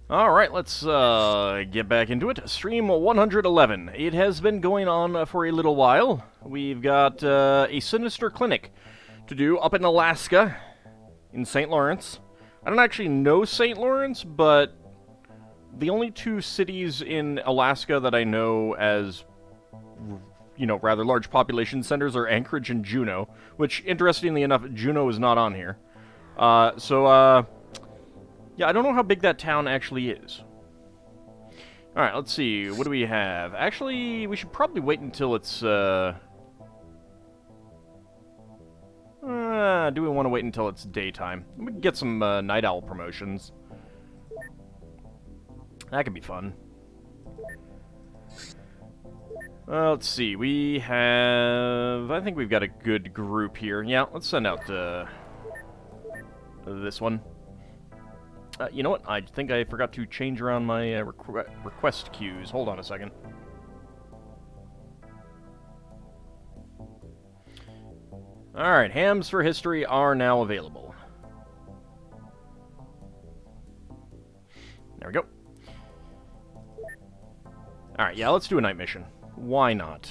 Alright, let's get back into it. Stream 111. It has been going on for a little while. We've got a sinister clinic to do up in Alaska, in St. Lawrence. I don't actually know St. Lawrence, but the only two cities in Alaska that I know as, rather large population centers are Anchorage and Juneau, which, interestingly enough, Juneau is not on here. Yeah, I don't know how big that town actually is. Alright, let's see. What do we have? Actually, we should probably wait until it's, do we want to wait until it's daytime? We can get some, night owl promotions. That could be fun. Let's see. We have... I think we've got a good group here. Yeah, let's send out, this one. You know what? I think I forgot to change around my request queues. Hold on a second. Alright, hams for history are now available. There we go. Alright, yeah, let's do a night mission. Why not?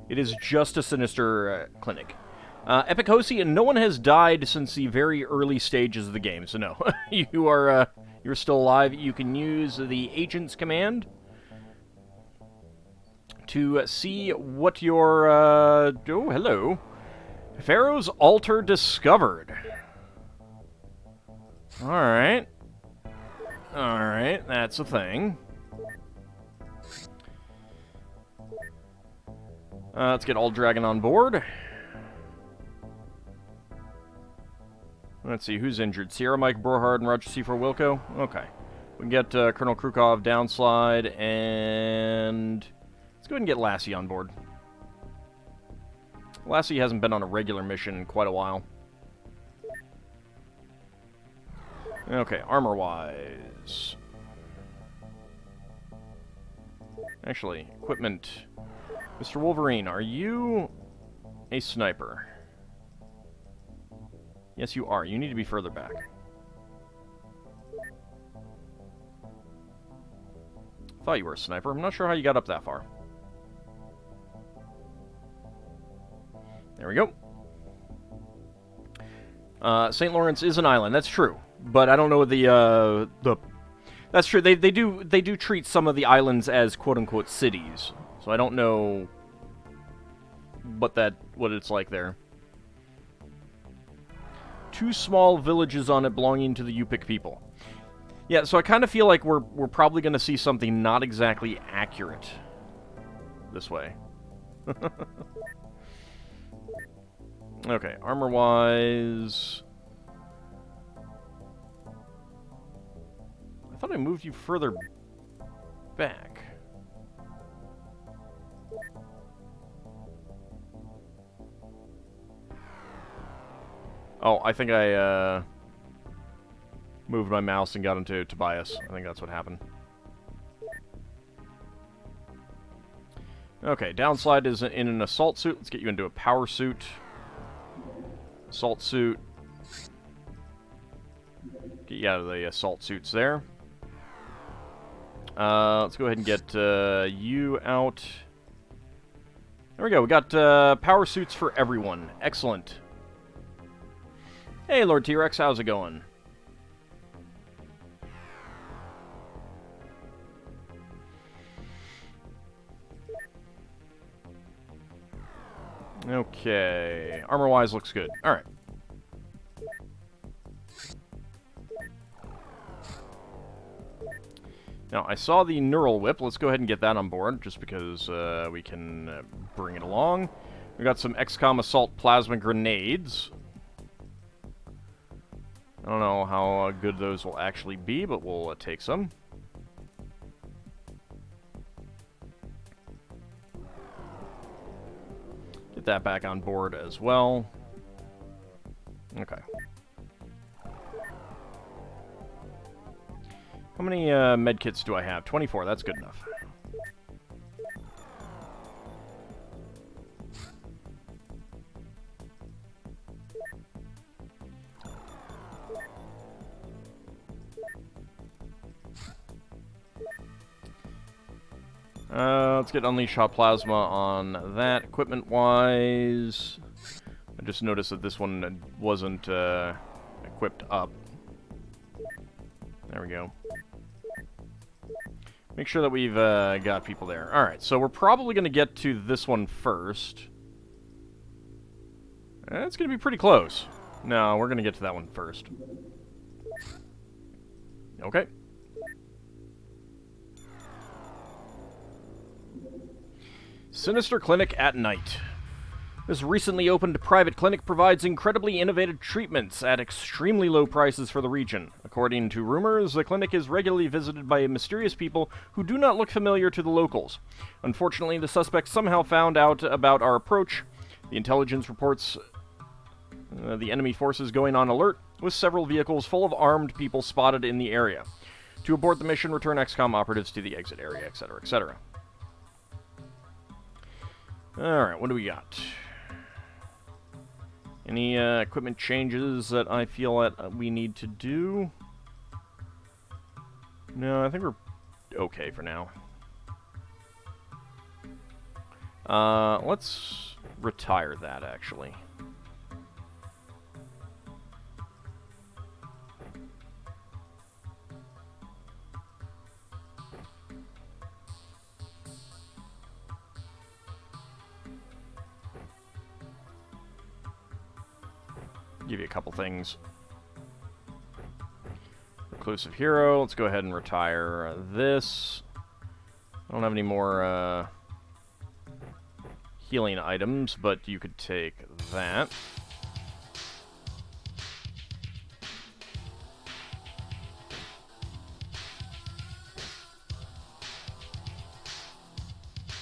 It is just a sinister clinic. Epicosi, and no one has died since the very early stages of the game, so no. You're still alive. You can use the agent's command to see what your, oh, hello. Pharaoh's altar discovered. Alright. Alright, that's a thing. Let's get AuldDragon on board. Let's see, who's injured? Sierra, Mike, Brohard, and Roger C. for Wilco? Okay. We can get Colonel Krukov downslide, and... let's go ahead and get Lassie on board. Lassie hasn't been on a regular mission in quite a while. Okay, armor-wise... actually, equipment... Mr. Wolverine, are you a sniper? Yes, you are. You need to be further back. Thought you were a sniper. I'm not sure how you got up that far. There we go. St. Lawrence is an island. That's true, but I don't know the. That's true. They do treat some of the islands as quote unquote cities. So I don't know what it's like there. Two small villages on it belonging to the Yupik people. Yeah, so I kind of feel like we're probably going to see something not exactly accurate this way. Okay, armor-wise... I thought I moved you further back. Oh, I think I, moved my mouse and got into Tobias. I think that's what happened. Okay, downslide is in an assault suit. Let's get you into a power suit. Assault suit. Get you out of the assault suits there. Let's go ahead and get you out. There we go. We got power suits for everyone. Excellent. Hey, Lord T-Rex, how's it going? Okay. Armor-wise looks good. Alright. Now, I saw the Neural Whip. Let's go ahead and get that on board, just because we can bring it along. We got some XCOM Assault Plasma Grenades. I don't know how good those will actually be, but we'll take some. Get that back on board as well. Okay. How many medkits do I have? 24, that's good enough. Let's get Unleash Hot Plasma on that. Equipment-wise, I just noticed that this one wasn't equipped up. There we go. Make sure that we've got people there. Alright, so we're probably going to get to this one first. It's going to be pretty close. No, we're going to get to that one first. Okay. Sinister Clinic at Night. This recently opened private clinic provides incredibly innovative treatments at extremely low prices for the region. According to rumors, the clinic is regularly visited by mysterious people who do not look familiar to the locals. Unfortunately, the suspects somehow found out about our approach. The intelligence reports the enemy forces going on alert, with several vehicles full of armed people spotted in the area. To abort the mission, return XCOM operatives to the exit area, etc., etc. Alright, what do we got? Any equipment changes that I feel that we need to do? No, I think we're okay for now. Let's retire that, actually. Give you a couple things. Reclusive Hero. Let's go ahead and retire this. I don't have any more healing items, but you could take that.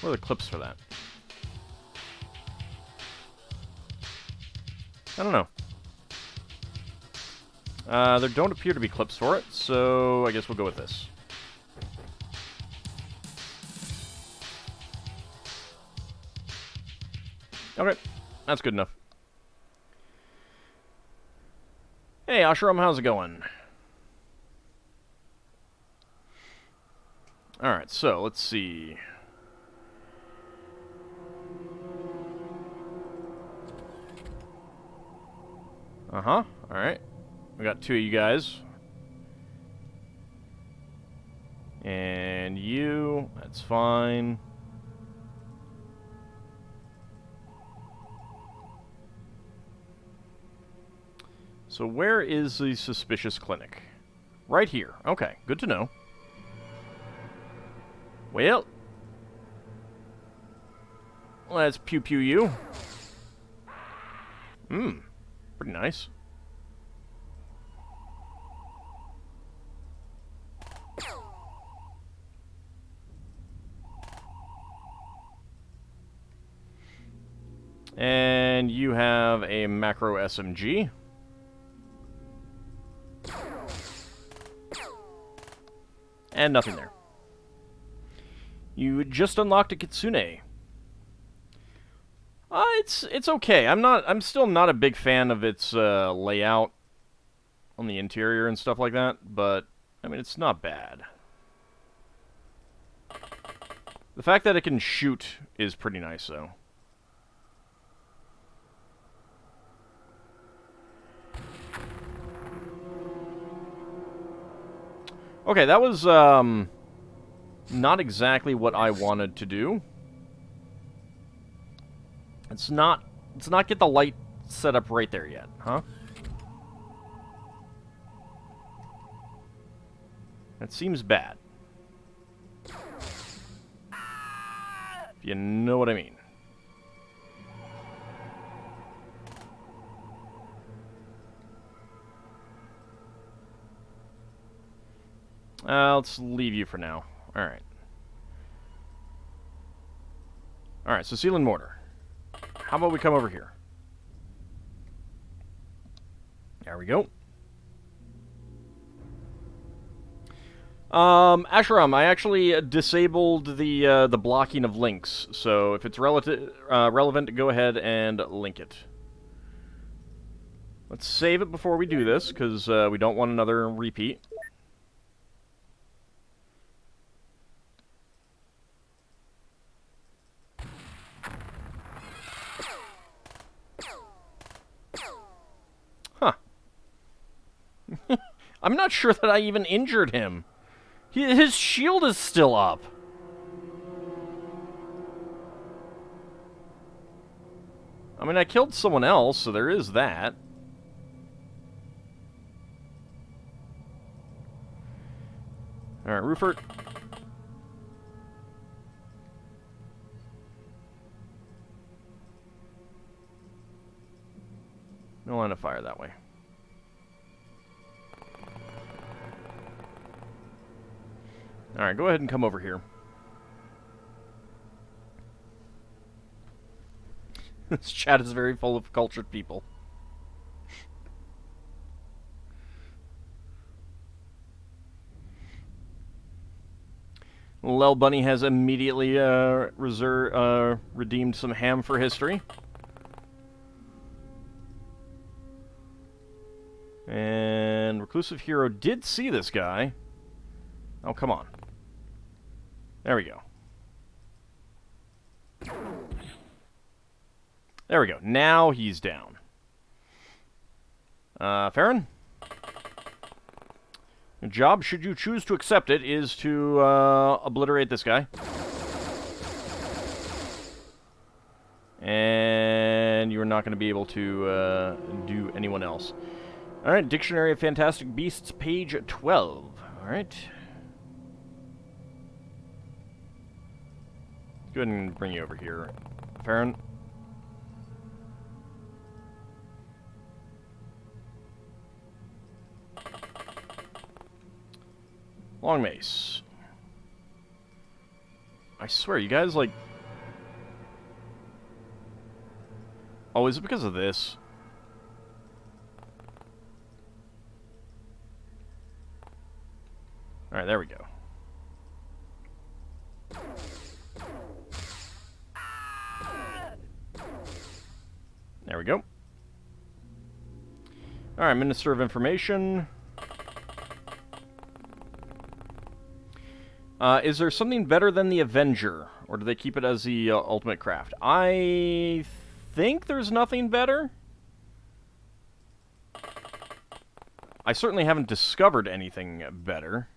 What are the clips for that? I don't know. There don't appear to be clips for it, so I guess we'll go with this. Okay, that's good enough. Hey, Ashram, how's it going? Alright, so let's see. Uh-huh, alright. We got two of you guys. And you, that's fine. So where is the suspicious clinic? Right here. Okay, good to know. Well, let's pew-pew you. Pretty nice. And you have a macro SMG. And nothing there. You just unlocked a Kitsune. It's okay. I'm still not a big fan of its layout on the interior and stuff like that, but I mean it's not bad. The fact that it can shoot is pretty nice though. Okay, that was not exactly what I wanted to do. Let's not get the light set up right there yet, huh? That seems bad. If you know what I mean. Let's leave you for now. Alright. Alright, so seal and mortar. How about we come over here? There we go. Asheram, I actually disabled the blocking of links, so if it's relevant, go ahead and link it. Let's save it before we do this, because we don't want another repeat. I'm not sure that I even injured him. His shield is still up. I mean, I killed someone else, so there is that. Alright, Rupert. No line of fire that way. Alright, go ahead and come over here. This chat is very full of cultured people. Lel Bunny has immediately redeemed some ham for history. And Reclusive Hero did see this guy. Oh, come on. There we go. There we go. Now he's down. Farron? Your job, should you choose to accept it, is to obliterate this guy. And you're not going to be able to do anyone else. Alright, Dictionary of Fantastic Beasts, page 12. Alright. Go ahead and bring you over here, Farron. Long mace. I swear, you guys, like... Oh, is it because of this? Alright, there we go. There we go. Alright, Minister of Information. Is there something better than the Avenger? Or do they keep it as the ultimate craft? I think there's nothing better. I certainly haven't discovered anything better.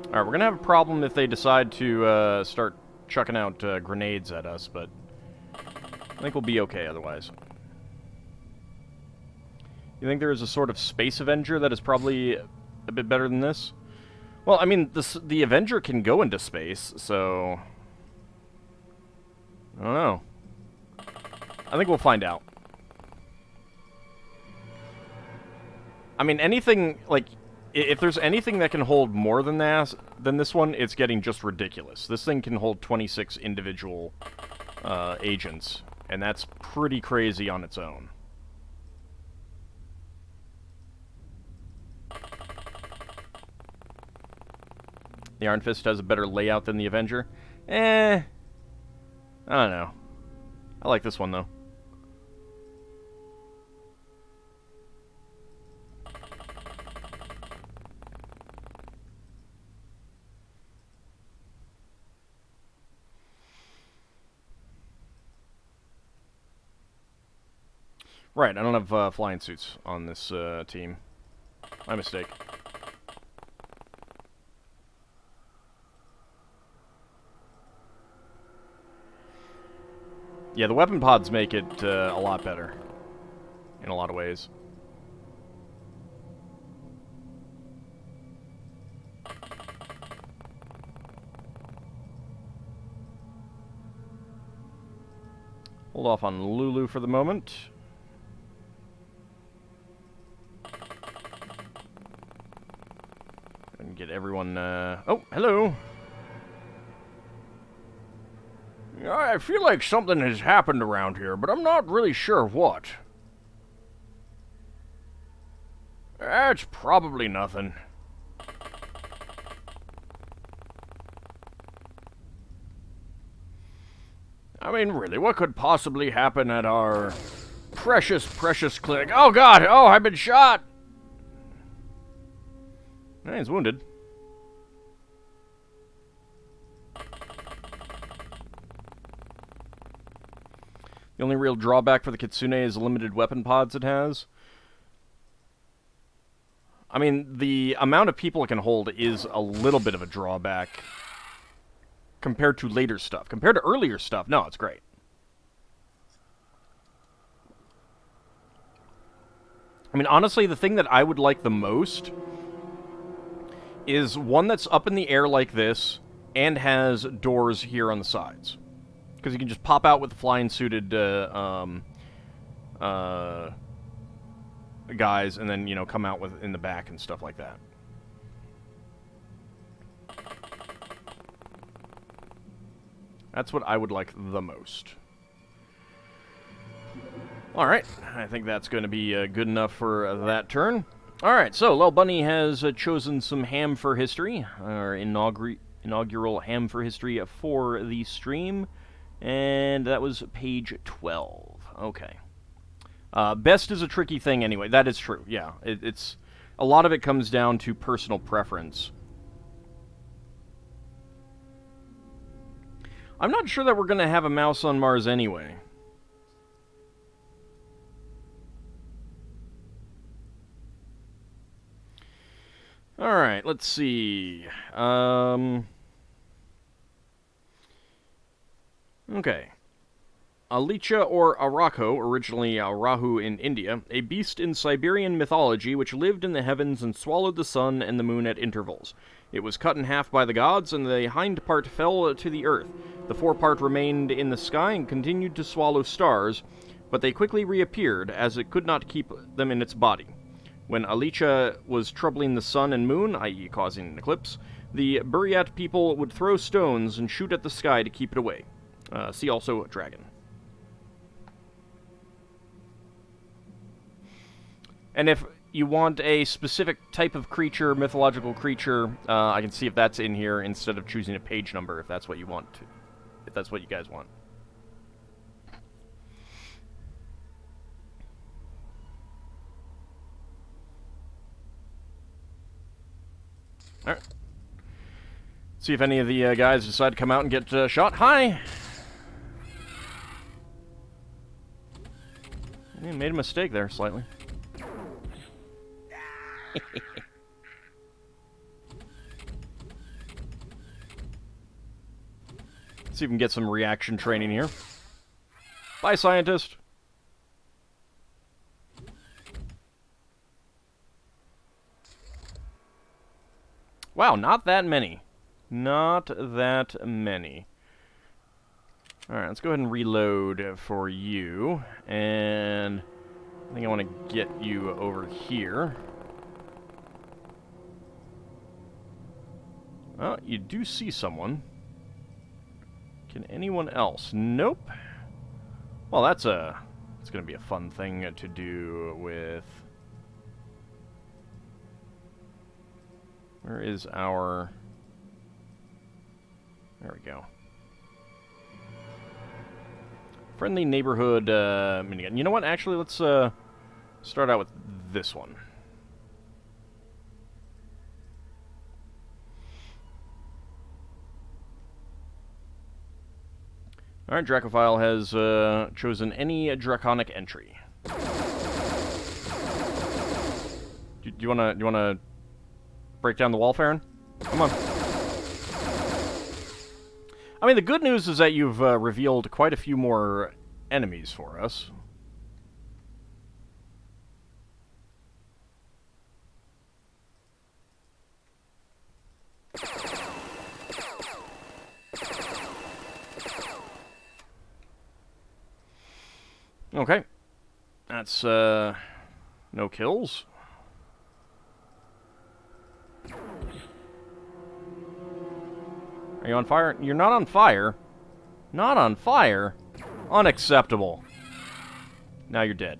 Alright, we're gonna have a problem if they decide to start chucking out grenades at us, but I think we'll be okay otherwise. You think there is a sort of Space Avenger that is probably a bit better than this? Well, I mean, the Avenger can go into space, so... I don't know. I think we'll find out. I mean, anything, like... If there's anything that can hold more than this one, it's getting just ridiculous. This thing can hold 26 individual agents, and that's pretty crazy on its own. The Iron Fist has a better layout than the Avenger. I don't know. I like this one, though. Right, I don't have flying suits on this team. My mistake. Yeah, the weapon pods make it a lot better. In a lot of ways. Hold off on Lulu for the moment. And get everyone, oh, hello! I feel like something has happened around here, but I'm not really sure what. It's probably nothing. I mean, really, what could possibly happen at our precious, precious clinic? Oh, God! Oh, I've been shot! He's wounded. The only real drawback for the Kitsune is the limited weapon pods it has. I mean, the amount of people it can hold is a little bit of a drawback compared to later stuff. Compared to earlier stuff, no, it's great. I mean, honestly, the thing that I would like the most is one that's up in the air like this and has doors here on the sides. Because you can just pop out with the flying suited guys and then, you know, come out with in the back and stuff like that. That's what I would like the most. Alright, I think that's going to be good enough for that turn. Alright, so Lil Bunny has chosen some ham for history, our inaugural ham for history for the stream, and that was page 12. Okay. Best is a tricky thing anyway. That is true, yeah. It's a lot of it comes down to personal preference. I'm not sure that we're going to have a mouse on Mars anyway. Alright, let's see. Okay. Alicha or Arako, originally Rahu in India, a beast in Siberian mythology which lived in the heavens and swallowed the sun and the moon at intervals. It was cut in half by the gods, and the hind part fell to the earth. The forepart remained in the sky and continued to swallow stars, but they quickly reappeared, as it could not keep them in its body. When Alicha was troubling the sun and moon, i.e. causing an eclipse, the Buryat people would throw stones and shoot at the sky to keep it away. See also dragon. And if you want a specific type of creature, mythological creature, I can see if that's in here instead of choosing a page number, if that's what you want to, if that's what you guys want. Alright. See if any of the guys decide to come out and get shot. Hi! Made a mistake there, slightly. See if we can get some reaction training here. Bye, scientist! Wow, not that many. Not that many. Alright, let's go ahead and reload for you. And I think I want to get you over here. Oh, you do see someone. Can anyone else? Nope. Well, that's going to be a fun thing to do with... Where is our... There we go. Friendly neighborhood minigun. You know what? Actually, let's start out with this one. Alright, Dracophile has chosen any draconic entry. Do you wanna break down the wall, Farron? Come on. I mean, the good news is that you've revealed quite a few more enemies for us. Okay. That's, no kills. Are you on fire? You're not on fire. Not on fire? Unacceptable. Now you're dead.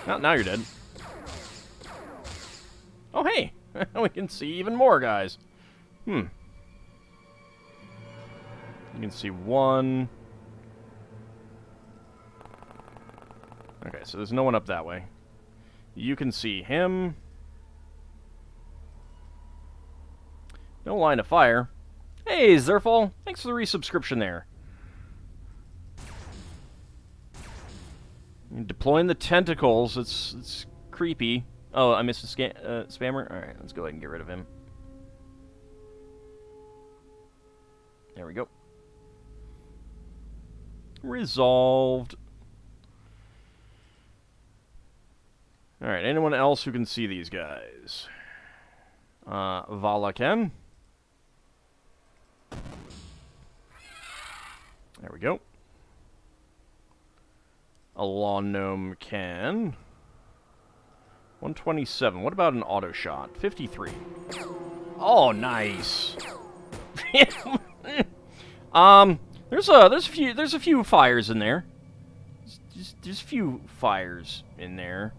Now you're dead. Oh, hey! We can see even more guys. You can see one. Okay, so there's no one up that way. You can see him. No line of fire. Hey, Zerfall. Thanks for the resubscription there. Deploying the tentacles. It's creepy. Oh, I missed a spammer? Alright, let's go ahead and get rid of him. There we go. Resolved. Alright, anyone else who can see these guys? Vala can. There we go. A lawn gnome can. 127. What about an auto shot? 53. Oh, nice. There's a few fires in there. There's a few fires in there.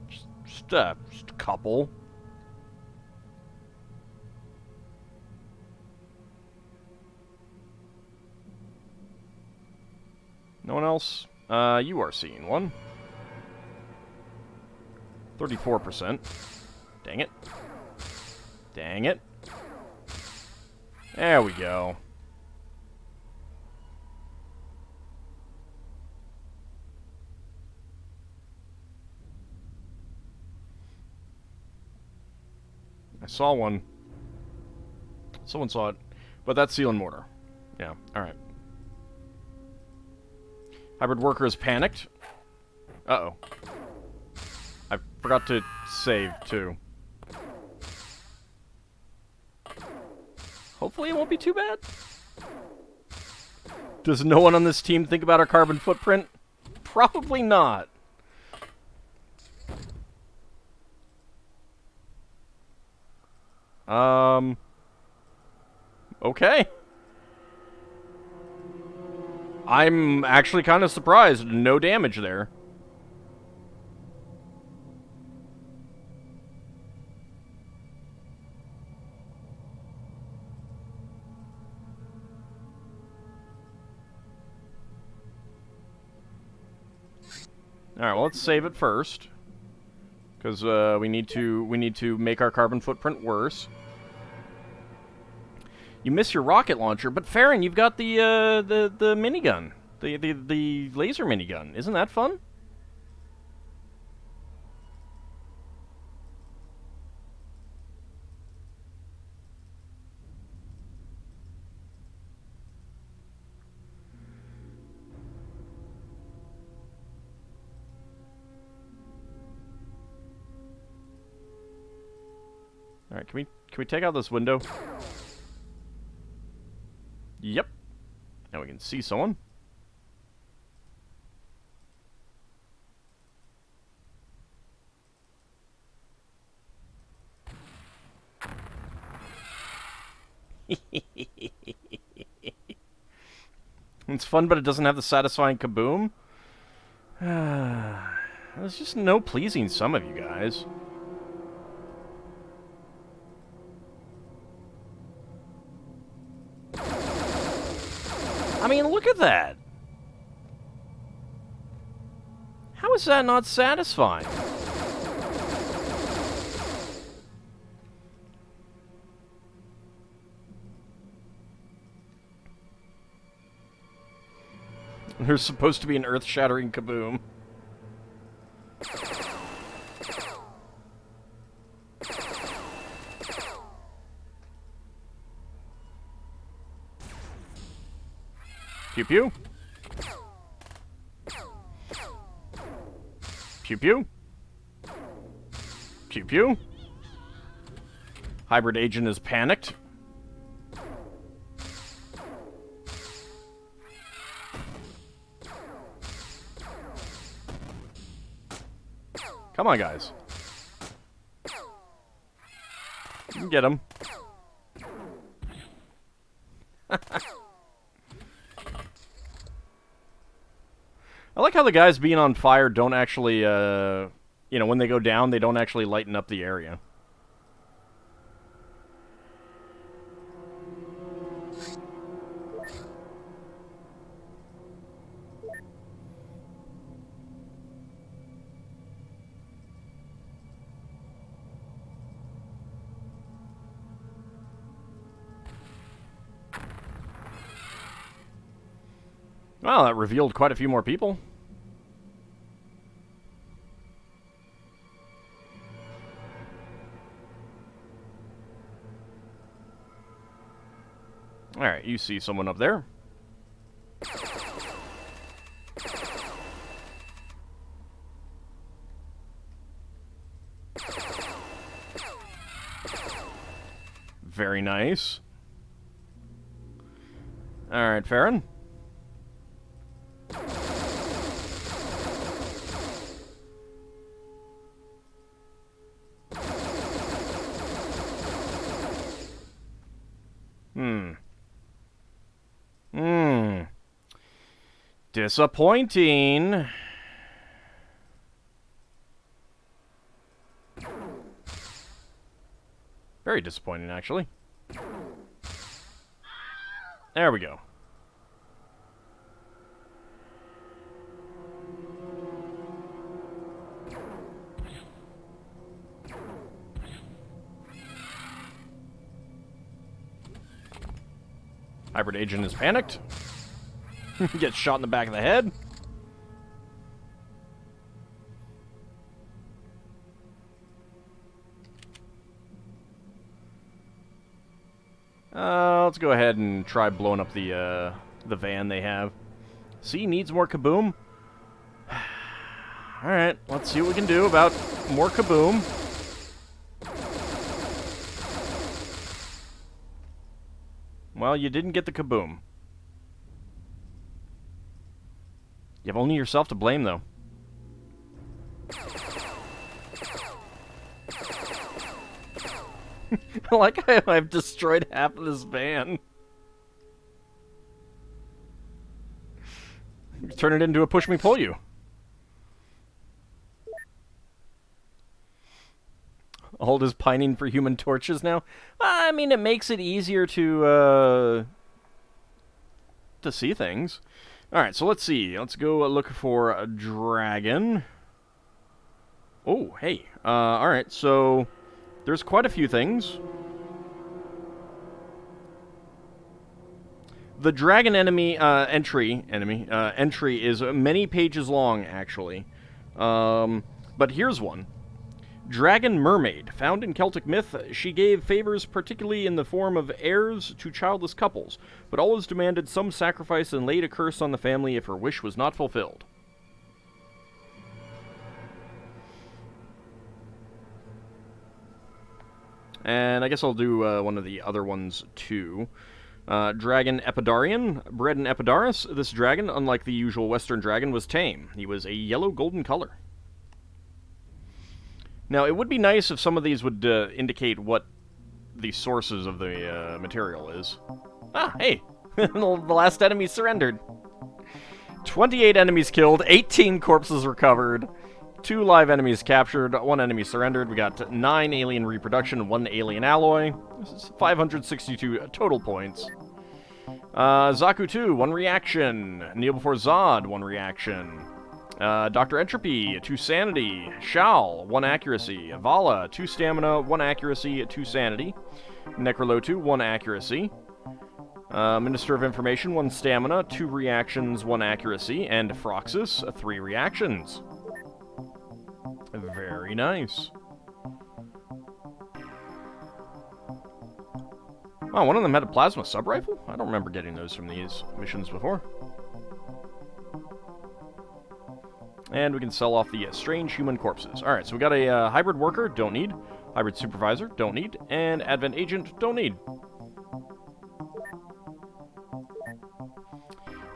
Just a couple. No one else? You are seeing one. 34%. Dang it. Dang it. There we go. I saw one. Someone saw it. But that's seal and mortar. Yeah, alright. Hybrid worker is panicked. Uh-oh. I forgot to save, too. Hopefully it won't be too bad. Does no one on this team think about our carbon footprint? Probably not. Okay. I'm actually kind of surprised. No damage there. Alright, well, let's save it first. Because we need to make our carbon footprint worse. You miss your rocket launcher, but Farron, you've got the minigun, the laser minigun. Isn't that fun? All right, can we take out this window? Yep. Now we can see someone. It's fun, but it doesn't have the satisfying kaboom. There's just no pleasing some of you guys. I mean, look at that. How is that not satisfying? There's supposed to be an earth-shattering kaboom. Pew pew. Pew pew. Pew pew. Hybrid agent is panicked. Come on, guys. You can get him. I like how the guys being on fire don't actually, you know, when they go down, they don't actually lighten up the area. Well, that revealed quite a few more people. Alright, you see someone up there. Very nice. Alright, Farron. Disappointing. Very disappointing, actually. There we go. Hybrid agent is panicked. Gets shot in the back of the head. Let's go ahead and try blowing up the van they have. See, needs more kaboom. Alright, let's see what we can do about more kaboom. Well, you didn't get the kaboom. You have only yourself to blame, though. I like how I've destroyed half of this van. Turn it into a push me pull you. Hold is pining for human torches now. I mean, it makes it easier to see things. All right, so let's see. Let's go look for a dragon. Oh, hey. All right, so there's quite a few things. The dragon entry is many pages long, actually. But here's one. Dragon Mermaid. Found in Celtic myth, she gave favors particularly in the form of heirs to childless couples, but always demanded some sacrifice and laid a curse on the family if her wish was not fulfilled. And I guess I'll do one of the other ones, too. Dragon Epidarian. Bred in Epidaris, this dragon, unlike the usual Western dragon, was tame. He was a yellow-golden color. Now, it would be nice if some of these would indicate what the sources of the material is. Ah, hey! The last enemy surrendered. 28 enemies killed, 18 corpses recovered, 2 live enemies captured, 1 enemy surrendered. We got 9 alien reproduction, 1 alien alloy. This is 562 total points. Zaku 2, 1 reaction. Kneel before Zod, 1 reaction. Dr. Entropy, 2 sanity. Shao, 1 accuracy. Vala, 2 stamina, 1 accuracy, 2 sanity. Necrolotu, 1 accuracy. Minister of Information, 1 stamina, 2 reactions, 1 accuracy. And Froxus, 3 reactions. Very nice. Oh, one of them had a plasma sub-rifle? I don't remember getting those from these missions before. And we can sell off the strange human corpses. Alright, so we got a hybrid worker, don't need. Hybrid supervisor, don't need. And advent agent, don't need.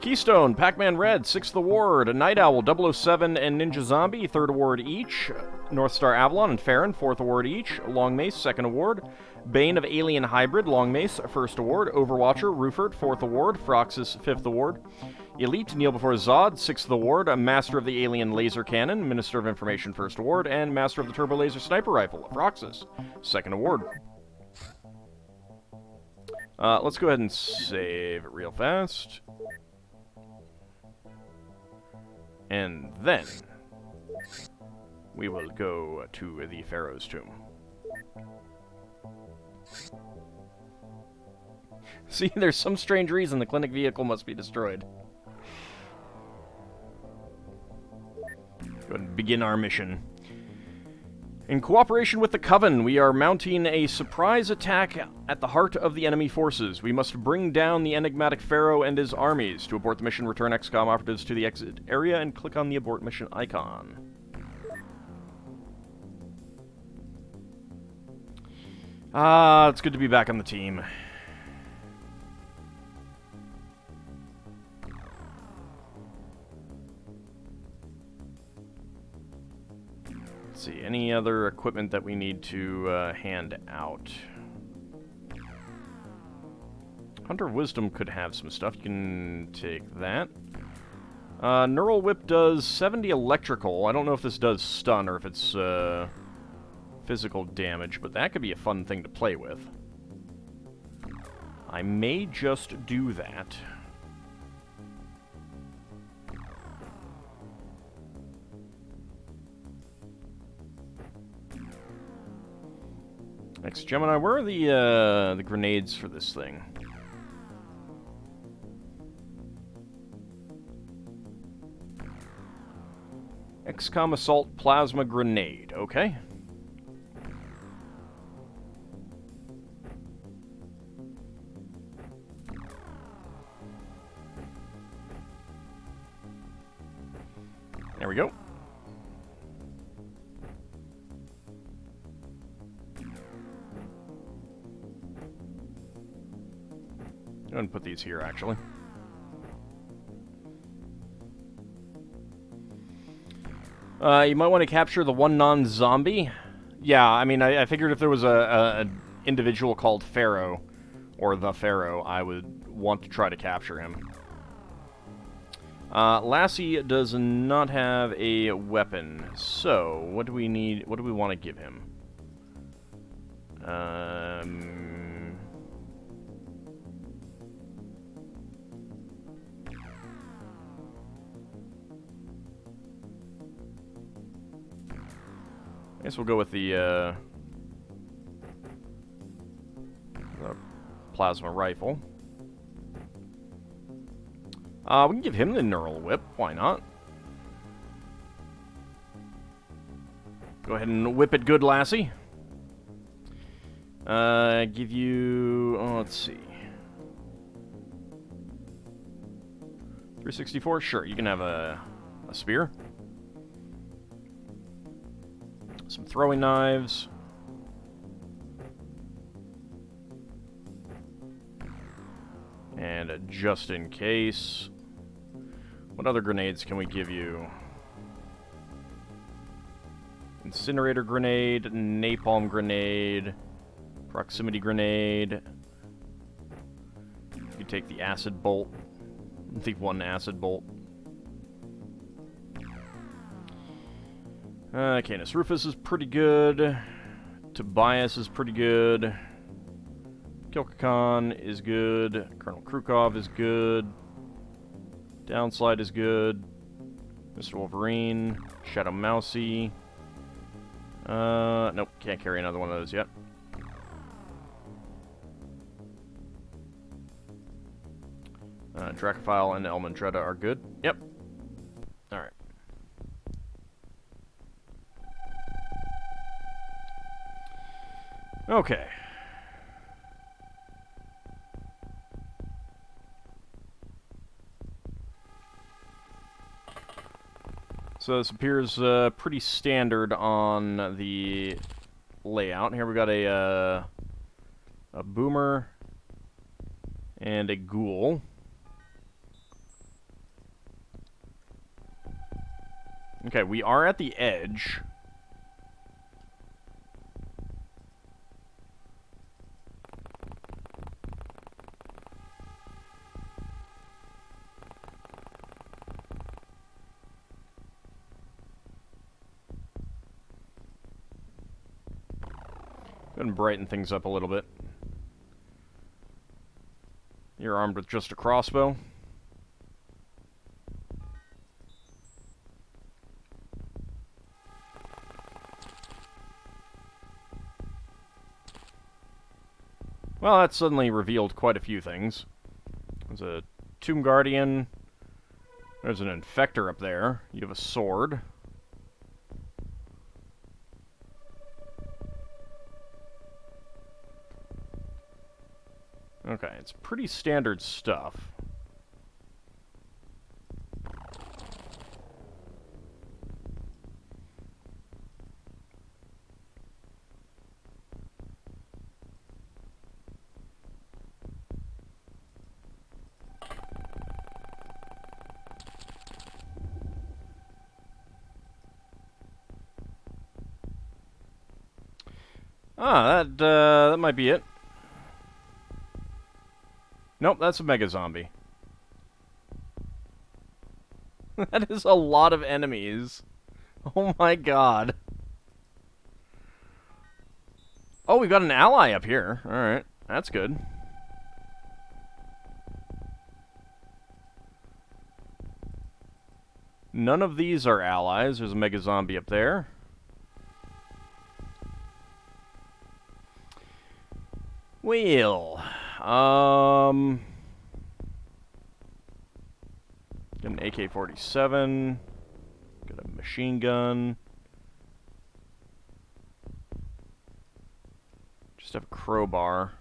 Keystone, Pac-Man Red, 6th Award. Night Owl, 007, and Ninja Zombie, 3rd Award each. North Star Avalon and Farron, 4th Award each. Long Mace, 2nd Award. Bane of Alien Hybrid, Long Mace, 1st Award. Overwatcher, Rufert, 4th Award. Froxus, 5th Award. Elite, Kneel Before Zod, 6th Award. Master of the Alien Laser Cannon, Minister of Information, 1st Award. And Master of the Turbo Laser Sniper Rifle, Froxus, 2nd Award. Let's go ahead and save it real fast. And then we will go to the Pharaoh's tomb. See, there's some strange reason the clinic vehicle must be destroyed. Go ahead and begin our mission. In cooperation with the Coven, we are mounting a surprise attack at the heart of the enemy forces. We must bring down the enigmatic Pharaoh and his armies. To abort the mission, return XCOM operatives to the exit area and click on the abort mission icon. It's good to be back on the team. Let's see, any other equipment that we need to hand out? Hunter of Wisdom could have some stuff. You can take that. Neural Whip does 70 electrical. I don't know if this does stun or if it's physical damage, but that could be a fun thing to play with. I may just do that. Next, Gemini, where are the grenades for this thing? XCOM Assault Plasma Grenade, okay. There we go. Go ahead and put these here, actually. You might want to capture the one non-zombie. Yeah, I mean, I figured if there was an individual called Pharaoh, or the Pharaoh, I would want to try to capture him. Lassie does not have a weapon, so what do we need? What do we want to give him? I guess we'll go with the plasma rifle. We can give him the Neural Whip. Why not? Go ahead and whip it good, Lassie. Give you... Oh, let's see. 364? Sure, you can have a spear. Some throwing knives. And just in case... What other grenades can we give you? Incinerator grenade, napalm grenade, proximity grenade. You can take the acid bolt. The one acid bolt. Canis Rufus is pretty good. Tobias is pretty good. Kilkakon is good. Colonel Krukov is good. Downslide is good. Mr. Wolverine. Shadow Mousy. Nope, can't carry another one of those yet. Dracophile and Elmandretta are good. Yep. Alright. Okay. So this appears pretty standard on the layout. Here we got a boomer and a ghoul. Okay, we are at the edge. Go ahead and brighten things up a little bit. You're armed with just a crossbow. Well, that suddenly revealed quite a few things. There's a Tomb Guardian. There's an Infector up there. You have a sword. Okay, it's pretty standard stuff. Ah, that might be it. Nope, that's a mega zombie. That is a lot of enemies. Oh my god. Oh, we've got an ally up here. Alright, that's good. None of these are allies. There's a mega zombie up there. Well, got an AK-47. Got a machine gun. Just have a crowbar.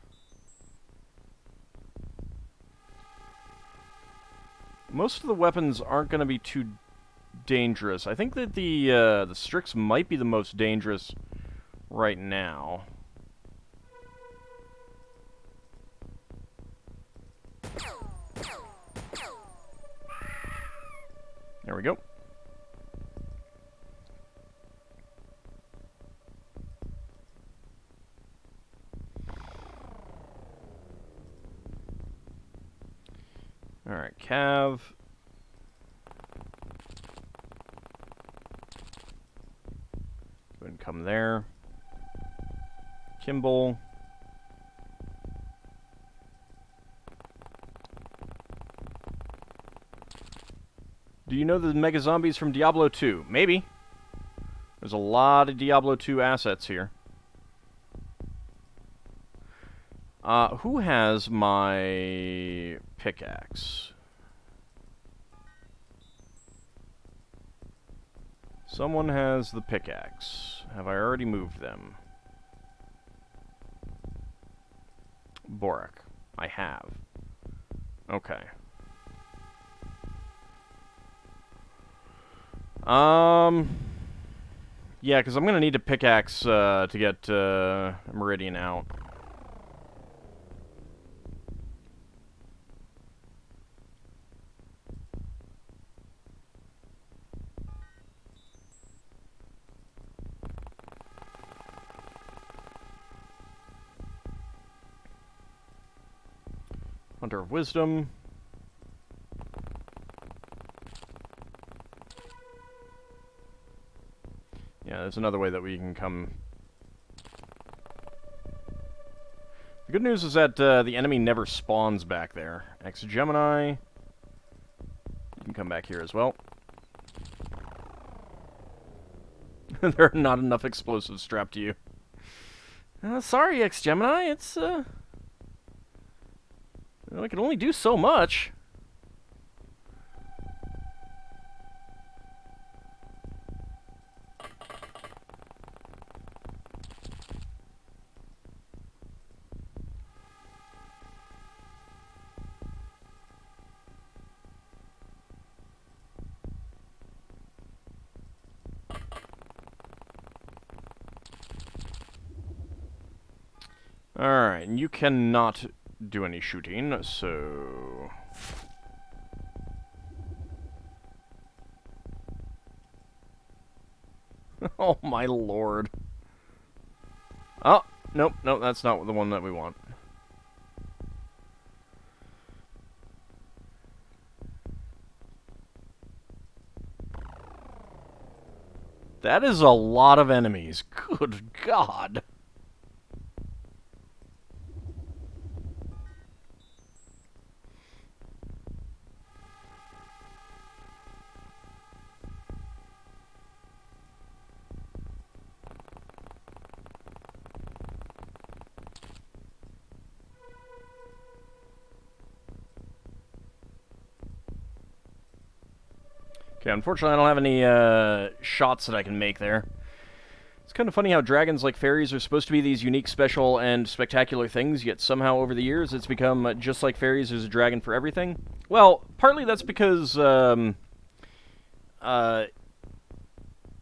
Most of the weapons aren't going to be too dangerous. I think that the Strix might be the most dangerous right now. There we go. Alright, Cav. Go ahead and come there. Kimball. Do you know the Mega Zombies from Diablo 2? Maybe. There's a lot of Diablo 2 assets here. Who has my pickaxe? Someone has the pickaxe. Have I already moved them? Borak. I have. Okay. Yeah, because I'm going to need a pickaxe to get Meridian out. Hunter of Wisdom. Yeah, there's another way that we can come. The good news is that the enemy never spawns back there. Ex-Gemini. You can come back here as well. There are not enough explosives strapped to you. Sorry, Ex-Gemini. It's, I can only do so much. Alright, and you cannot do any shooting, so... Oh my lord. Oh, nope, nope, that's not the one that we want. That is a lot of enemies. Good God. Okay, unfortunately I don't have any shots that I can make there. It's It's kind of funny how dragons, like fairies, are supposed to be these unique, special, and spectacular things, yet somehow over the years it's become just like fairies, there's a dragon for everything. Well, partly that's because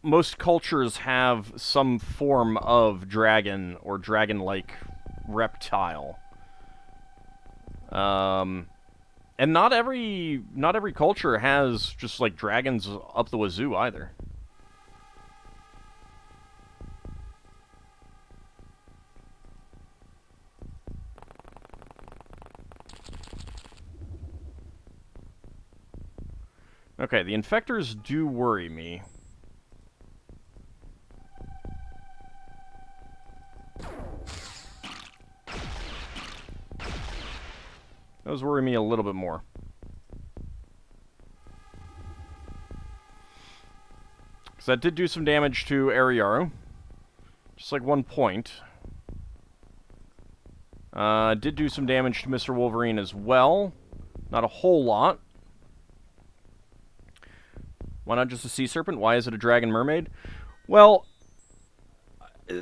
most cultures have some form of dragon or dragon-like reptile. And not every culture has just like dragons up the wazoo either. Okay, the infectors do worry me. Those worry me a little bit more. Because that did do some damage to Ariaru. Just like 1 point. Did do some damage to Mr. Wolverine as well. Not a whole lot. Why not just a sea serpent? Why is it a dragon mermaid? Well,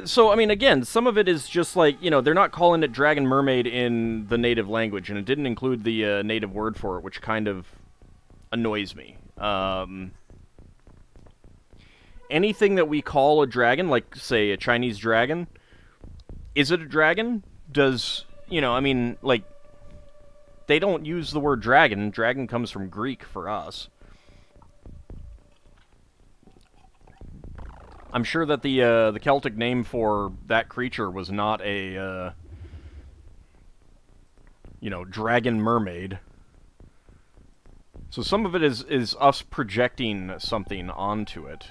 so, I mean, again, some of it is just like, you know, they're not calling it dragon mermaid in the native language, and it didn't include the native word for it, which kind of annoys me. Anything that we call a dragon, like, say, a Chinese dragon, is it a dragon? Does, you know, I mean, like, they don't use the word dragon. Dragon comes from Greek for us. I'm sure that the Celtic name for that creature was not a, you know, dragon mermaid. So some of it is us projecting something onto it.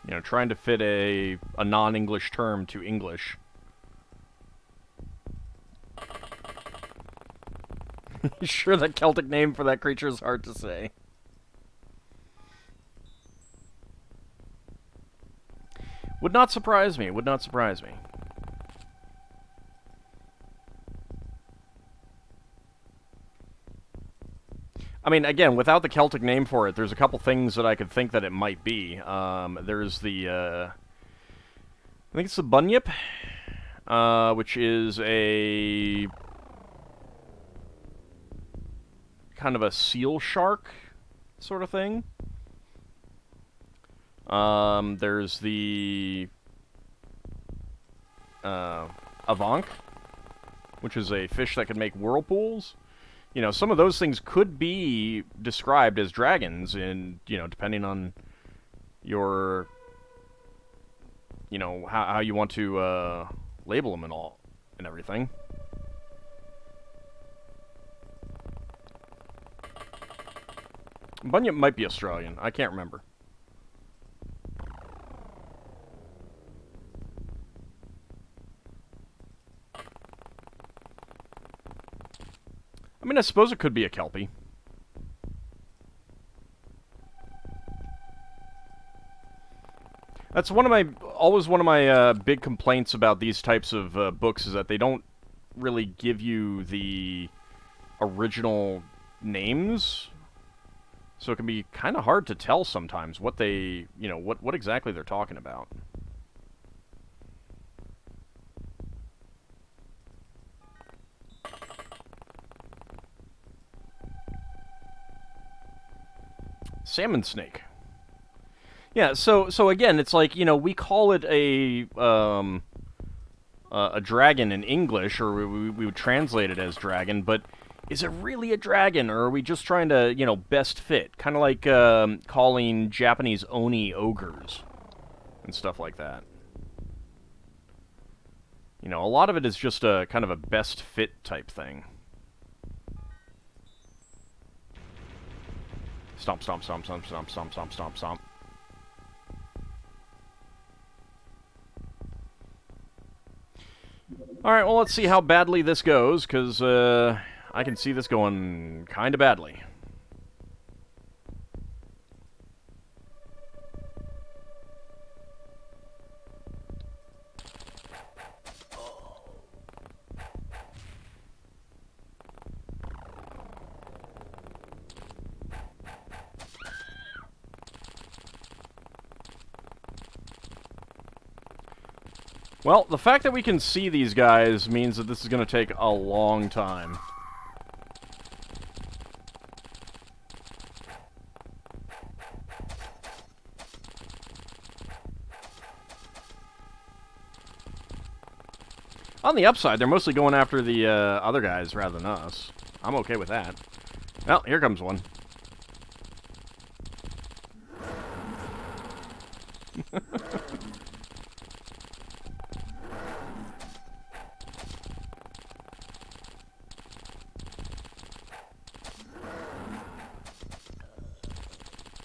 You know, trying to fit a non-English term to English. Sure, the Celtic name for that creature is hard to say. Would not surprise me. Would not surprise me. I mean, again, without the Celtic name for it, there's a couple things that I could think that it might be. There's the, I think it's the bunyip, which is a kind of a seal shark sort of thing. There's the avank, which is a fish that can make whirlpools. You know, some of those things could be described as dragons in, you know, depending on your, you know, how you want to label them and all and everything. Bunyip might be Australian. I can't remember. I mean, I suppose it could be a Kelpie. That's always one of my big complaints about these types of books is that they don't really give you the original names. So it can be kind of hard to tell sometimes what they, you know, what exactly they're talking about. Salmon snake. Yeah, so again, it's like, you know, we call it a dragon in English, or we would translate it as dragon, but is it really a dragon, or are we just trying to, you know, best fit? Kind of like calling Japanese oni ogres and stuff like that. You know, a lot of it is just a kind of a best fit type thing. Stomp, stomp, stomp, stomp, stomp, stomp, stomp, stomp, stomp. Alright, well, let's see how badly this goes, because I can see this going kind of badly. Well, the fact that we can see these guys means that this is going to take a long time. On the upside, they're mostly going after the other guys rather than us. I'm okay with that. Well, here comes one.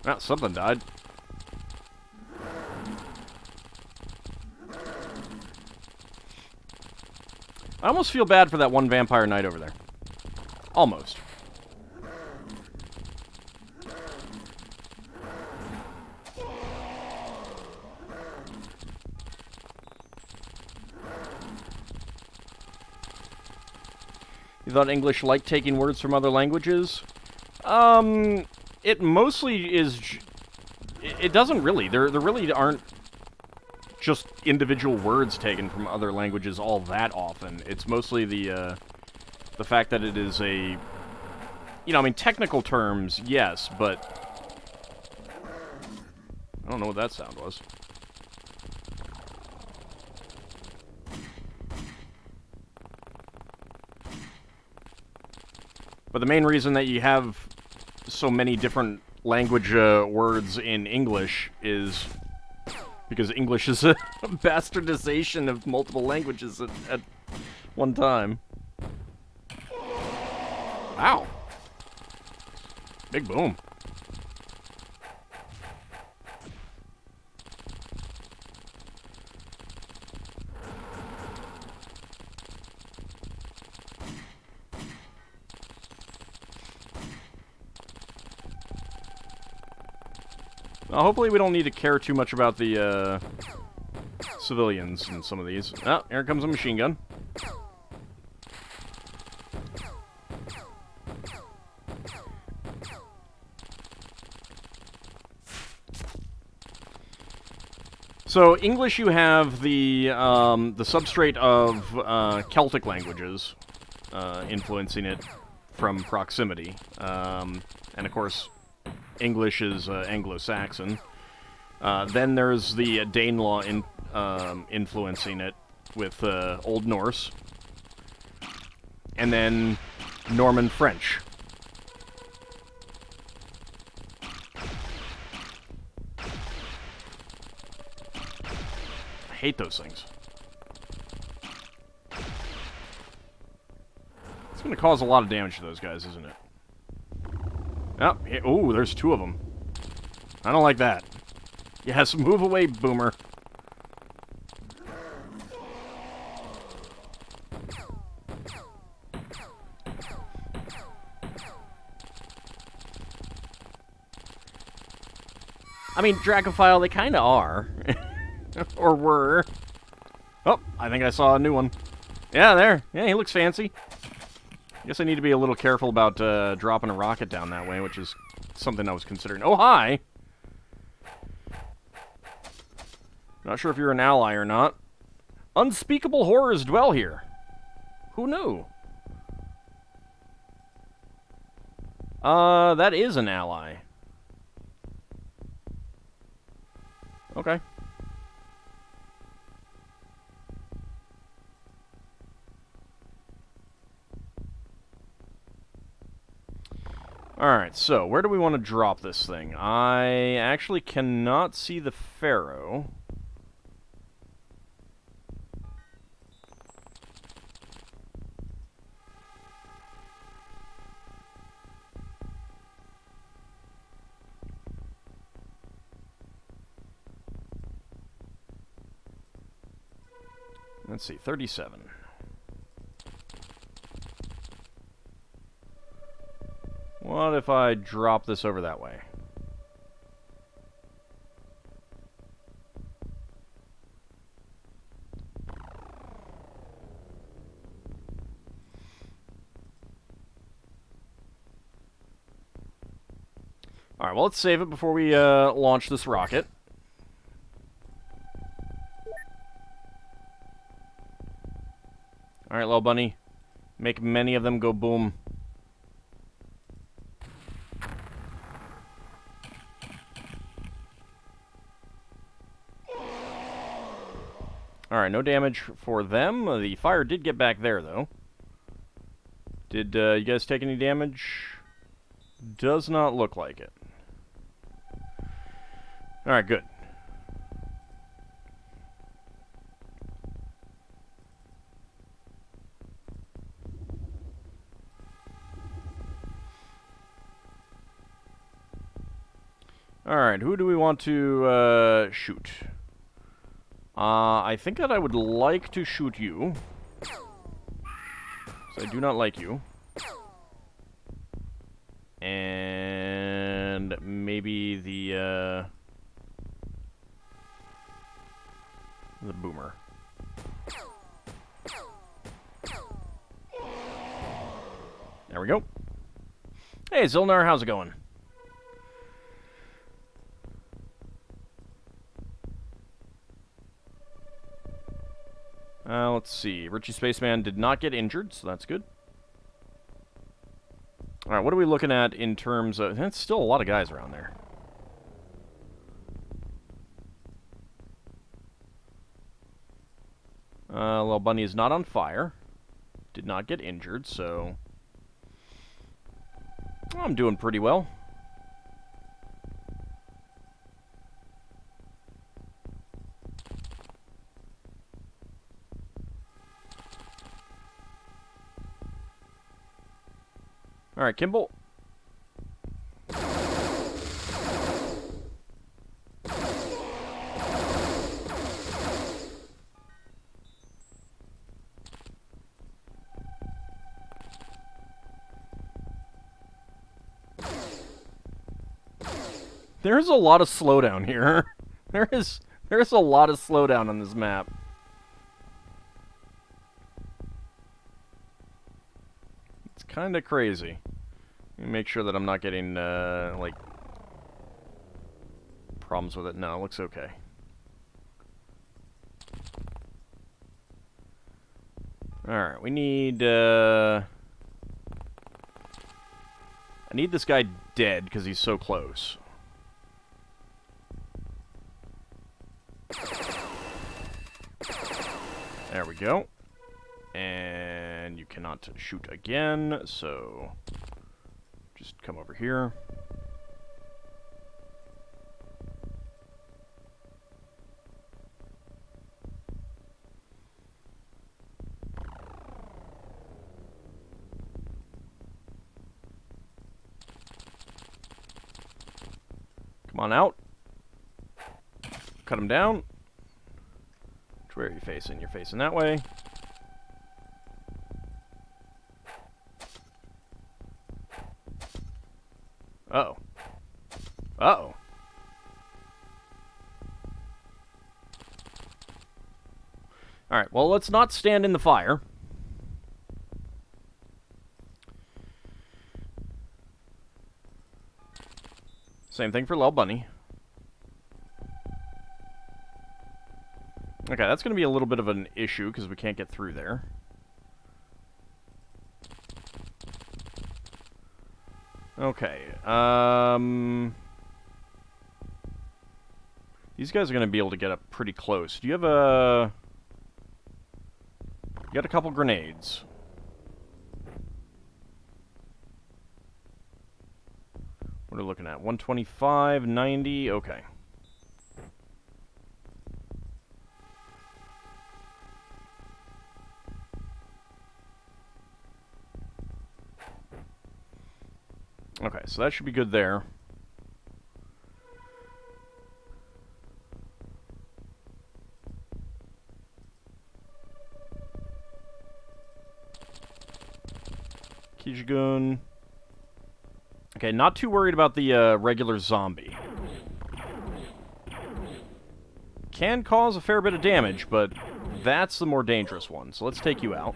Well, something died. I almost feel bad for that one vampire knight over there. Almost. You thought English liked taking words from other languages? It mostly is... It doesn't really. There really aren't just individual words taken from other languages all that often. It's mostly the fact that it is a... You know, I mean, technical terms, yes, but... I don't know what that sound was. But the main reason that you have so many different language words in English is because English is a bastardization of multiple languages at one time. Wow. Big boom. Hopefully we don't need to care too much about the civilians in some of these. Oh, here comes a machine gun. So English, you have the substrate of Celtic languages influencing it from proximity, and of course English is Anglo-Saxon. Then there's the Danelaw influencing it with Old Norse, and then Norman French. I hate those things. It's going to cause a lot of damage to those guys, isn't it? Oh, ooh, there's two of them. I don't like that. Yes, move away, boomer. I mean, Dracophile, they kind of are. Or were. Oh, I think I saw a new one. Yeah, there. Yeah, he looks fancy. I guess I need to be a little careful about dropping a rocket down that way, which is something I was considering. Oh, hi! Not sure if you're an ally or not. Unspeakable horrors dwell here. Who knew? That is an ally. Okay. Alright, so where do we want to drop this thing? I actually cannot see the Pharaoh. Let's see, 37. What if I drop this over that way? Alright, well, let's save it before we launch this rocket. Alright, little bunny. Make many of them go boom. Alright, no damage for them. The fire did get back there, though. Did you guys take any damage? Does not look like it. Alright, good. Alright, who do we want to shoot? I think that I would like to shoot you. So I do not like you. And maybe the boomer. There we go. Hey, Zilnar, how's it going? Let's see. Richie Spaceman did not get injured, so that's good. Alright, what are we looking at in terms of... That's still a lot of guys around there. Little Bunny is not on fire. Did not get injured, so... I'm doing pretty well. Alright, Kimball. There's a lot of slowdown here. There's a lot of slowdown on this map. It's kind of crazy. Let me make sure that I'm not getting, like, problems with it. No, it looks okay. Alright, we need, I need this guy dead, because he's so close. There we go. And you cannot shoot again, so just come over here. Come on out. Cut him down. Where are you facing? You're facing that way. Uh-oh. Uh-oh. Alright, well, let's not stand in the fire. Same thing for Lil Bunny. Okay, that's going to be a little bit of an issue, because we can't get through there. Okay, these guys are going to be able to get up pretty close. Do you have a... You got a couple grenades. What are we looking at? 125, 90, okay. Okay, so that should be good there. Kijigun. Okay, not too worried about the regular zombie. Can cause a fair bit of damage, but that's the more dangerous one. So let's take you out.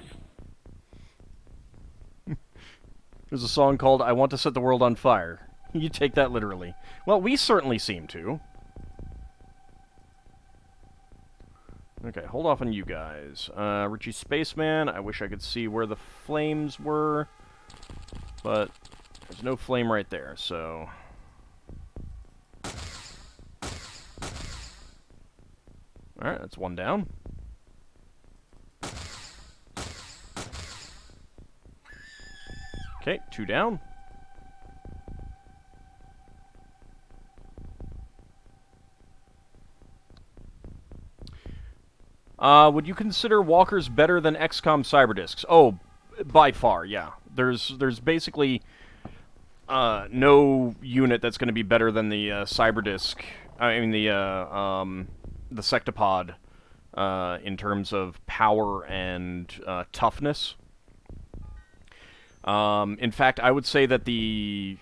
There's a song called I Want to Set the World on Fire. You take that literally. Well, we certainly seem to. Okay, hold off on you guys. Richie Spaceman, I wish I could see where the flames were, but there's no flame right there, so... Alright, that's one down. Okay, two down. Would you consider walkers better than XCOM cyberdisks? Oh, by far, yeah. There's basically no unit that's going to be better than the cyberdisk. I mean the sectopod in terms of power and toughness. In fact, I would say that the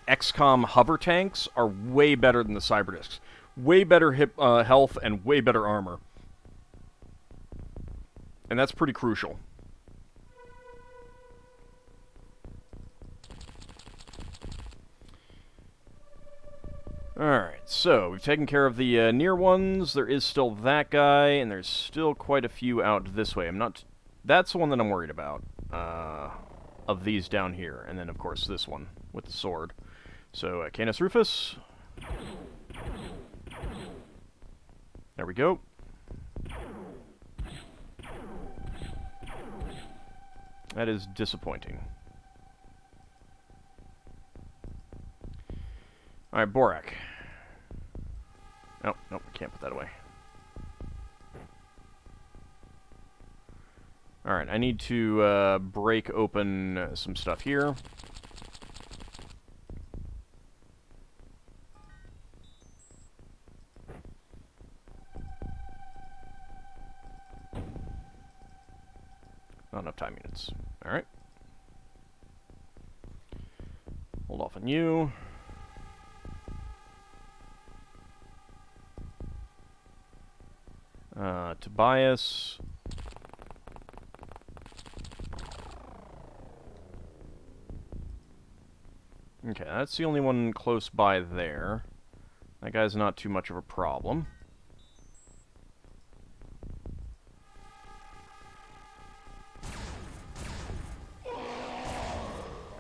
XCOM hover tanks are way better than the cyberdisks. Way better health and way better armor. And that's pretty crucial. Alright, so we've taken care of the near ones. There is still that guy, and there's still quite a few out this way. That's the one that I'm worried about. Of these down here. And then, of course, this one with the sword. So, Canis Rufus. There we go. That is disappointing. Alright, Borak. Oh, nope, can't put that away. Alright, I need to break open some stuff here. Not enough time units. Alright. Hold off on you. Tobias. Okay, that's the only one close by there. That guy's not too much of a problem.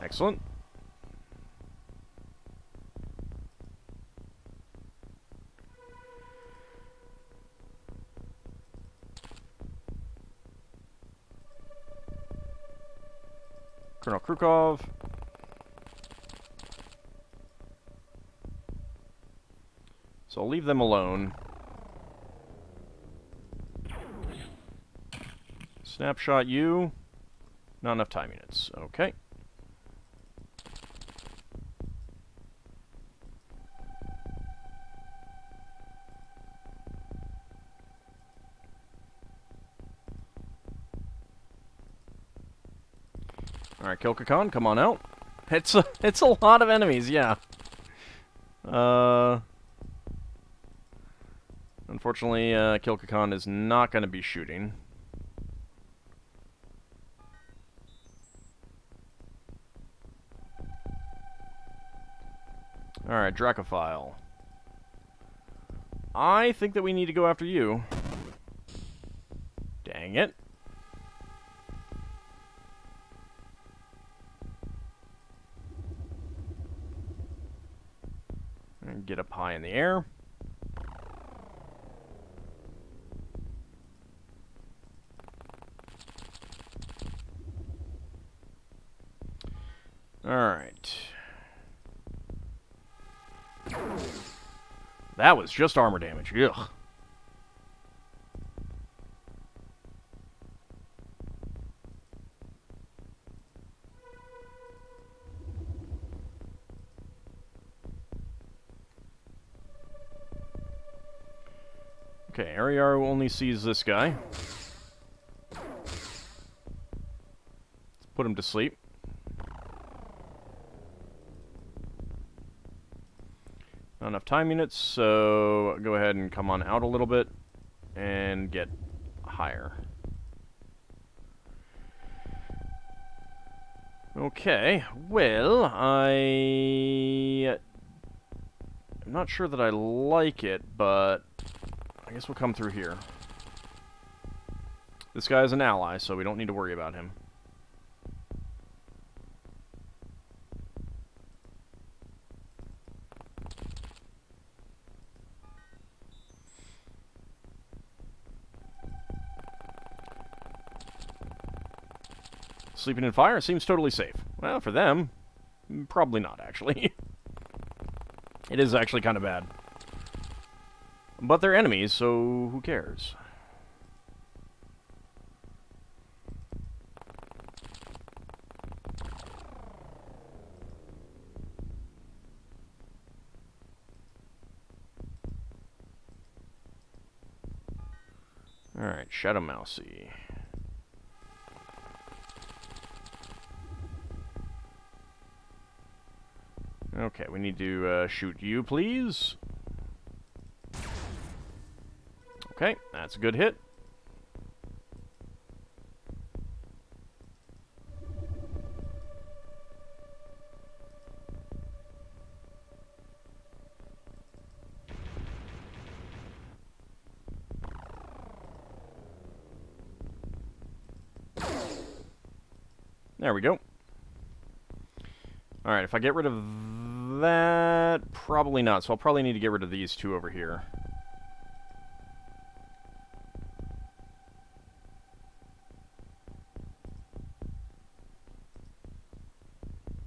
Excellent. Colonel Krukov. So I'll leave them alone. Snapshot you. Not enough time units. Okay. Alright, Kilkakan, come on out. It's a lot of enemies, yeah. Unfortunately, Kilkakan is not going to be shooting. Alright, Dracophile. I think that we need to go after you. Dang it. And get up high in the air. Alright. That was just armor damage. Ugh. Okay, Ariaru only sees this guy. Let's put him to sleep. Not enough time units, so go ahead and come on out a little bit and get higher. Okay, well, I'm not sure that I like it, but I guess we'll come through here. This guy is an ally, so we don't need to worry about him. Sleeping in fire seems totally safe. Well, for them, probably not, actually. It is actually kind of bad. But they're enemies, so who cares? Alright, Shadow Mousey. Okay, we need to shoot you, please. Okay, that's a good hit. There we go. Alright, if I get rid of that, probably not. So I'll probably need to get rid of these two over here.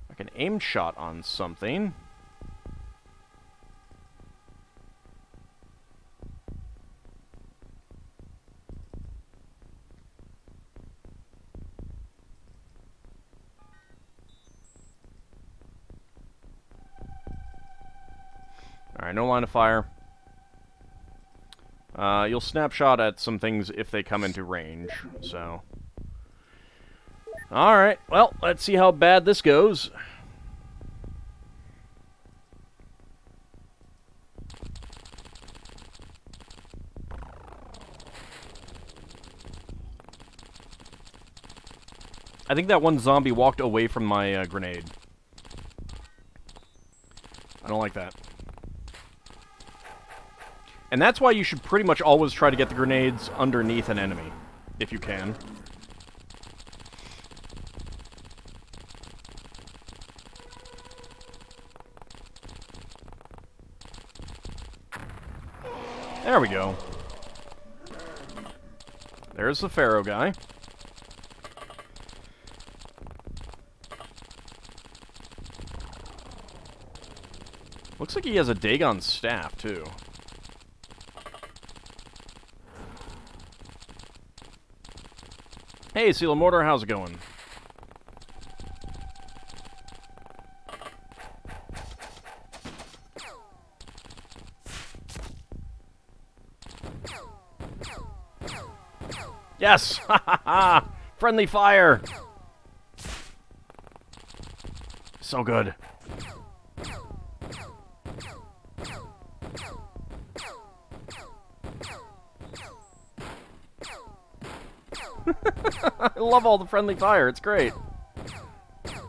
I can aim shot on something. Alright, no line of fire. You'll snapshot at some things if they come into range, so... Alright, well, let's see how bad this goes. I think that one zombie walked away from my grenade. I don't like that. And that's why you should pretty much always try to get the grenades underneath an enemy, if you can. There we go. There's the Pharoah guy. Looks like he has a Dagon staff, too. Hey, Seal Mortar, how's it going? Yes! Ha ha ha! Friendly fire! So good. I love all the friendly fire, it's great. I'd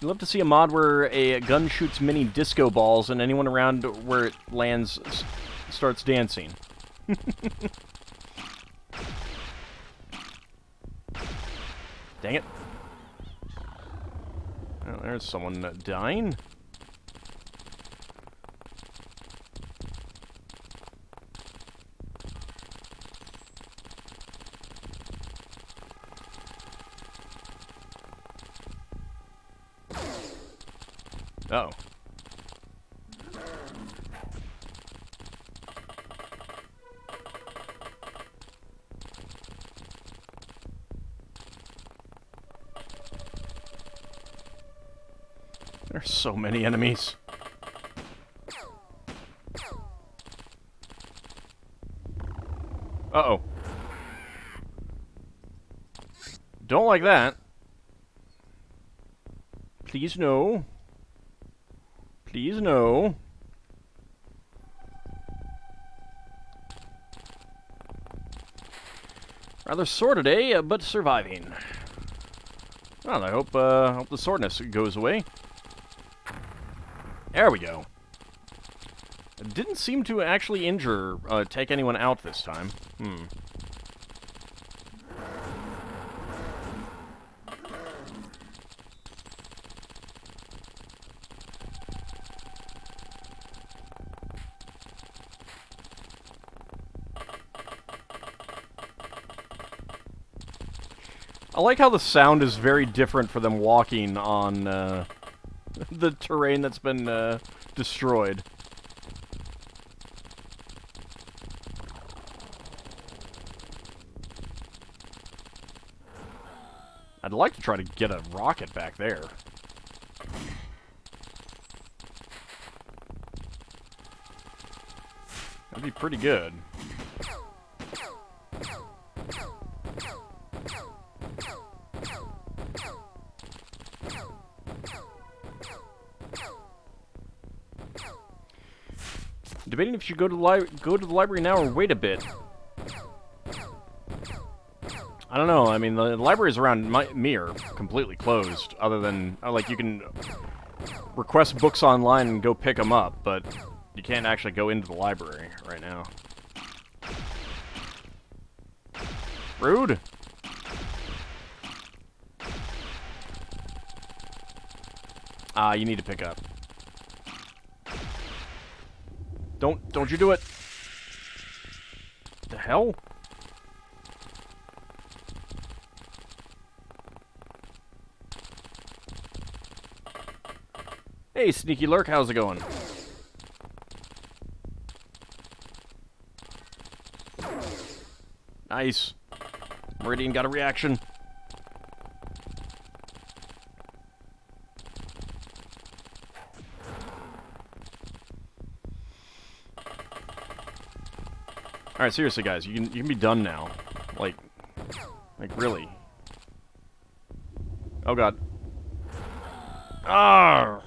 love to see a mod where a gun shoots mini disco balls and anyone around where it lands starts dancing. Dang it. Well, there's someone dying. Uh-oh. There's so many enemies. Uh-oh. Don't like that. Please no. Please no. Rather sore today, but surviving. Well, I hope the soreness goes away. There we go. It didn't seem to actually injure, take anyone out this time. I like how the sound is very different for them walking on the terrain that's been destroyed. I'd like to try to get a rocket back there. That'd be pretty good. Debating if you should go to the library now or wait a bit. I don't know. I mean, the libraries around me are completely closed. Other than like you can request books online and go pick them up, but you can't actually go into the library right now. Rude. You need to pick up. Don't you do it. What the hell? Hey, Sneaky Lurk, how's it going? Nice. Meridian got a reaction. Alright, seriously, guys, you can be done now. Like really. Oh, God. Ah!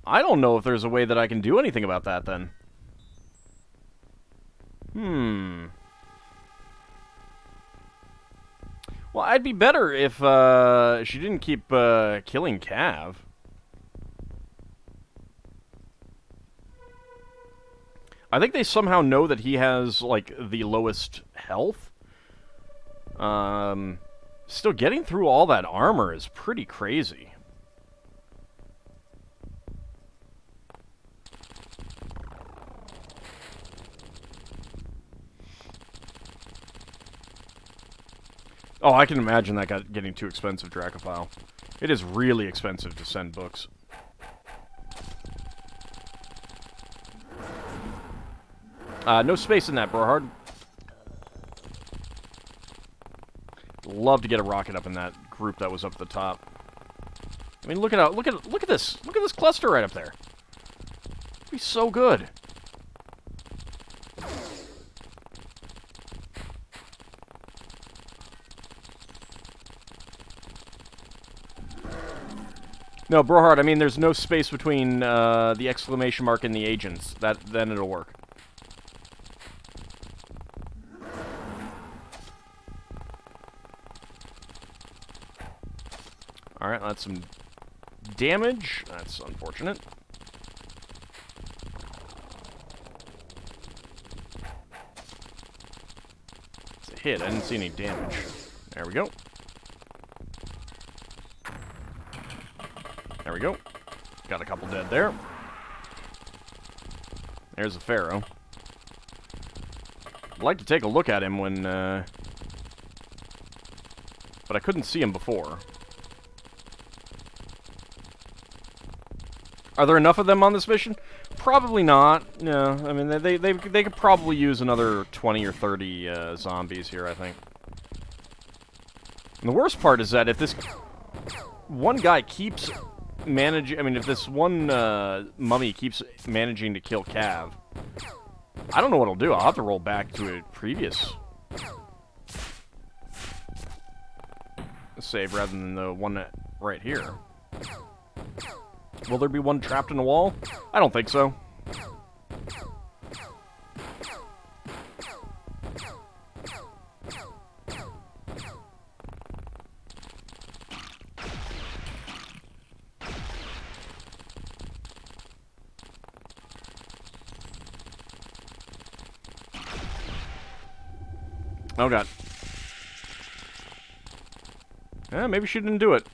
I don't know if there's a way that I can do anything about that, then. Well, I'd be better if, she didn't keep, killing Cav. I think they somehow know that he has, like, the lowest health. Still getting through all that armor is pretty crazy. Oh, I can imagine that getting too expensive, Dracophile. It is really expensive to send books. No space in that, Brohard. Love to get a rocket up in that group that was up at the top. I mean, look at this. Look at this cluster right up there. It'd be so good. No, Brohard, I mean, there's no space between the exclamation mark and the agents. Then it'll work. Alright, that's some damage. That's unfortunate. It's a hit. I didn't see any damage. There we go. There we go. Got a couple dead there. There's a Pharaoh. I'd like to take a look at him when, but I couldn't see him before. Are there enough of them on this mission? Probably not. No, I mean, they could probably use another 20 or 30 zombies here, I think. And the worst part is that if this one guy keeps managing... I mean, if this one mummy keeps managing to kill Cav, I don't know what I'll do. I'll have to roll back to a previous save rather than the one right here. Will there be one trapped in a wall? I don't think so. Oh, God. Maybe she didn't do it.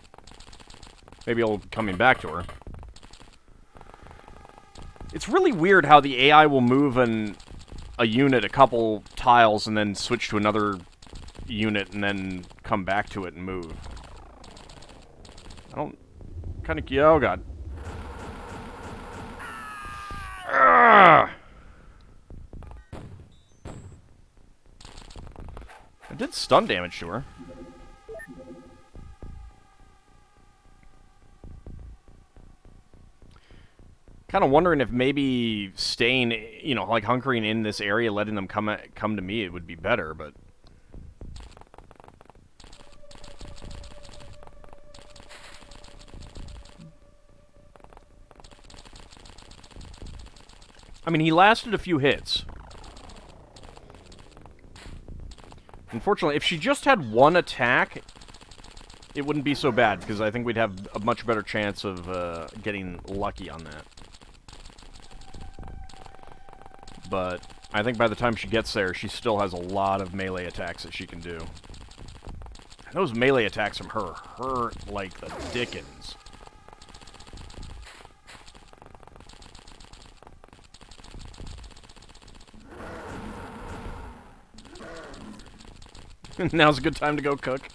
Maybe I'll be coming back to her. It's really weird how the AI will move a unit a couple tiles and then switch to another unit and then come back to it and move. I don't... kind of... oh, God. Ugh! I did stun damage to her. Kind of wondering if maybe staying, you know, like hunkering in this area, letting them come to me, it would be better, but... I mean, he lasted a few hits. Unfortunately, if she just had one attack, it wouldn't be so bad, because I think we'd have a much better chance of getting lucky on that. But I think by the time she gets there, she still has a lot of melee attacks that she can do. And those melee attacks from her hurt like the dickens. Now's a good time to go cook.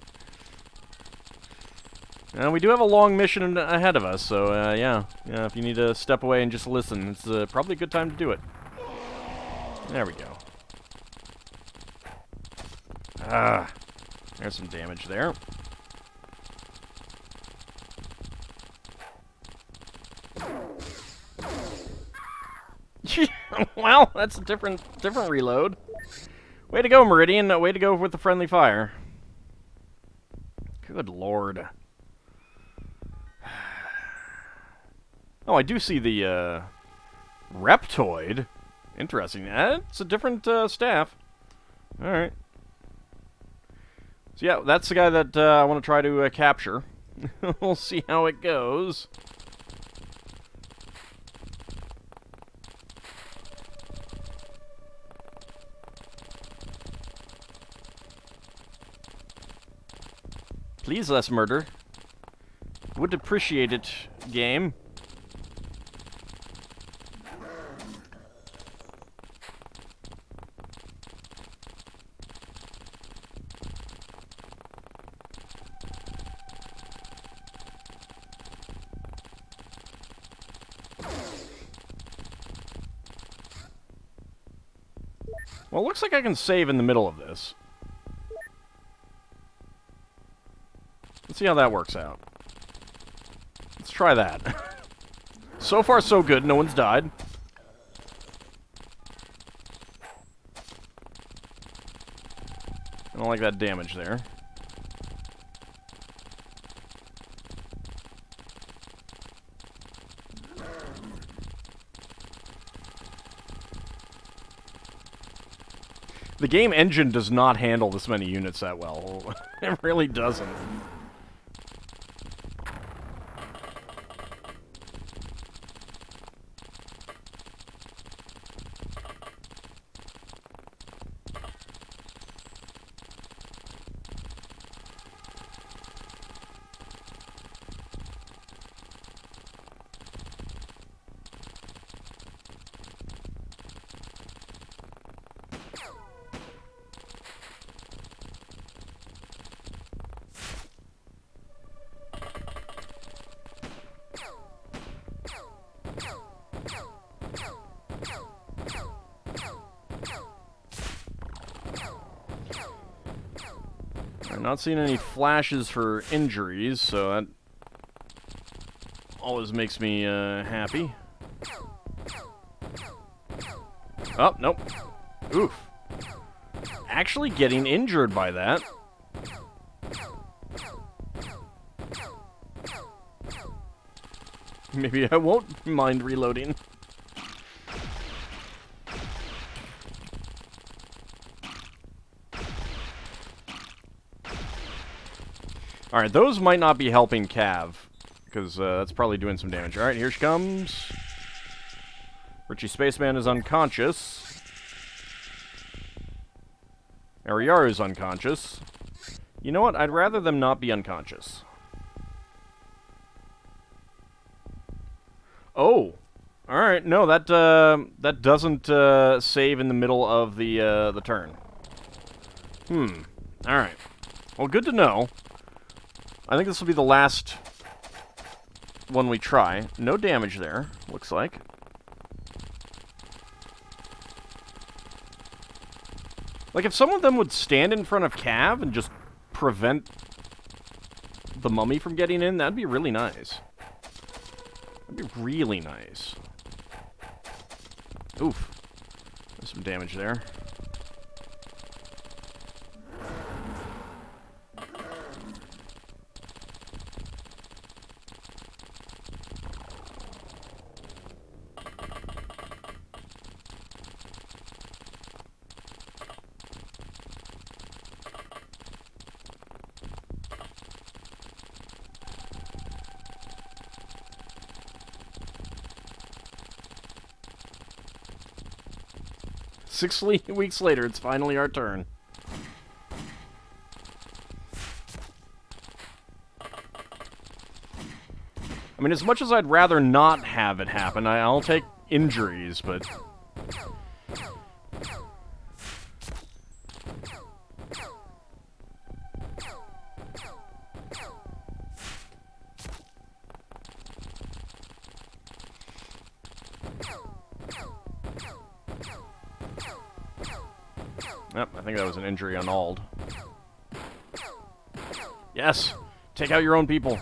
We do have a long mission ahead of us, so yeah. If you need to step away and just listen, it's probably a good time to do it. There we go. There's some damage there. Well, that's a different reload. Way to go, Meridian. Way to go with the friendly fire. Good lord. Oh, I do see the Reptoid. Interesting. It's a different staff. Alright. So yeah, that's the guy that I want to try to capture. We'll see how it goes. Please, less murder. Would appreciate it, game. Well, it looks like I can save in the middle of this. Let's see how that works out. Let's try that. So far, so good. No one's died. I don't like that damage there. The game engine does not handle this many units that well. It really doesn't. I'm not seeing any flashes for injuries, so that always makes me happy. Oh, nope. Oof. Actually getting injured by that. Maybe I won't mind reloading. Alright, those might not be helping Cav, because that's probably doing some damage. Alright, here she comes. Richie Spaceman is unconscious. Ariaru's unconscious. You know what? I'd rather them not be unconscious. Oh! Alright, no, that doesn't save in the middle of the turn. Alright. Well, good to know. I think this will be the last one we try. No damage there, looks like. Like, if some of them would stand in front of Cav and just prevent the mummy from getting in, that'd be really nice. That'd be really nice. Oof. There's some damage there. Six weeks later, it's finally our turn. I mean, as much as I'd rather not have it happen, I'll take injuries, but... Yep, I think that was an injury on Ald. Yes! Take out your own people!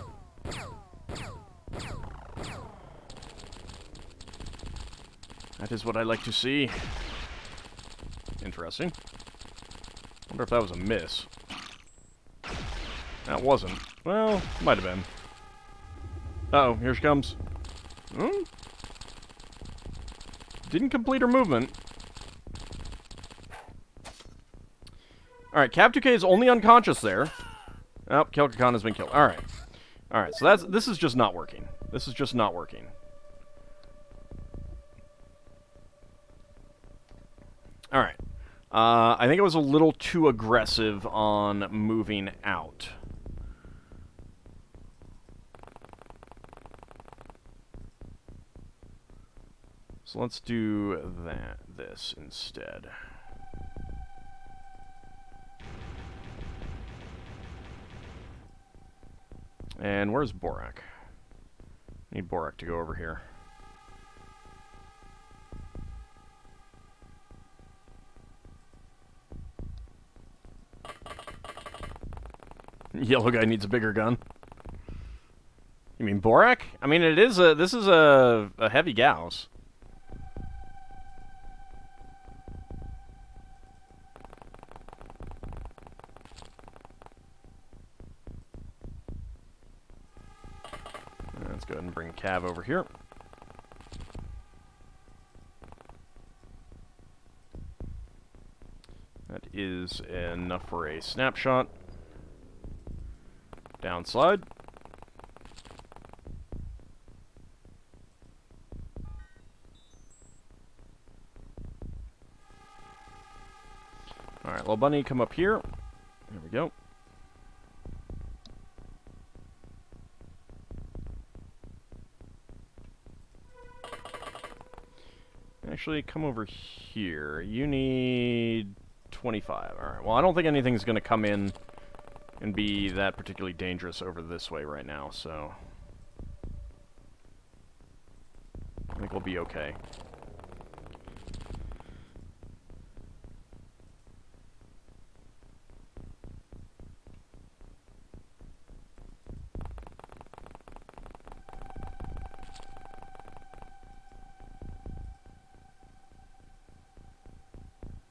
That is what I like to see. Interesting. Wonder if that was a miss. That wasn't. Well, might have been. Uh-oh, here she comes. Didn't complete her movement. Alright, Cav 2K is only unconscious there. Oh, Kelkakan has been killed. Alright. Alright, so this is just not working. This is just not working. Alright. I think it was a little too aggressive on moving out. So let's do this instead. And where's Borak? I need Borak to go over here. Yellow guy needs a bigger gun. You mean Borak? I mean, this is a heavy Gauss. Let's go ahead and bring Cav over here. That is enough for a snapshot. Downslide. Alright, little bunny, come up here. There we go. Actually, come over here. You need 25. Alright, well, I don't think anything's going to come in and be that particularly dangerous over this way right now, so... I think we'll be okay.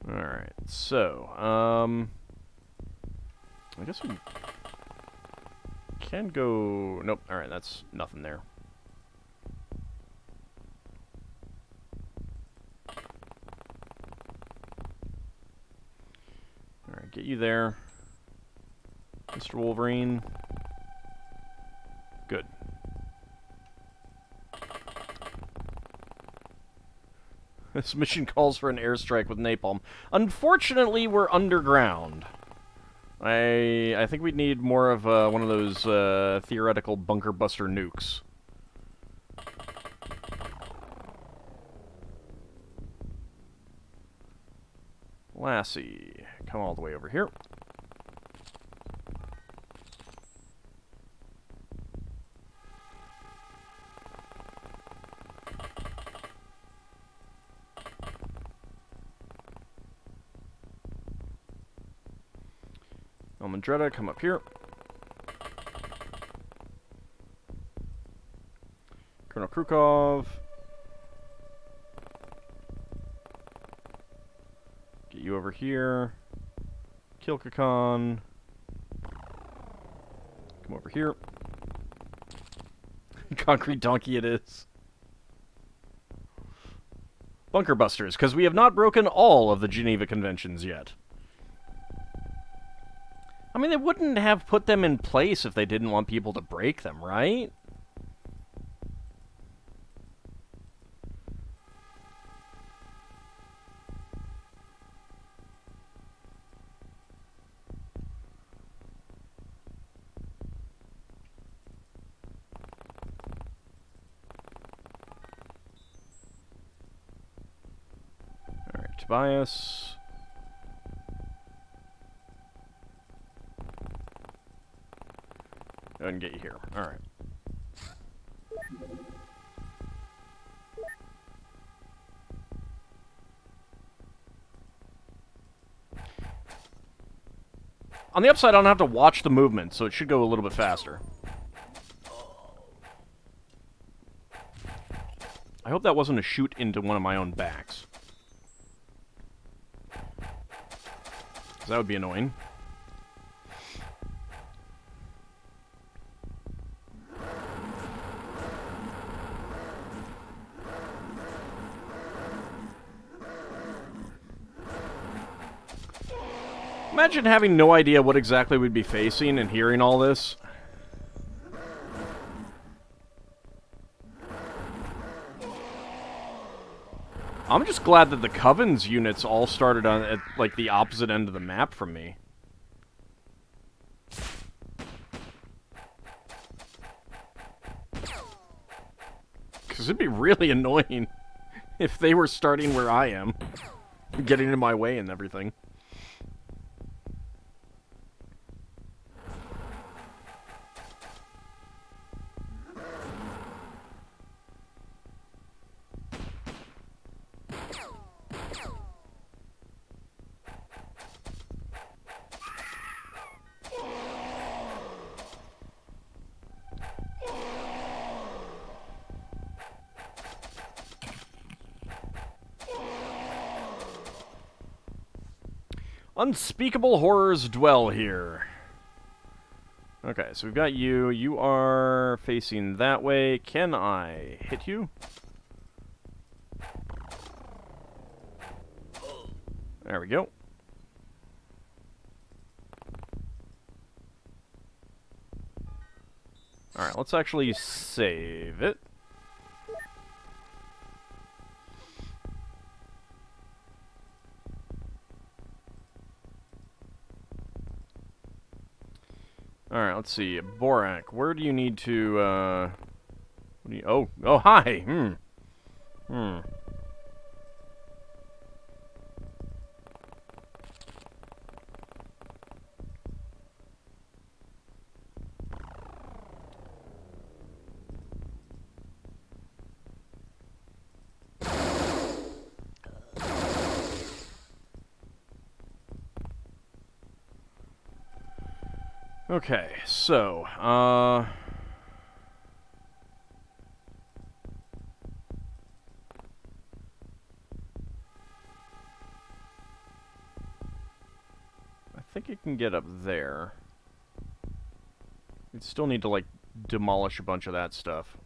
Alright, so, I guess we can go... Nope, alright, that's nothing there. Alright, get you there. Mr. Wolverine. Good. This mission calls for an airstrike with napalm. Unfortunately, we're underground. I think we'd need more of one of those theoretical bunker buster nukes. Lassie, come all the way over here. Almandretta, come up here. Colonel Krukov. Get you over here. Kilkakon. Come over here. Concrete donkey it is. Bunker busters, because we have not broken all of the Geneva Conventions yet. I mean, they wouldn't have put them in place if they didn't want people to break them, right? Alright, Tobias. Go ahead and get you here. Alright. On the upside, I don't have to watch the movement, so it should go a little bit faster. I hope that wasn't a shoot into one of my own backs. Because that would be annoying. Imagine having no idea what exactly we'd be facing and hearing all this. I'm just glad that the Coven's units all started on at, like, the opposite end of the map from me. Because it'd be really annoying if they were starting where I am, getting in my way and everything. Unspeakable horrors dwell here. Okay, so we've got you. You are facing that way. Can I hit you? There we go. Alright, let's actually save it. Alright, let's see. Borak, where do you need to, what do you, oh, hi! Okay, so, I think it can get up there. We'd still need to, like, demolish a bunch of that stuff.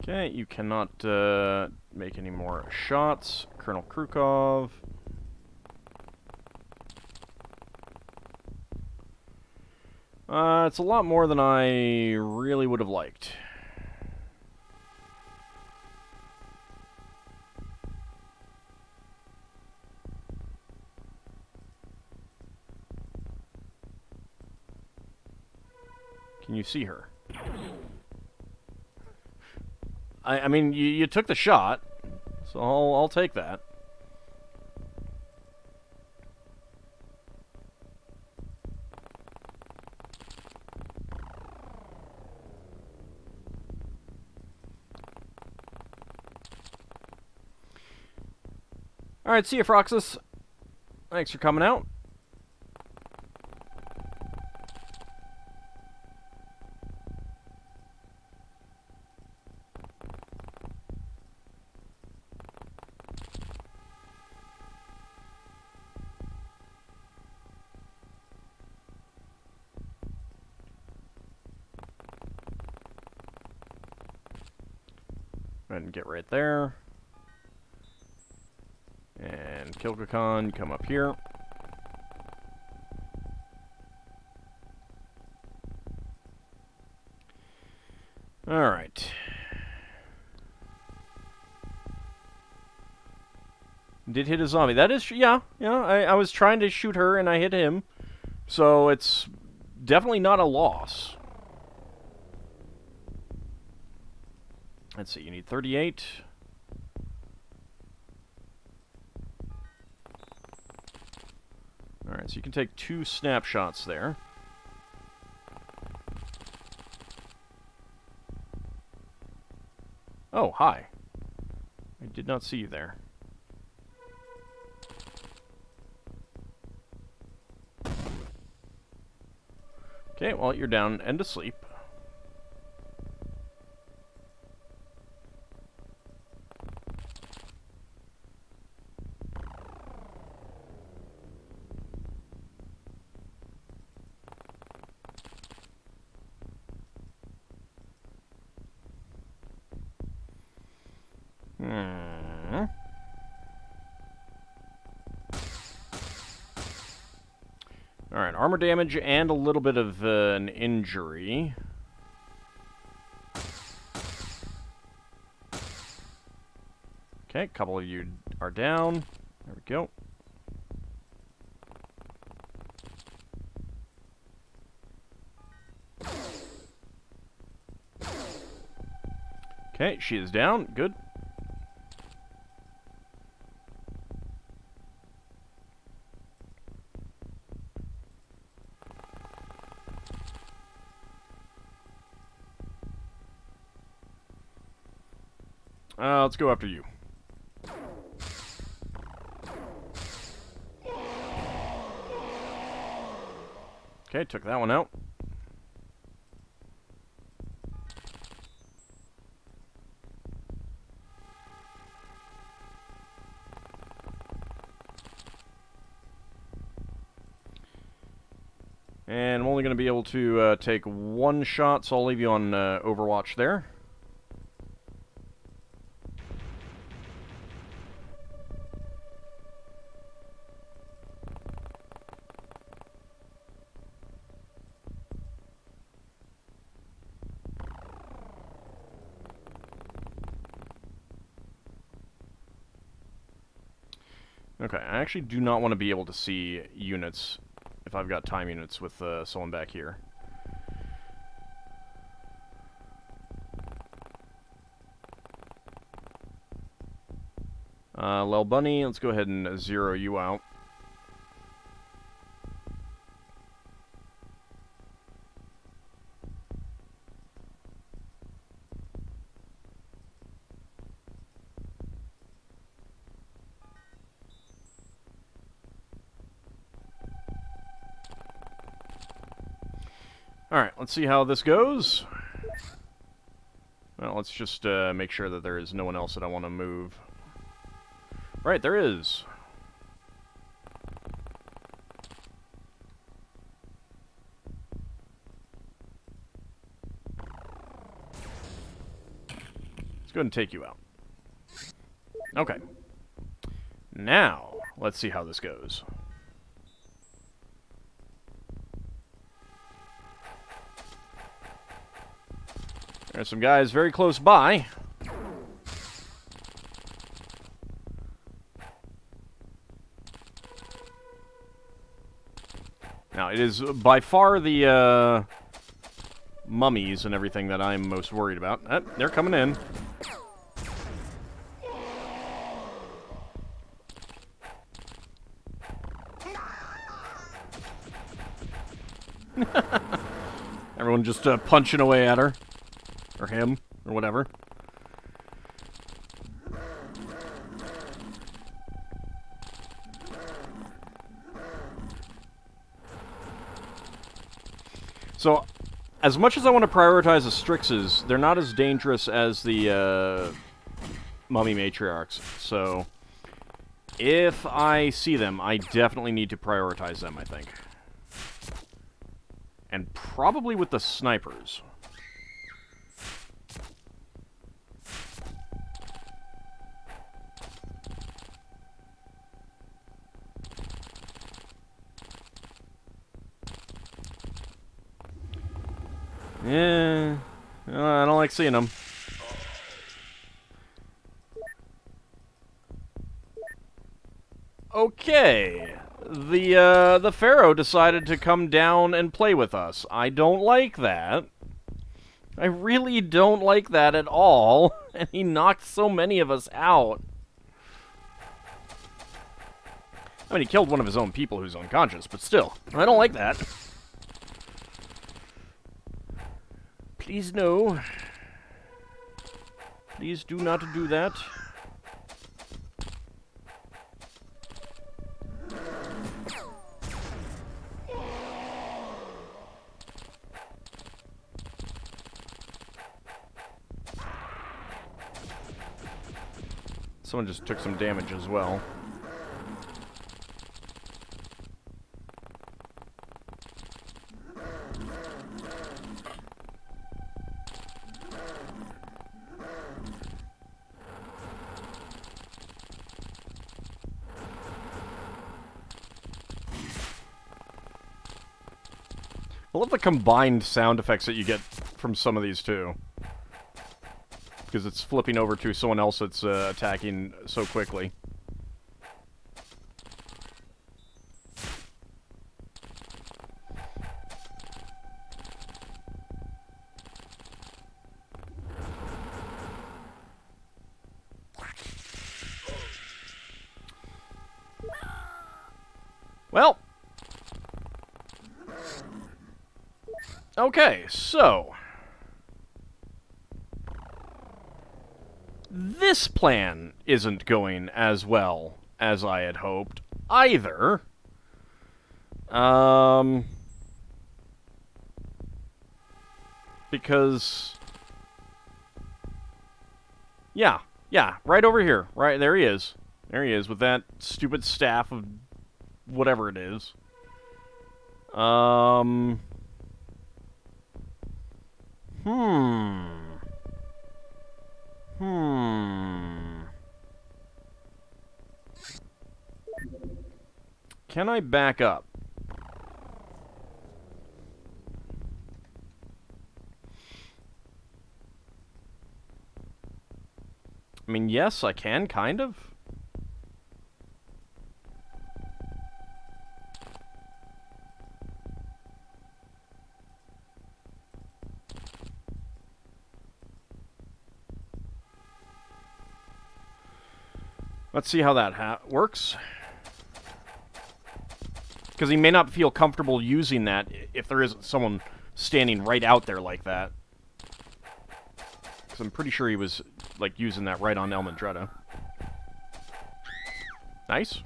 Okay, you cannot make any more shots. Colonel Krukov. It's a lot more than I really would have liked. Can you see her? I mean, you took the shot, so I'll take that. Alright, see you, Froxus. Thanks for coming out. Go ahead and get right there. And Kilgakon, come up here. Alright. Did hit a zombie. That is, yeah. I was trying to shoot her and I hit him. So it's definitely not a loss. Let's see, you need 38. Alright, so you can take 2 snapshots there. Oh, hi. I did not see you there. Okay, well, you're down and asleep. Alright, armor damage and a little bit of an injury. Okay, a couple of you are down. There we go. Okay, she is down. Good. Let's go after you. Okay, took that one out. And I'm only going to be able to take 1 shot, so I'll leave you on Overwatch there. Okay, I actually do not want to be able to see units if I've got time units with someone back here. Lel Bunny, let's go ahead and zero you out. Alright, let's see how this goes. Well, let's just make sure that there is no one else that I want to move. Right, there is. Let's go ahead and take you out. Okay. Now, let's see how this goes. There's some guys very close by. Now, it is by far the mummies and everything that I'm most worried about. They're coming in. Everyone just punching away at her. Or him, or whatever. So, as much as I want to prioritize the Strixes, they're not as dangerous as the mummy matriarchs. So, if I see them, I definitely need to prioritize them, I think. And probably with the snipers. Yeah, I don't like seeing them. Okay, the Pharaoh decided to come down and play with us. I don't like that. I really don't like that at all. And he knocked so many of us out. I mean, he killed one of his own people who's unconscious, but still, I don't like that. Please no. Please do not do that. Someone just took some damage as well. I love the combined sound effects that you get from some of these, too. Because it's flipping over to someone else that's attacking so quickly. Well. Okay, so. This plan isn't going as well as I had hoped either. Because... Yeah, right over here. Right, there he is. There he is with that stupid staff of whatever it is. Can I back up? I mean, yes, I can, kind of. Let's see how that works. Because he may not feel comfortable using that if there isn't someone standing right out there like that. Because I'm pretty sure he was, like, using that right on Elmandretta. Nice.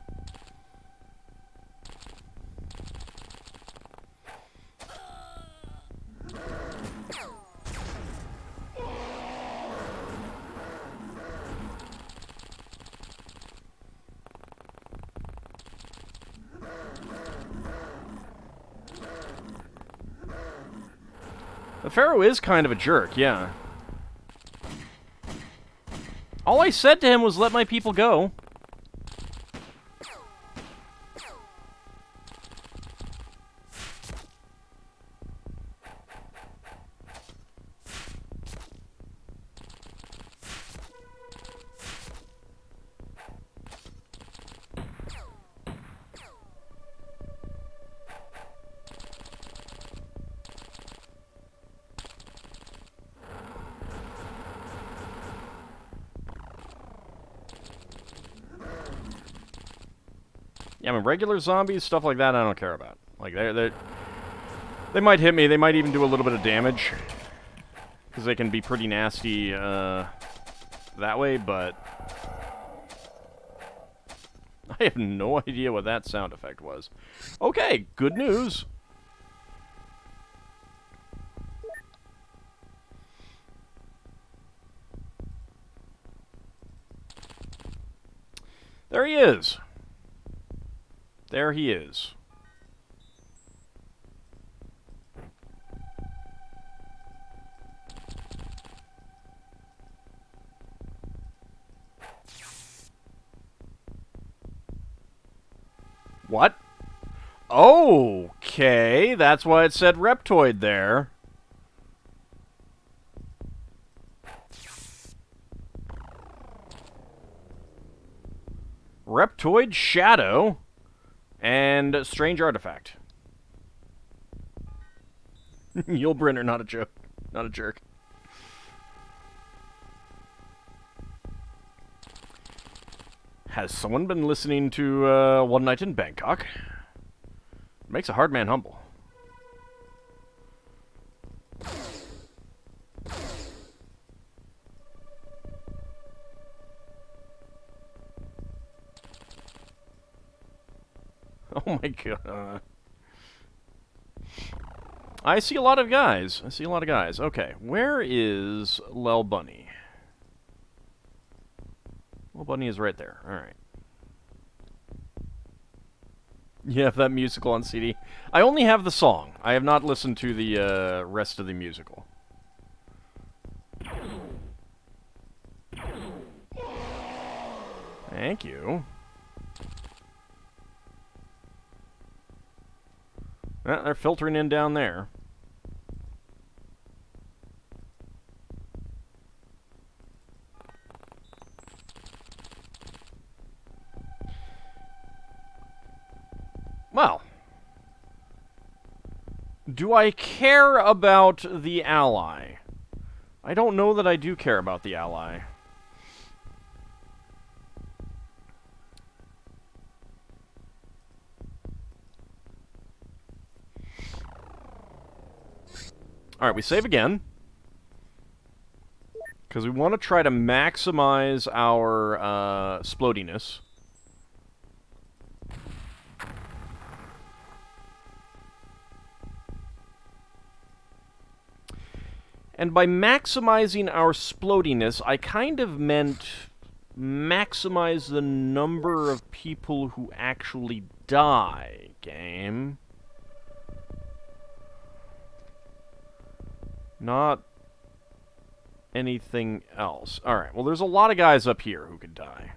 The Pharaoh is kind of a jerk, yeah. All I said to him was let my people go. Yeah, I mean, regular zombies, stuff like that, I don't care about. Like, they might hit me. They might even do a little bit of damage. Because they can be pretty nasty that way, but... I have no idea what that sound effect was. Okay, good news. There he is. There he is. What? Okay, that's why it said Reptoid there. Reptoid, Shadow, and Strange Artifact. Yulbrenner, not a joke. Not a jerk. Has someone been listening to One Night in Bangkok? Makes a hard man humble. Oh my god. I see a lot of guys. I see a lot of guys. Okay, where is Lel Bunny? Lel Bunny is right there. Alright. Yeah, that musical on CD. I only have the song. I have not listened to the rest of the musical. Thank you. They're filtering in down there. Well, do I care about the ally? I don't know that I do care about the ally. Alright, we save again. Because we want to try to maximize our splodiness. And by maximizing our splodiness, I kind of meant maximize the number of people who actually die, game. Not anything else. Alright, well there's a lot of guys up here who could die.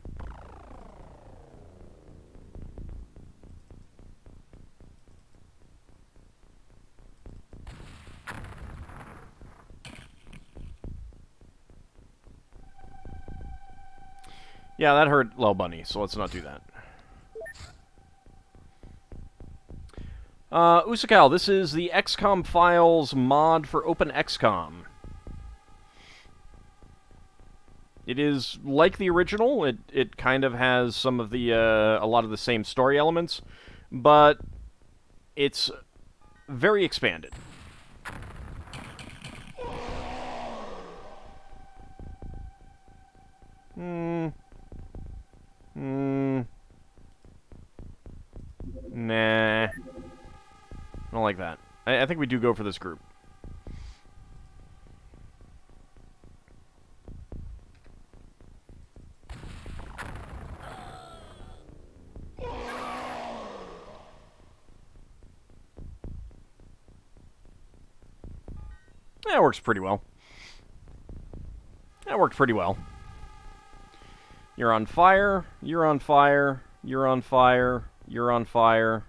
Yeah, that hurt Lel Bunny, so let's not do that. Usakal, this is the XCOM Files mod for OpenXCOM. It is like the original. It kind of has some of the a lot of the same story elements, but it's very expanded. Nah. I don't like that. I think we do go for this group. That works pretty well. That worked pretty well. You're on fire. You're on fire. You're on fire. You're on fire.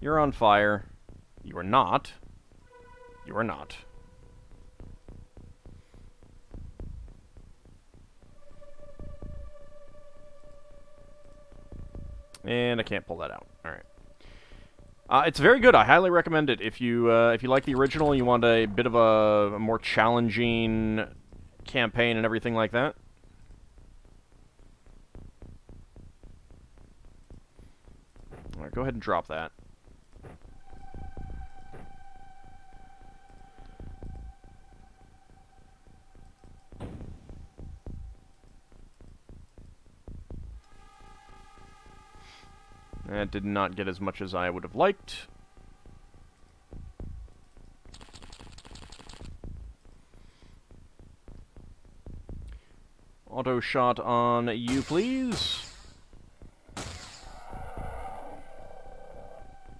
You're on fire. You are not. You are not. And I can't pull that out. All right. It's very good. I highly recommend it. If you like the original, you want a bit of a more challenging campaign and everything like that. All right, go ahead and drop that. That did not get as much as I would have liked. Auto shot on you, please.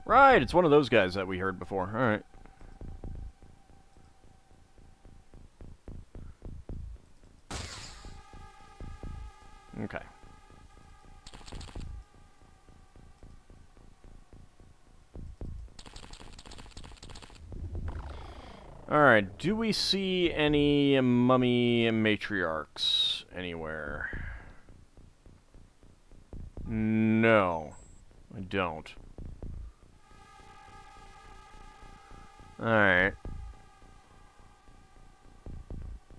Right, it's one of those guys that we heard before. Alright. Okay. Alright, do we see any mummy matriarchs anywhere? No, I don't. Alright.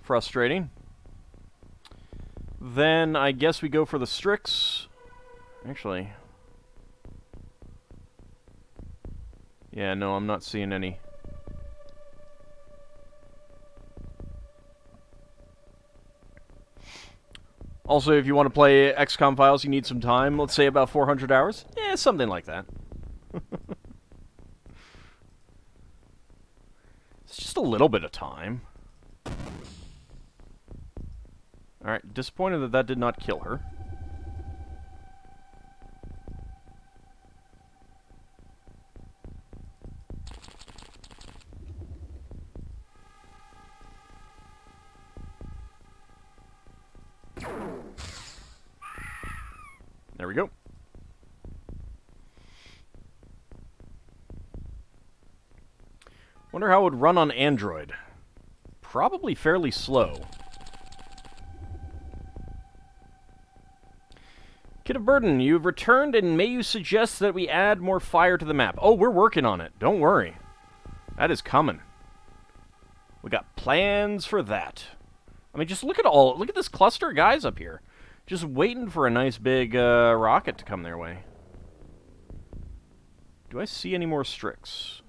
Frustrating. Then I guess we go for the Strix. Actually. Yeah, no, I'm not seeing any. Also, if you want to play XCOM Files, you need some time. Let's say about 400 hours. Yeah, something like that. It's just a little bit of time. Alright, disappointed that that did not kill her. There we go. Wonder how it would run on Android. Probably fairly slow. Kid of Burden, you've returned, and may you suggest that we add more fire to the map? Oh, we're working on it. Don't worry. That is coming. We got plans for that. I mean, just look at this cluster of guys up here. Just waiting for a nice big rocket to come their way. Do I see any more Strix?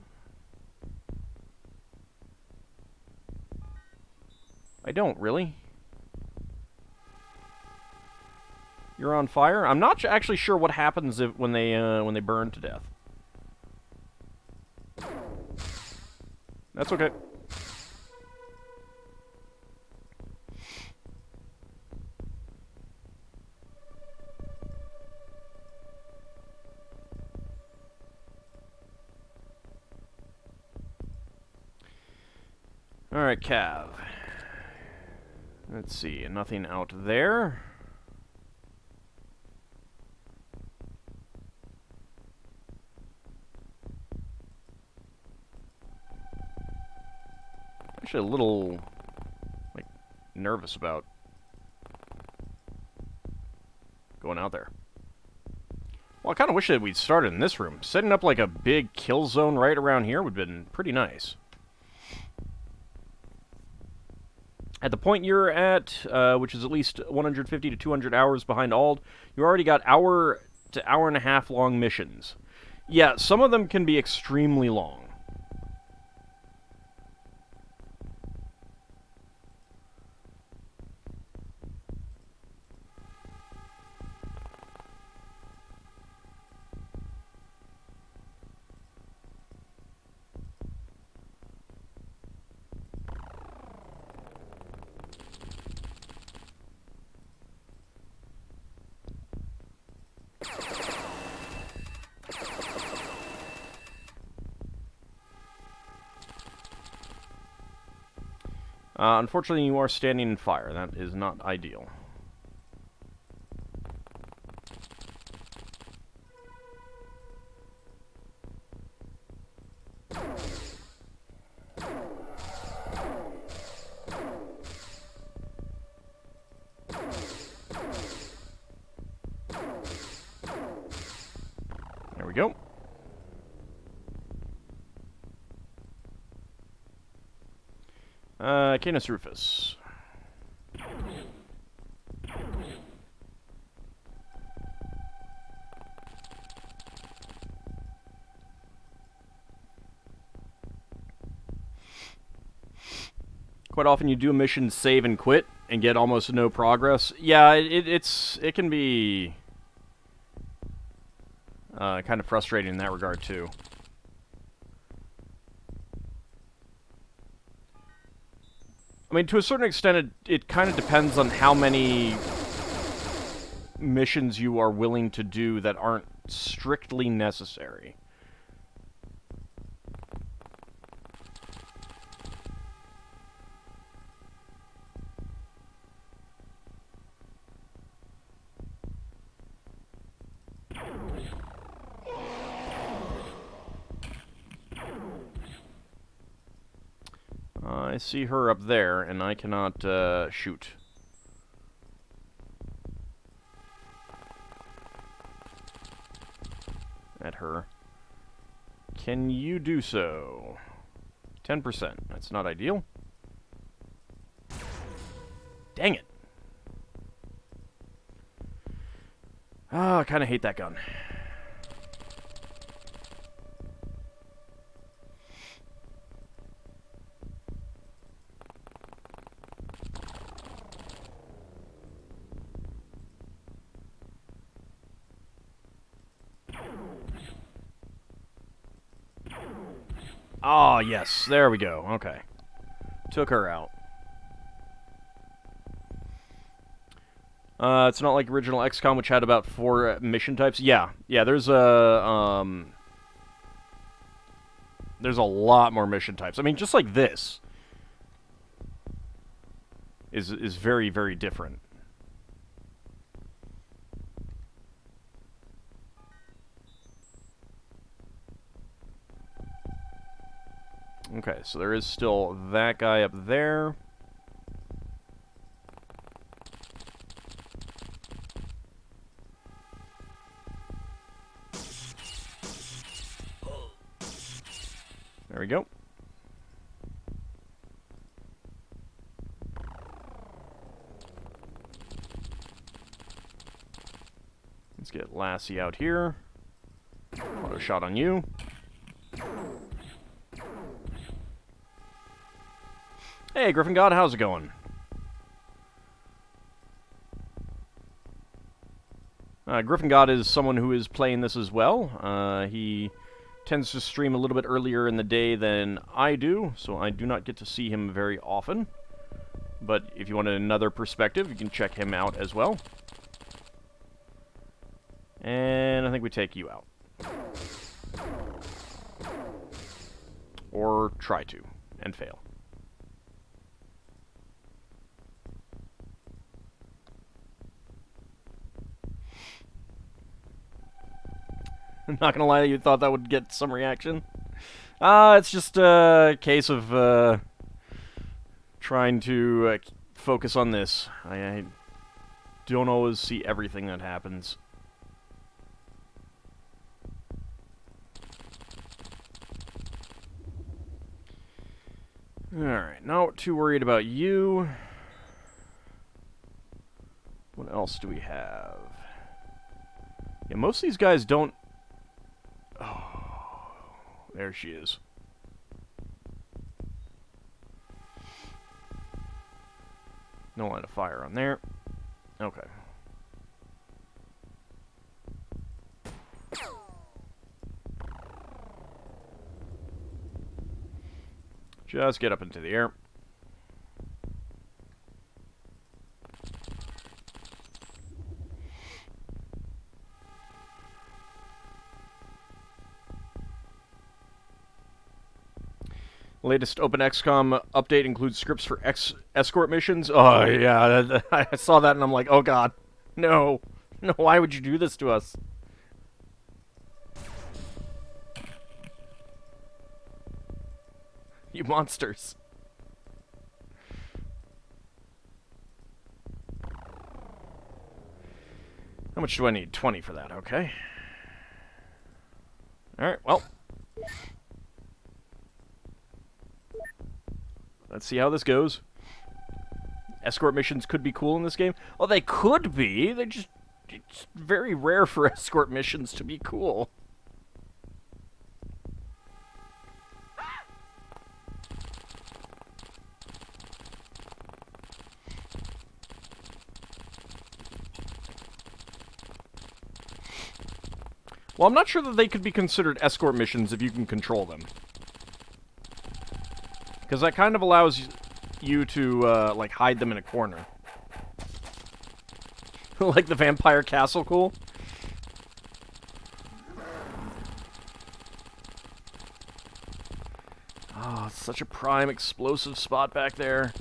I don't, really. You're on fire? I'm not actually sure what happens when they burn to death. That's okay. Alright, Cav. Let's see, nothing out there. Actually, a little, like, nervous about going out there. Well, I kind of wish that we'd started in this room. Setting up, like, a big kill zone right around here would have been pretty nice. At the point you're at, which is at least 150 to 200 hours behind Ald, you already got hour to hour and a half long missions. Yeah, some of them can be extremely long. Unfortunately, you are standing in fire. That is not ideal. we go. Canis Rufus. Quite often you do a mission, save and quit, and get almost no progress. Yeah, it can be kind of frustrating in that regard too. I mean, to a certain extent, it kind of depends on how many missions you are willing to do that aren't strictly necessary. I see her up there, and I cannot shoot. At her. Can you do so? 10%. That's not ideal. Dang it. Ah, I kind of hate that gun. Ah, yes. There we go. Okay. Took her out. It's not like original XCOM, which had about 4 mission types. Yeah. Yeah, there's a lot more mission types. I mean, just like this is very, very different. Okay, so there is still that guy up there. There we go. Let's get Lassie out here. Auto shot on you. Hey, Griffin God, how's it going? Griffin God is someone who is playing this as well. He tends to stream a little bit earlier in the day than I do, so I do not get to see him very often. But if you wanted another perspective, you can check him out as well. And I think we take you out. Or try to, and fail. I'm not gonna lie, you thought that would get some reaction. It's just a case of trying to focus on this. I don't always see everything that happens. Alright, not too worried about you. What else do we have? Yeah, most of these guys don't... Oh, there she is. No line of fire on there. Okay. Just get up into the air. Latest Open XCOM update includes scripts for escort missions. Oh, yeah, I saw that and I'm like, oh god. No. No, why would you do this to us? You monsters. How much do I need? 20 for that, okay. Alright, well. Let's see how this goes. Escort missions could be cool in this game. Well, they could be. They're just... It's very rare for escort missions to be cool. Well, I'm not sure that they could be considered escort missions if you can control them. Because that kind of allows you to, like, hide them in a corner. Like the vampire castle cool? Oh, it's such a prime explosive spot back there.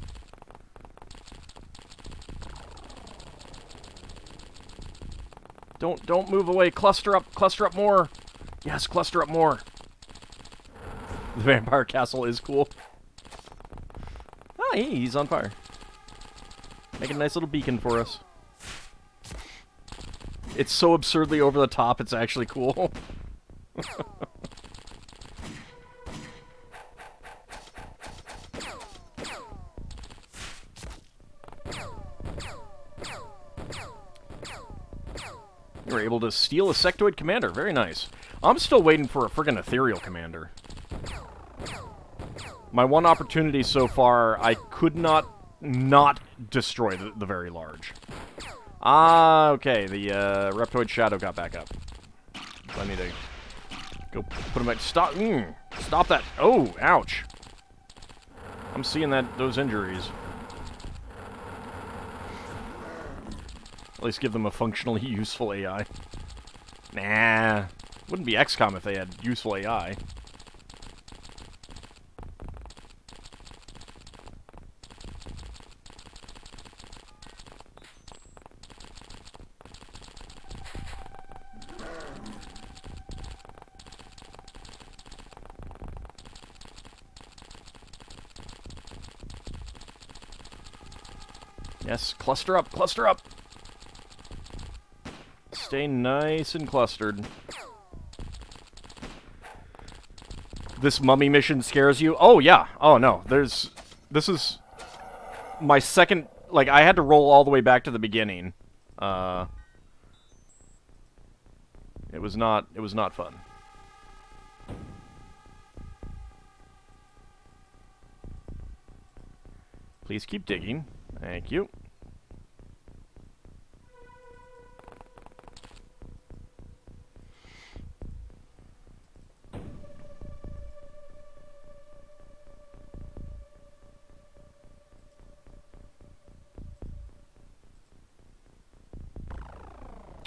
Don't move away. Cluster up more. Yes, cluster up more. The vampire castle is cool. Oh, he's on fire. Make a nice little beacon for us. It's so absurdly over the top, it's actually cool. You were able to steal a sectoid commander. Very nice. I'm still waiting for a friggin' ethereal commander. My one opportunity so far, I could not destroy the very large. Ah, okay. The Reptoid Shadow got back up. So I need to go put him back. Stop! Stop that! Oh, ouch! I'm seeing those injuries. At least give them a functionally useful AI. Nah, wouldn't be XCOM if they had useful AI. Yes, cluster up, cluster up! Stay nice and clustered. This mummy mission scares you? Oh, yeah. Oh, no. This is my second... Like, I had to roll all the way back to the beginning. It was not fun. Please keep digging. Thank you.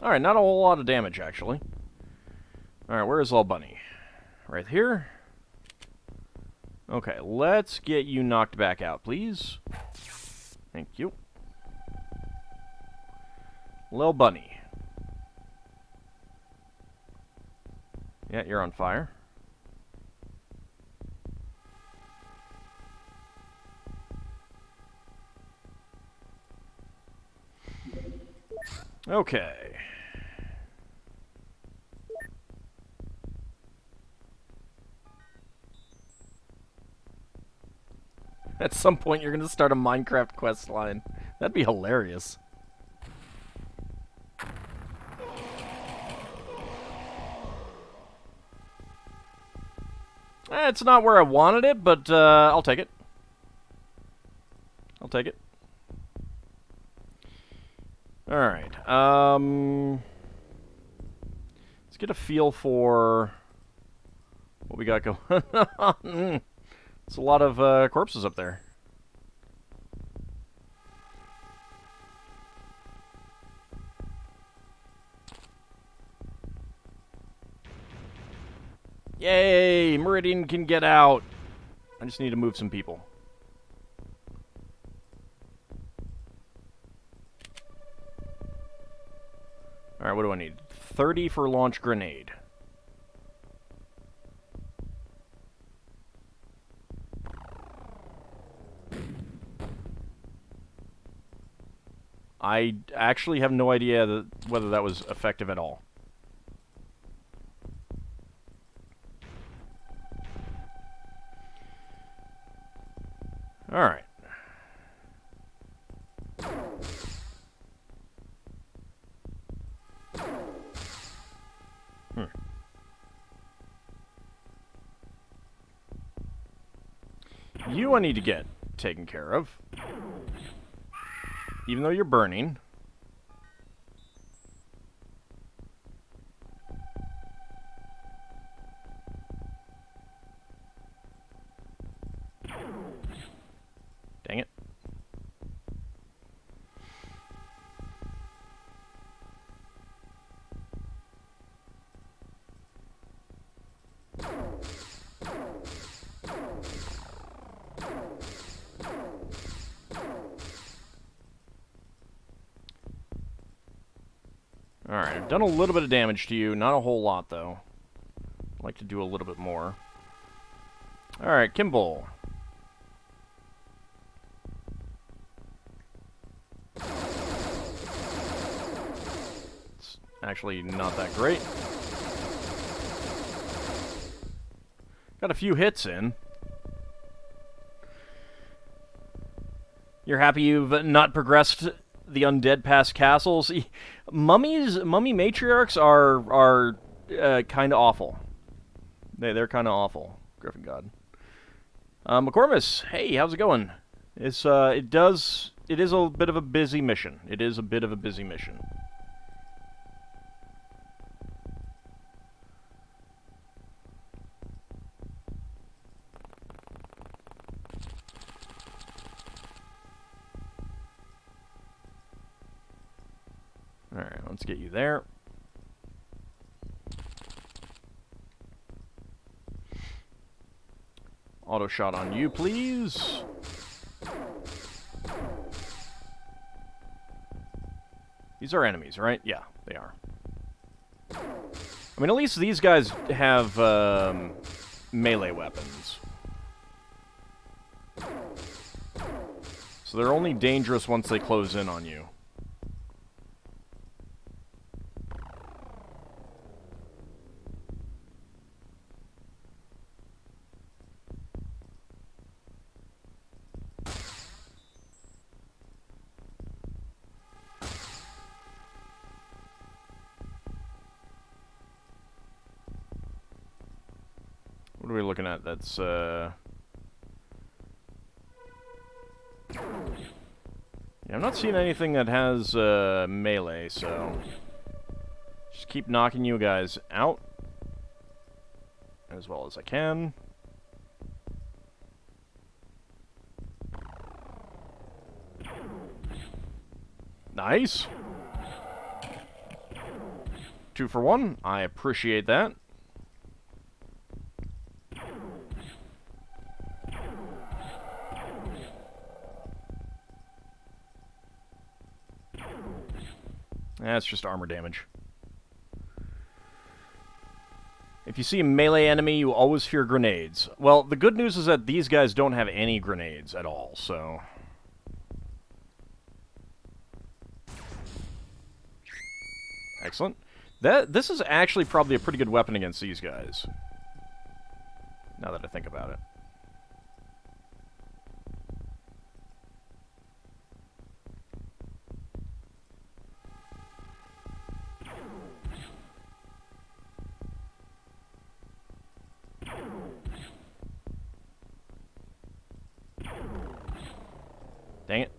Alright, not a whole lot of damage, actually. Alright, where is All Bunny? Right here? Okay, let's get you knocked back out, please. Thank you. Lil Bunny. Yeah, you're on fire. Okay. At some point, you're going to start a Minecraft quest line. That'd be hilarious. It's not where I wanted it, but I'll take it. I'll take it. Alright. Let's get a feel for what we got going on. It's a lot of corpses up there. Yay! Meridian can get out. I just need to move some people. Alright, what do I need? 30 for launch grenade. I actually have no idea whether that was effective at all. do I need to get taken care of? Even though you're burning. Dang it. Alright, I've done a little bit of damage to you. Not a whole lot, though. I'd like to do a little bit more. Alright, Kimball. It's actually not that great. Got a few hits in. You're happy you've not progressed the undead past castles? Mummy matriarchs are kind of awful. They're kind of awful. Griffin God. McCormiss, hey, how's it going? It is a bit of a busy mission. It is a bit of a busy mission. Alright, let's get you there. Auto shot on you, please. These are enemies, right? Yeah, they are. I mean, at least these guys have melee weapons. So they're only dangerous once they close in on you. What are we looking at? That's, Yeah, I'm not seeing anything that has, melee, so... Just keep knocking you guys out. As well as I can. Nice! 2 for 1. I appreciate that. That's just armor damage. If you see a melee enemy, you always fear grenades. Well, the good news is that these guys don't have any grenades at all, so... Excellent. This is actually probably a pretty good weapon against these guys. Now that I think about it. Dang it.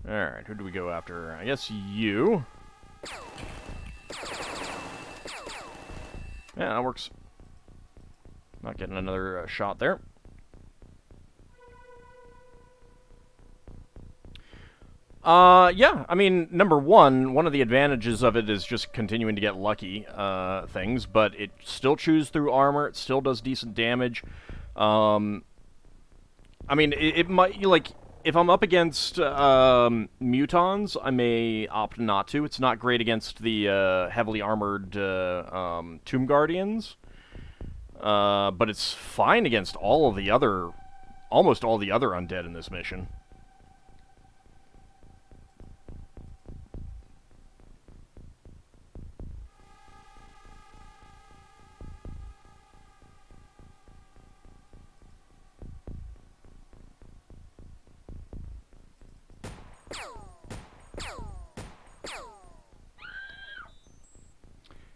Alright, who do we go after? I guess you. Yeah, that works. Not getting another shot there. Yeah, I mean, number one of the advantages of it is just continuing to get lucky, things, but it still chews through armor, it still does decent damage. I mean, it might, like, if I'm up against, mutons, I may opt not to. It's not great against the, heavily armored, Tomb Guardians, but it's fine against all of the other, almost all the other undead in this mission.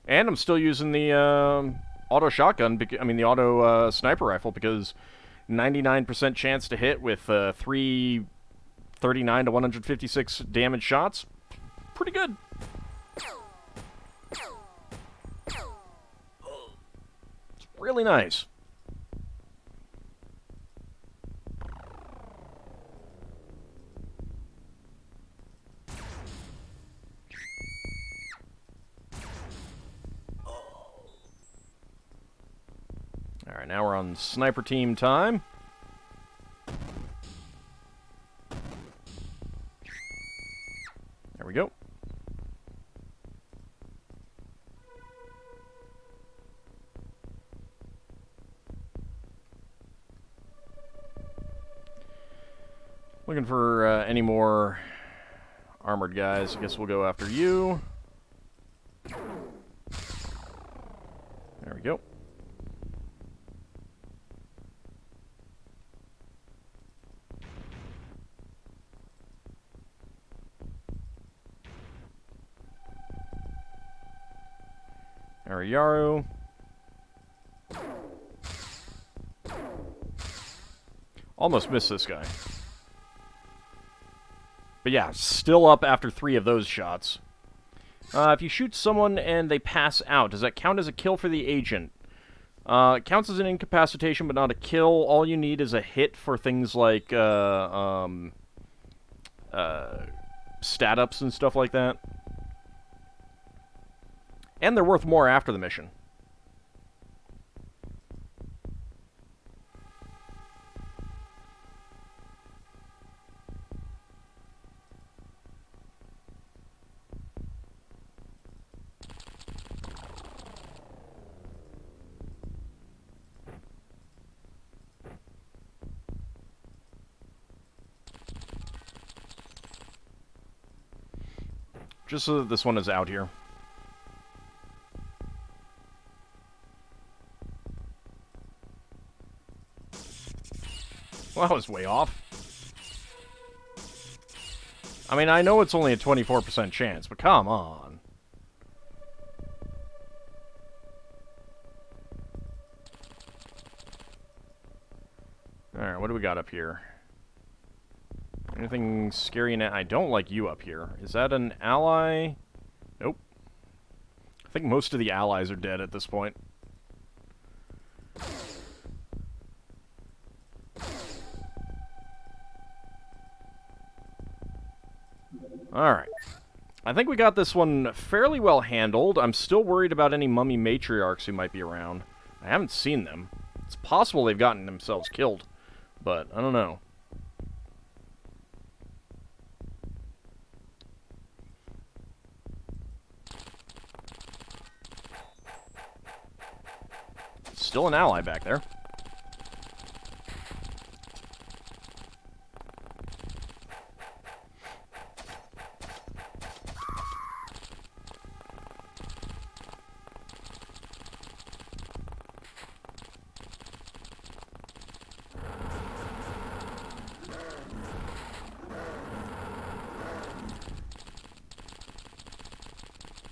And I'm still using the auto shotgun, the auto sniper rifle, because 99% chance to hit with 339 to 156 damage shots. Pretty good. It's really nice. Alright, now we're on sniper team time. There we go. Looking for any more armored guys. I guess we'll go after you. There we go. Ariyaru. Almost missed this guy. But yeah, still up after 3 of those shots. If you shoot someone and they pass out, does that count as a kill for the agent? It counts as an incapacitation, but not a kill. All you need is a hit for things like stat ups and stuff like that. And they're worth more after the mission. Just so that this one is out here. Well, that was way off. I mean, I know it's only a 24% chance, but come on. Alright, what do we got up here? Anything scary? I don't like you up here. Is that an ally? Nope. I think most of the allies are dead at this point. Alright. I think we got this one fairly well handled. I'm still worried about any mummy matriarchs who might be around. I haven't seen them. It's possible they've gotten themselves killed, but I don't know. Still an ally back there.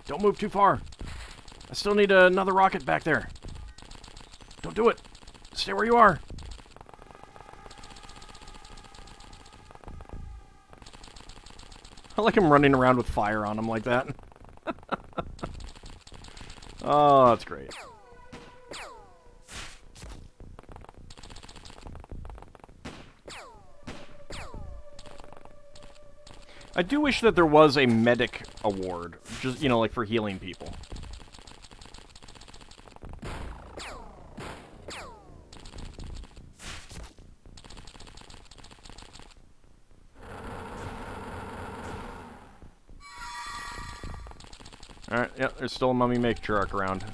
Don't move too far. I still need another rocket back there. Don't do it. Stay where you are. I like him running around with fire on him like that. Oh, that's great. I do wish that there was a medic award, just, you know, like for healing people. Alright, yeah, there's still a mummy matriarch around.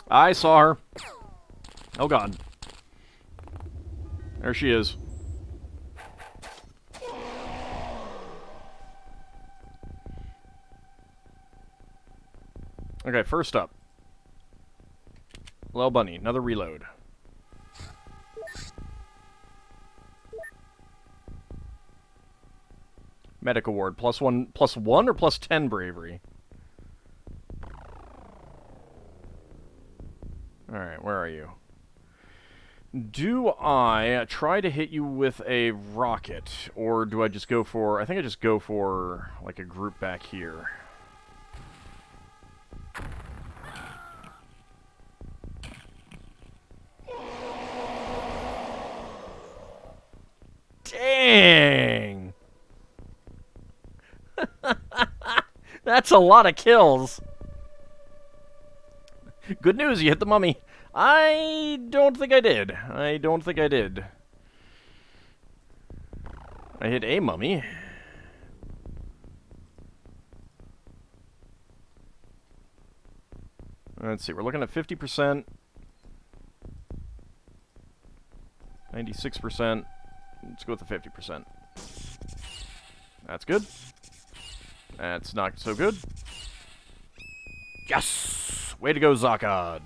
I saw her. Oh god. There she is. Okay, first up. Lil Bunny, another reload. Medic award, +1 or +10 bravery? Alright, where are you? Do I try to hit you with a rocket, or do I just go for... I think I just go for, like, a group back here. Dang! That's a lot of kills. Good news, you hit the mummy. I don't think I did. I don't think I did. I hit a mummy. Let's see, we're looking at 50%. 96%. Let's go with the 50%. That's good. That's not so good. Yes! Way to go, Zakad.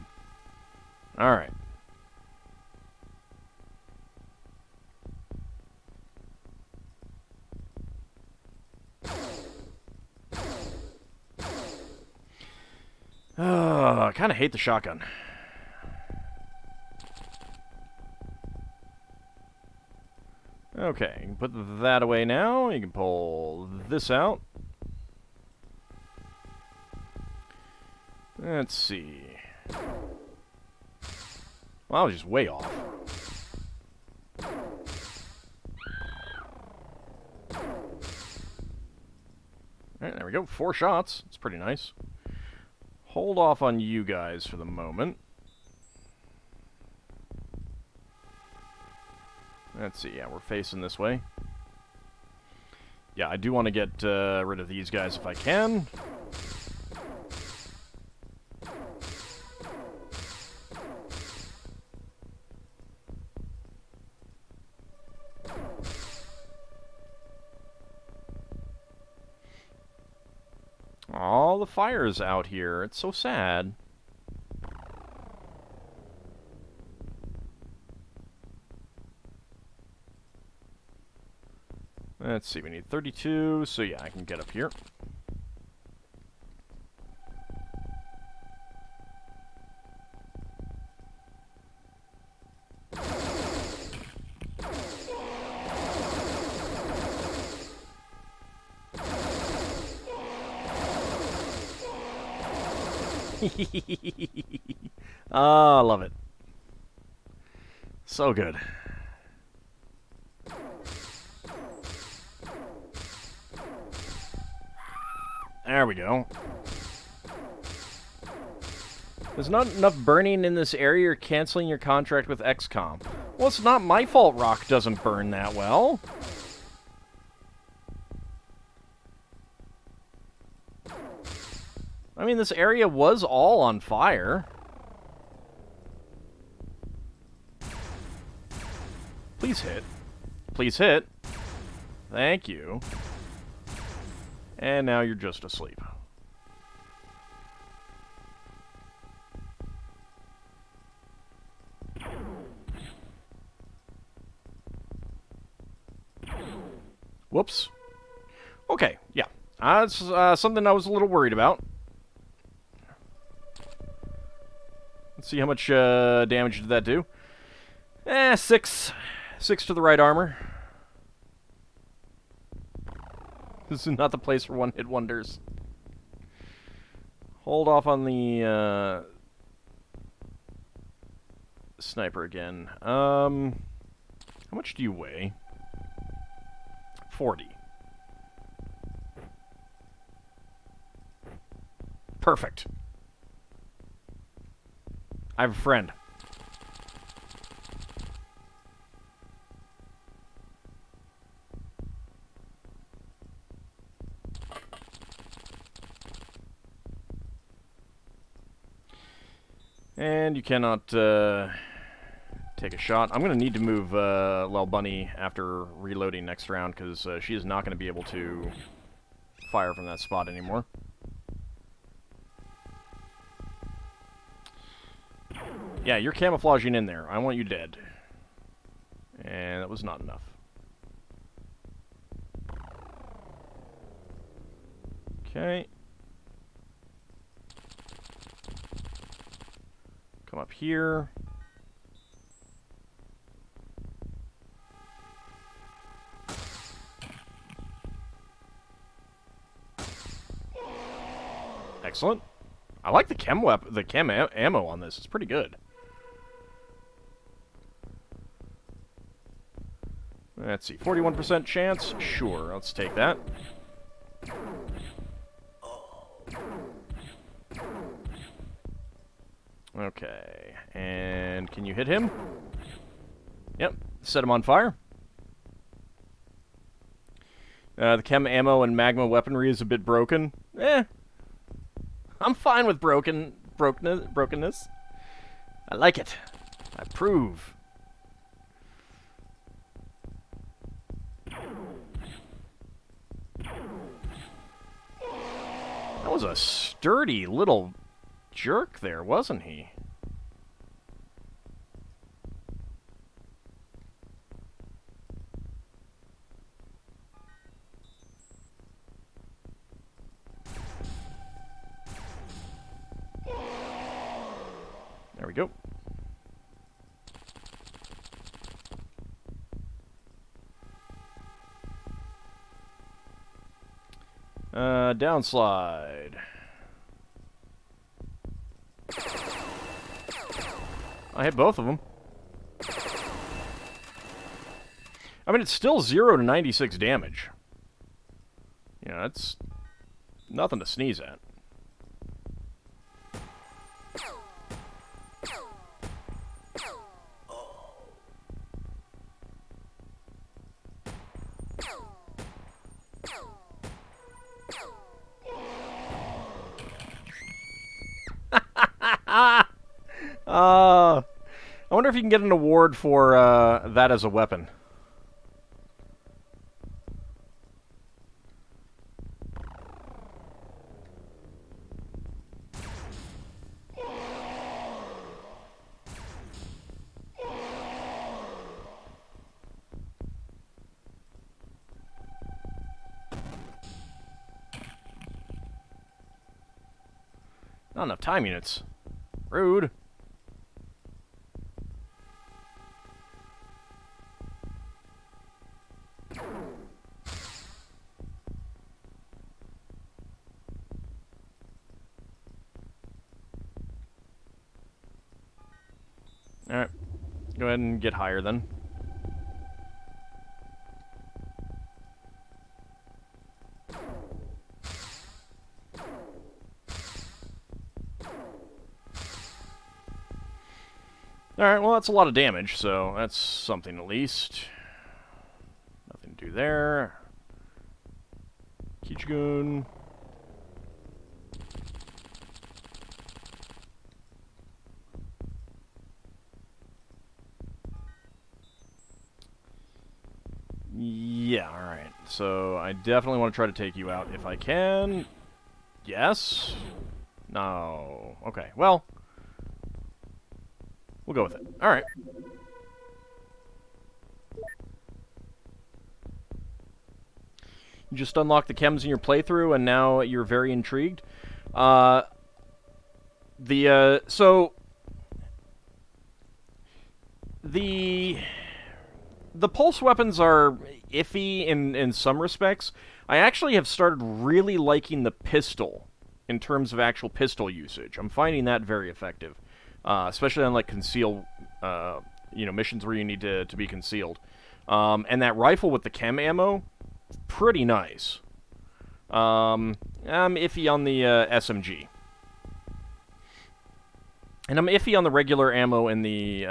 Alright. I kind of hate the shotgun. Okay, you can put that away now. You can pull this out. Let's see. Well, I was just way off. Alright, there we go. 4 shots. It's pretty nice. Hold off on you guys for the moment. Let's see. Yeah, we're facing this way. Yeah, I do want to get rid of these guys if I can. All the fires out here. It's so sad. Let's see, we need 32, so yeah, I can get up here. Ah, I love it. So good. There we go. There's not enough burning in this area. You're canceling your contract with XCOM. Well, it's not my fault rock doesn't burn that well. I mean, this area was all on fire. Please hit. Please hit. Thank you. And now you're just asleep. Whoops. Okay, yeah. That's something I was a little worried about. Let's see how much damage did that do. 6. 6 to the right armor. This is not the place for one-hit wonders. Hold off on the sniper again. How much do you weigh? 40. Perfect. I have a friend. And you cannot take a shot. I'm going to need to move Lil Bunny after reloading next round, because she is not going to be able to fire from that spot anymore. Yeah, you're camouflaging in there. I want you dead. And that was not enough. Okay. Come up here. Excellent. I like the chem ammo on this. It's pretty good. Let's see. 41% chance. Sure, let's take that. Okay. And can you hit him? Yep. Set him on fire. The chem ammo and magma weaponry is a bit broken. I'm fine with brokenness. I like it. I approve. That was a sturdy little jerk there, wasn't he? There we go. Downslide. I hit both of them. I mean, it's still 0 to 96 damage. You know, that's nothing to sneeze at. I wonder if you can get an award for that as a weapon. Not enough time units. Rude. Alright. Go ahead and get higher then. Alright, well that's a lot of damage, so that's something at least. Nothing to do there. Kichigun. Yeah, alright. So, I definitely want to try to take you out if I can. Yes? No. Okay, well, we'll go with it. Alright. You just unlocked the chems in your playthrough, and now you're very intrigued. The pulse weapons are iffy in some respects. I actually have started really liking the pistol in terms of actual pistol usage. I'm finding that very effective, especially on like conceal, missions where you need to be concealed. And that rifle with the chem ammo, pretty nice. I'm iffy on the SMG. And I'm iffy on the regular ammo and the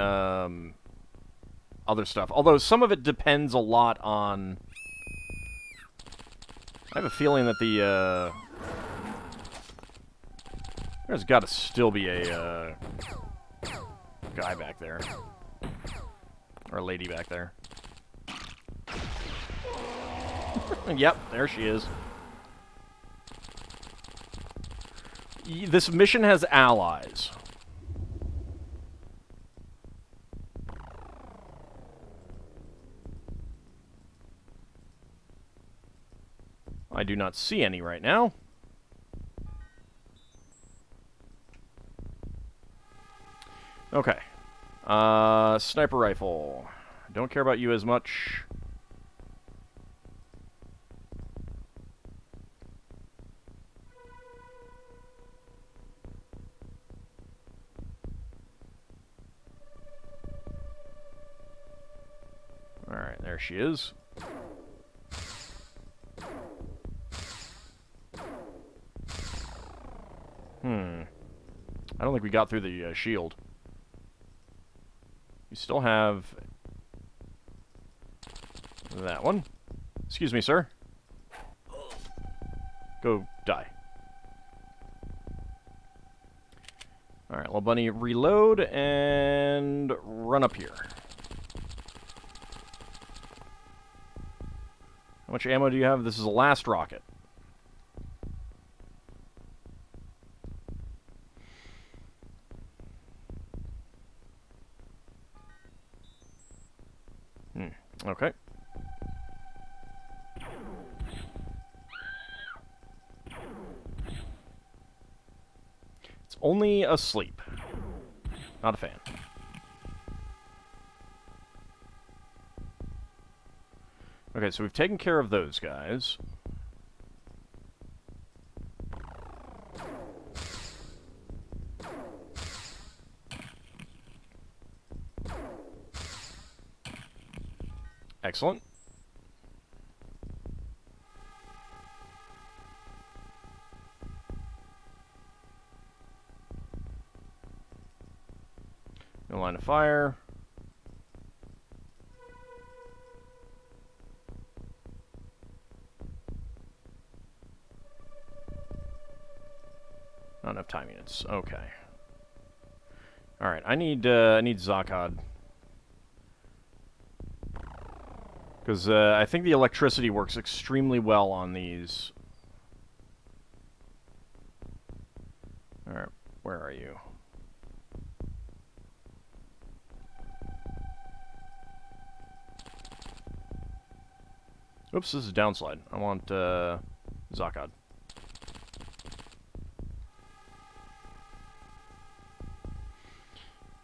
other stuff. Although some of it depends a lot on... I have a feeling that the... There's got to still be a guy back there. Or a lady back there. Yep, there she is. This mission has allies. I do not see any right now. Okay. Sniper rifle. Don't care about you as much. Alright, there she is. I don't think we got through the shield. We still have that one. Excuse me, sir. Go die. Alright, little bunny, reload and run up here. How much ammo do you have? This is the last rocket. Okay. It's only asleep. Not a fan. Okay, so we've taken care of those guys. Excellent. No line of fire. Not enough time units. Okay. All right. I need Zakad. Because I think the electricity works extremely well on these. Alright, where are you? Oops, this is downslide. I want Zakad.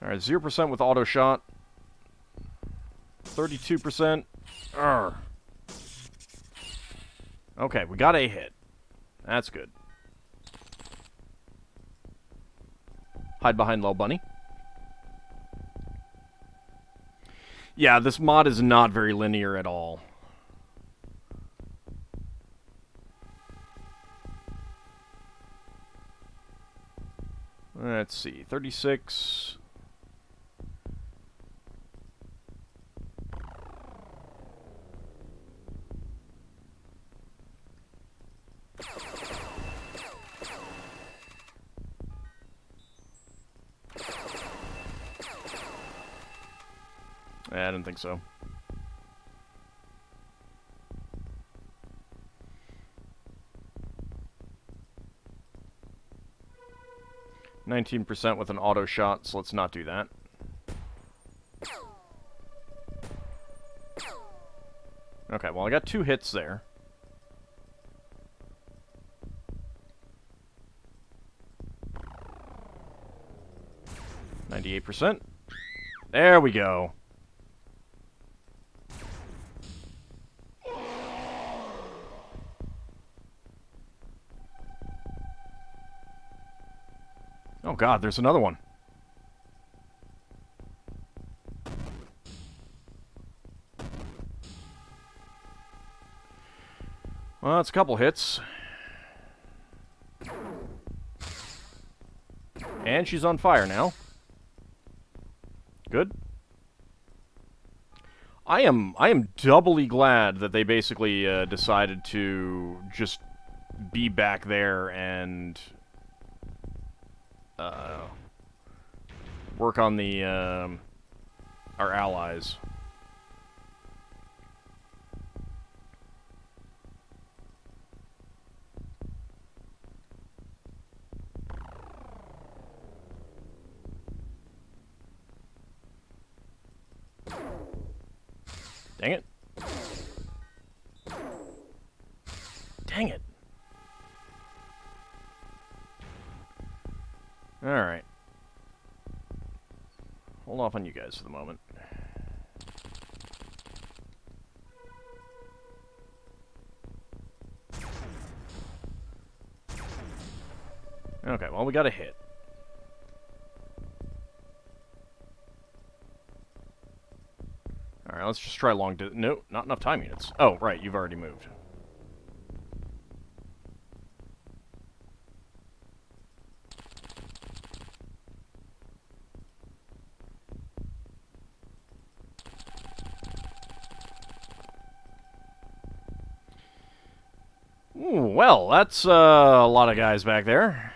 Alright, 0% with auto shot. 32%. Urgh. Okay, we got a hit. That's good. Hide behind Low Bunny. Yeah, this mod is not very linear at all. Let's see, 36... I didn't think so. %, with an auto shot, so let's not do that. Okay, well I got 2 hits there. %. There we go. Oh god, there's another one. Well, that's a couple hits. And she's on fire now. Good. I am doubly glad that they basically decided to just be back there and work on the our allies. Dang it. Dang it. Alright. Hold off on you guys for the moment. Okay, well, we got a hit. Alright, let's just try long distance. No, not enough time units. Oh, right, you've already moved. Ooh, well, that's a lot of guys back there.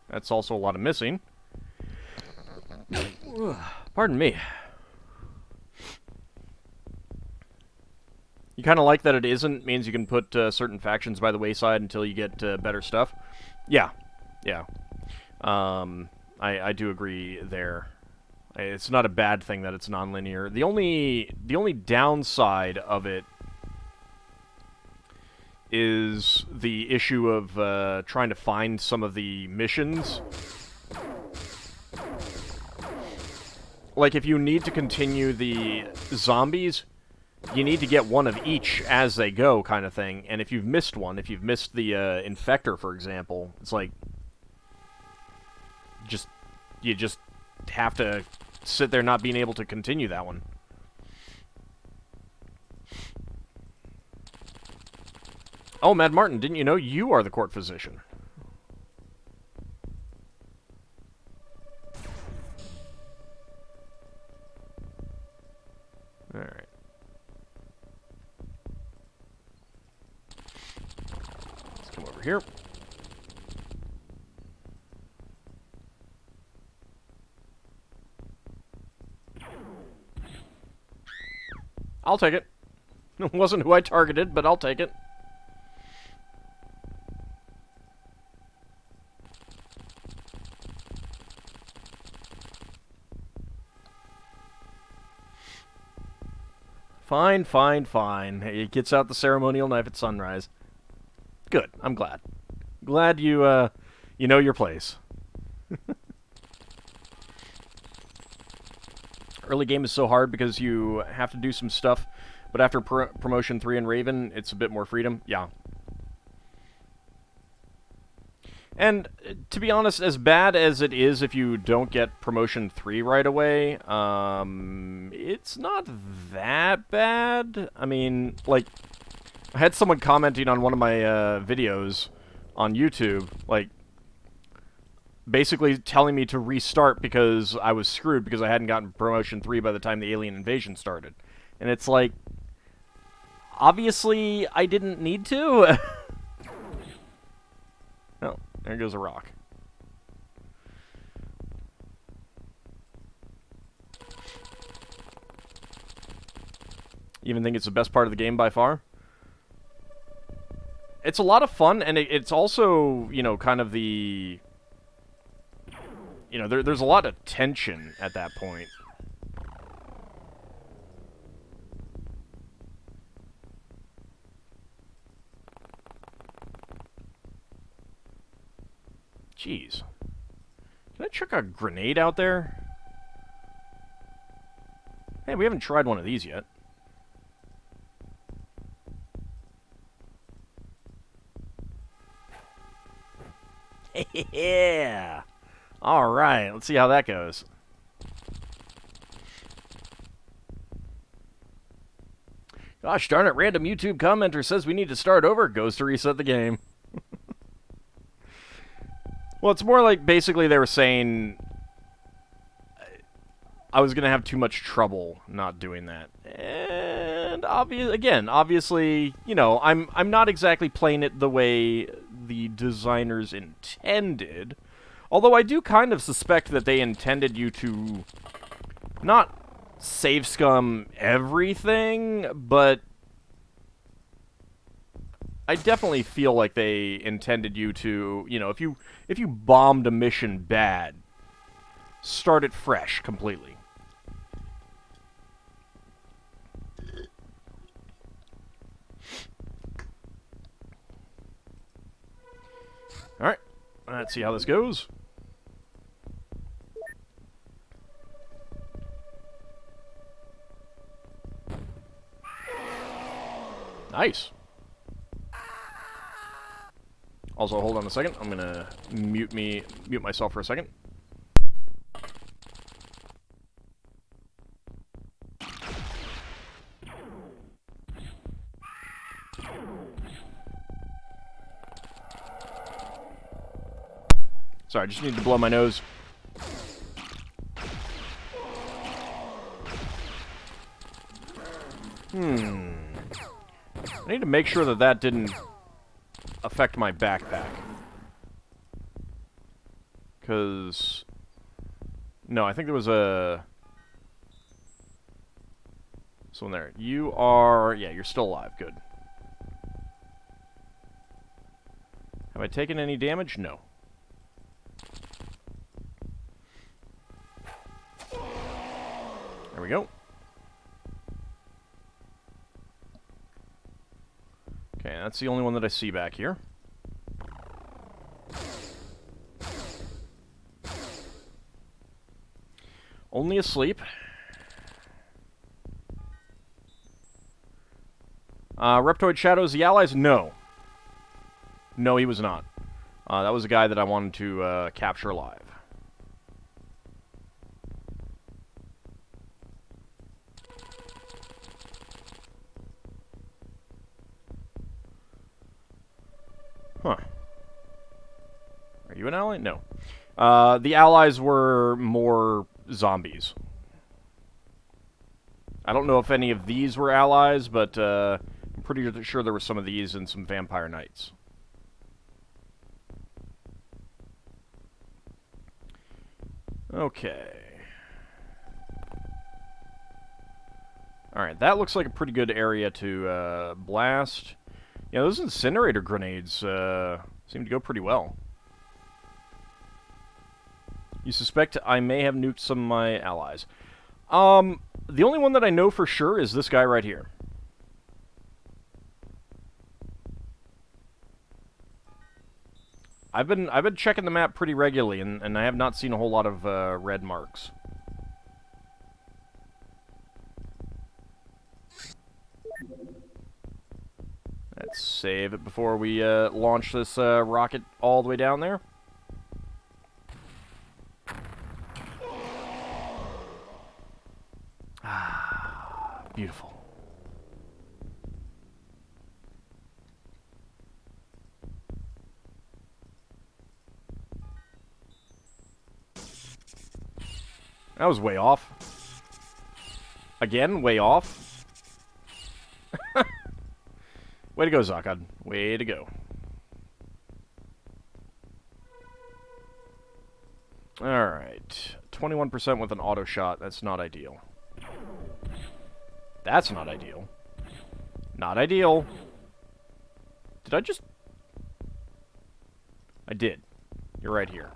That's also a lot of missing. Pardon me. You kind of like that it isn't, means you can put certain factions by the wayside until you get better stuff. Yeah, yeah. I do agree there. It's not a bad thing that it's non-linear. The only downside of it is the issue of trying to find some of the missions. Like, if you need to continue the zombies, you need to get one of each as they go, kind of thing. And if you've missed one, if you've missed the Infector, for example, it's like... You just have to sit there not being able to continue that one. Oh, Mad Martin, didn't you know you are the court physician? Alright. Let's come over here. I'll take it. It wasn't who I targeted, but I'll take it. Fine, fine, fine. He gets out the ceremonial knife at sunrise. Good. I'm glad. Glad you, you know your place. Early game is so hard because you have to do some stuff, but after Promotion 3 and Raven, it's a bit more freedom. Yeah. And, to be honest, as bad as it is if you don't get Promotion 3 right away, it's not that bad. I mean, like, I had someone commenting on one of my videos on YouTube, like, basically telling me to restart because I was screwed because I hadn't gotten Promotion 3 by the time the alien invasion started. And it's like, obviously I didn't need to. Oh, there goes a rock. You even think it's the best part of the game by far? It's a lot of fun, and it's also, you know, kind of the... You know, there's a lot of tension at that point. Jeez. Can I chuck a grenade out there? Hey, we haven't tried one of these yet. Yeah! Alright, let's see how that goes. Gosh darn it, random YouTube commenter says we need to start over, goes to reset the game. Well, it's more like basically they were saying I was going to have too much trouble not doing that. And obviously, you know, I'm not exactly playing it the way the designers intended. Although I do kind of suspect that they intended you to not save scum everything, but I definitely feel like they intended you to, you know, if you bombed a mission bad, start it fresh completely. Let's see how this goes. Nice. Also, hold on a second. I'm gonna mute myself for a second. Sorry, I just need to blow my nose. I need to make sure that that didn't affect my backpack. Because... No, I think there was a... someone there. You are... Yeah, you're still alive. Good. Have I taken any damage? No. There we go. Okay, that's the only one that I see back here. Only asleep. Reptoid Shadows, the allies? No. No, he was not. That was a guy that I wanted to capture alive. Huh. Are you an ally? No. The allies were more zombies. I don't know if any of these were allies, but I'm pretty sure there were some of these and some vampire knights. Okay. Alright, that looks like a pretty good area to blast. Yeah, those incinerator grenades seem to go pretty well. You suspect I may have nuked some of my allies. The only one that I know for sure is this guy right here. I've been checking the map pretty regularly, and I have not seen a whole lot of red marks. Let's save it before we launch this rocket all the way down there. Ah, beautiful. That was way off. Again, way off. Way to go, Zakad. Way to go. Alright. 21% with an auto shot. That's not ideal. That's not ideal. Not ideal. Did I just... I did. You're right here.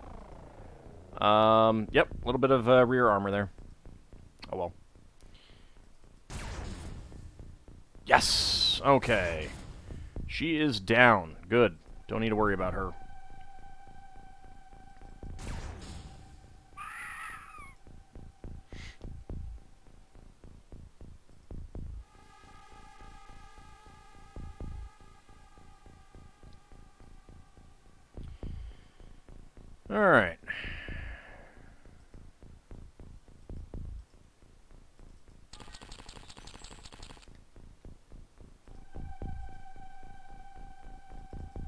Yep. A little bit of rear armor there. Oh well. Yes! Okay. She is down. Good. Don't need to worry about her. Alright.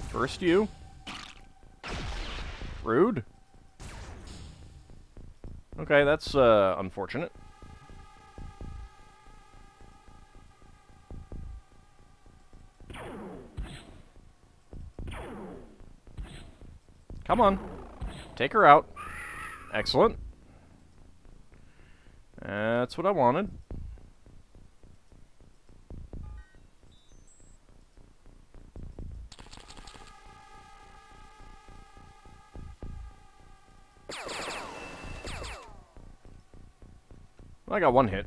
First you. Rude. Okay, that's unfortunate. Come on. Take her out. Excellent. That's what I wanted. Well, I got one hit.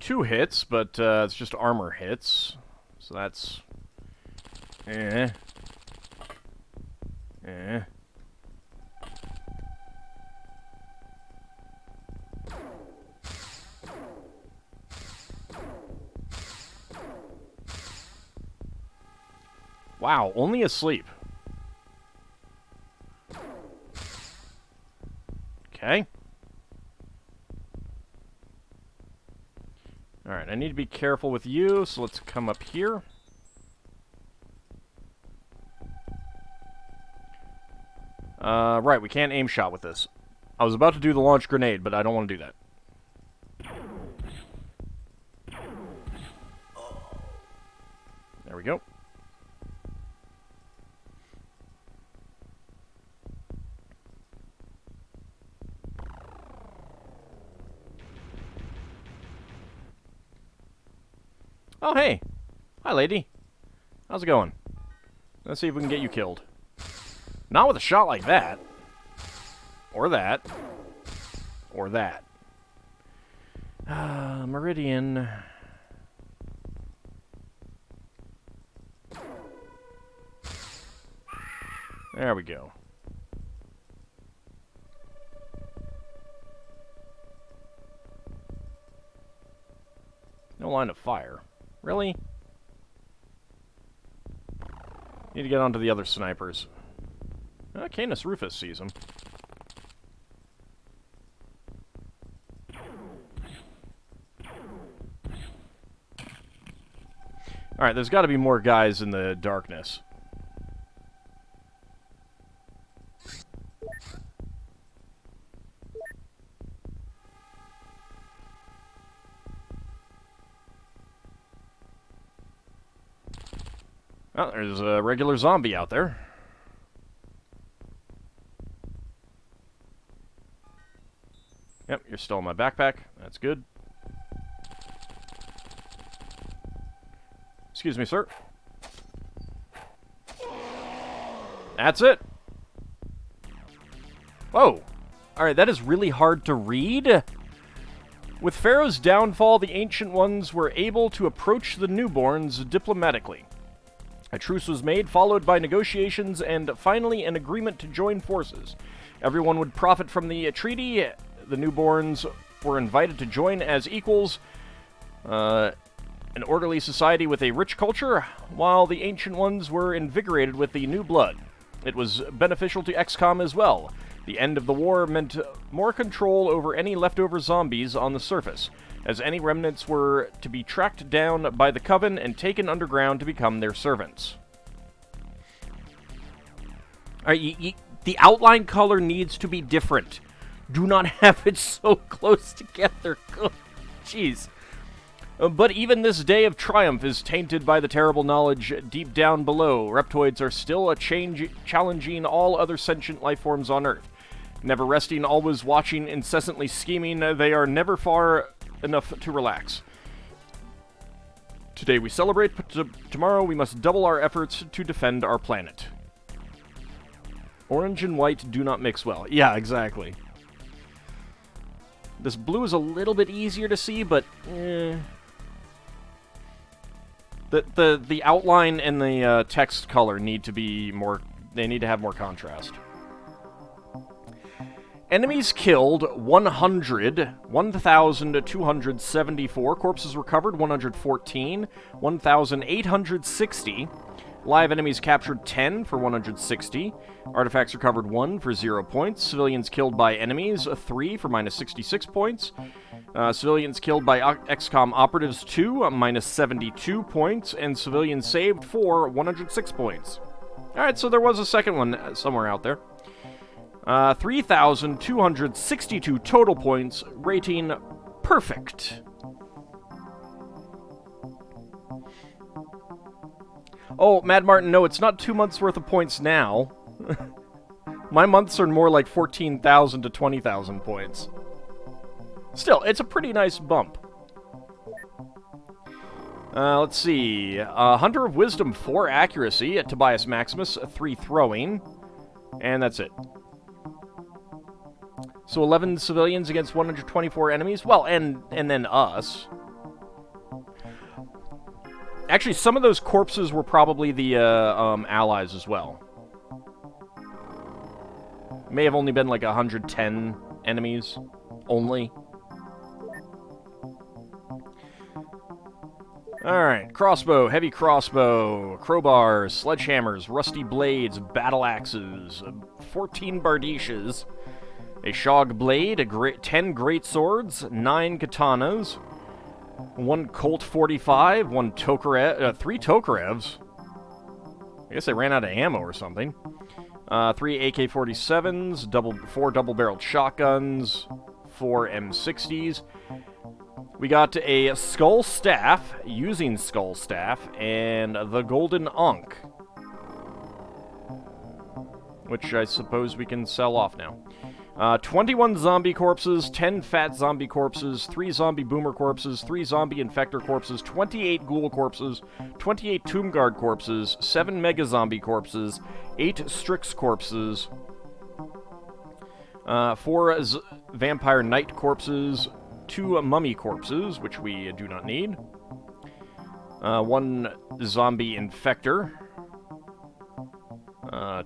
2 hits, but it's just armor hits. So that's... Eh. Wow, only asleep. Okay. Alright, I need to be careful with you, so let's come up here. Right, we can't aim shot with this. I was about to do the launch grenade, but I don't want to do that. There we go. Oh, hey. Hi, lady. How's it going? Let's see if we can get you killed. Not with a shot like that. Or that. Or that. Meridian. There we go. No line of fire. Really? Need to get onto the other snipers. Canis Rufus sees him. Alright, there's got to be more guys in the darkness. Oh, there's a regular zombie out there. Yep, you're still in my backpack. That's good. Excuse me, sir. That's it. Whoa. Alright, that is really hard to read. With Pharaoh's downfall, the Ancient Ones were able to approach the newborns diplomatically. A truce was made, followed by negotiations, and finally an agreement to join forces. Everyone would profit from the treaty. The newborns were invited to join as equals. An orderly society with a rich culture, while the Ancient Ones were invigorated with the new blood. It was beneficial to XCOM as well. The end of the war meant more control over any leftover zombies on the surface, as any remnants were to be tracked down by the Coven and taken underground to become their servants. Alright, the outline color needs to be different. Do not have it so close together. Jeez. But even this day of triumph is tainted by the terrible knowledge deep down below. Reptoids are still challenging all other sentient life forms on Earth. Never resting, always watching, incessantly scheming, they are never far enough to relax. Today we celebrate, but tomorrow we must double our efforts to defend our planet. Orange and white do not mix well. Yeah, exactly. This blue is a little bit easier to see, but the outline and the text color need to be more. They need to have more contrast. Enemies killed 1,274. Corpses recovered 114. 1,860. Live enemies captured 10 for 160. Artifacts recovered 1 for 0 points. Civilians killed by enemies 3 for minus 66 points. Civilians killed by XCOM operatives 2 minus 72 points. And civilians saved for 106 points. Alright, so there was a second one somewhere out there. 3,262 total points, rating perfect. Oh, Mad Martin, no, it's not 2 months worth of points now. My months are more like 14,000 to 20,000 points. Still, it's a pretty nice bump. Let's see. Hunter of Wisdom 4 accuracy at Tobias Maximus, 3 throwing. And that's it. So 11 civilians against 124 enemies. Well, and then us. Actually, some of those corpses were probably the allies as well. May have only been like 110 enemies. Only. Alright, crossbow, heavy crossbow, crowbars, sledgehammers, rusty blades, battle axes, 14 bardishes, a shog blade, 10 great swords, 9 katanas, 1 Colt 45, 1 Tokarev, 3 Tokarevs. I guess they ran out of ammo or something. 3 AK-47s, 4 double-barreled shotguns, 4 M60s. We got a Skull Staff, using Skull Staff, and the Golden Ankh, which I suppose we can sell off now. 21 zombie corpses, 10 fat zombie corpses, 3 zombie boomer corpses, 3 zombie infector corpses, 28 ghoul corpses, 28 tomb guard corpses, 7 mega zombie corpses, 8 Strix corpses, 4 vampire knight corpses, 2 mummy corpses, which we do not need, 1 zombie infector,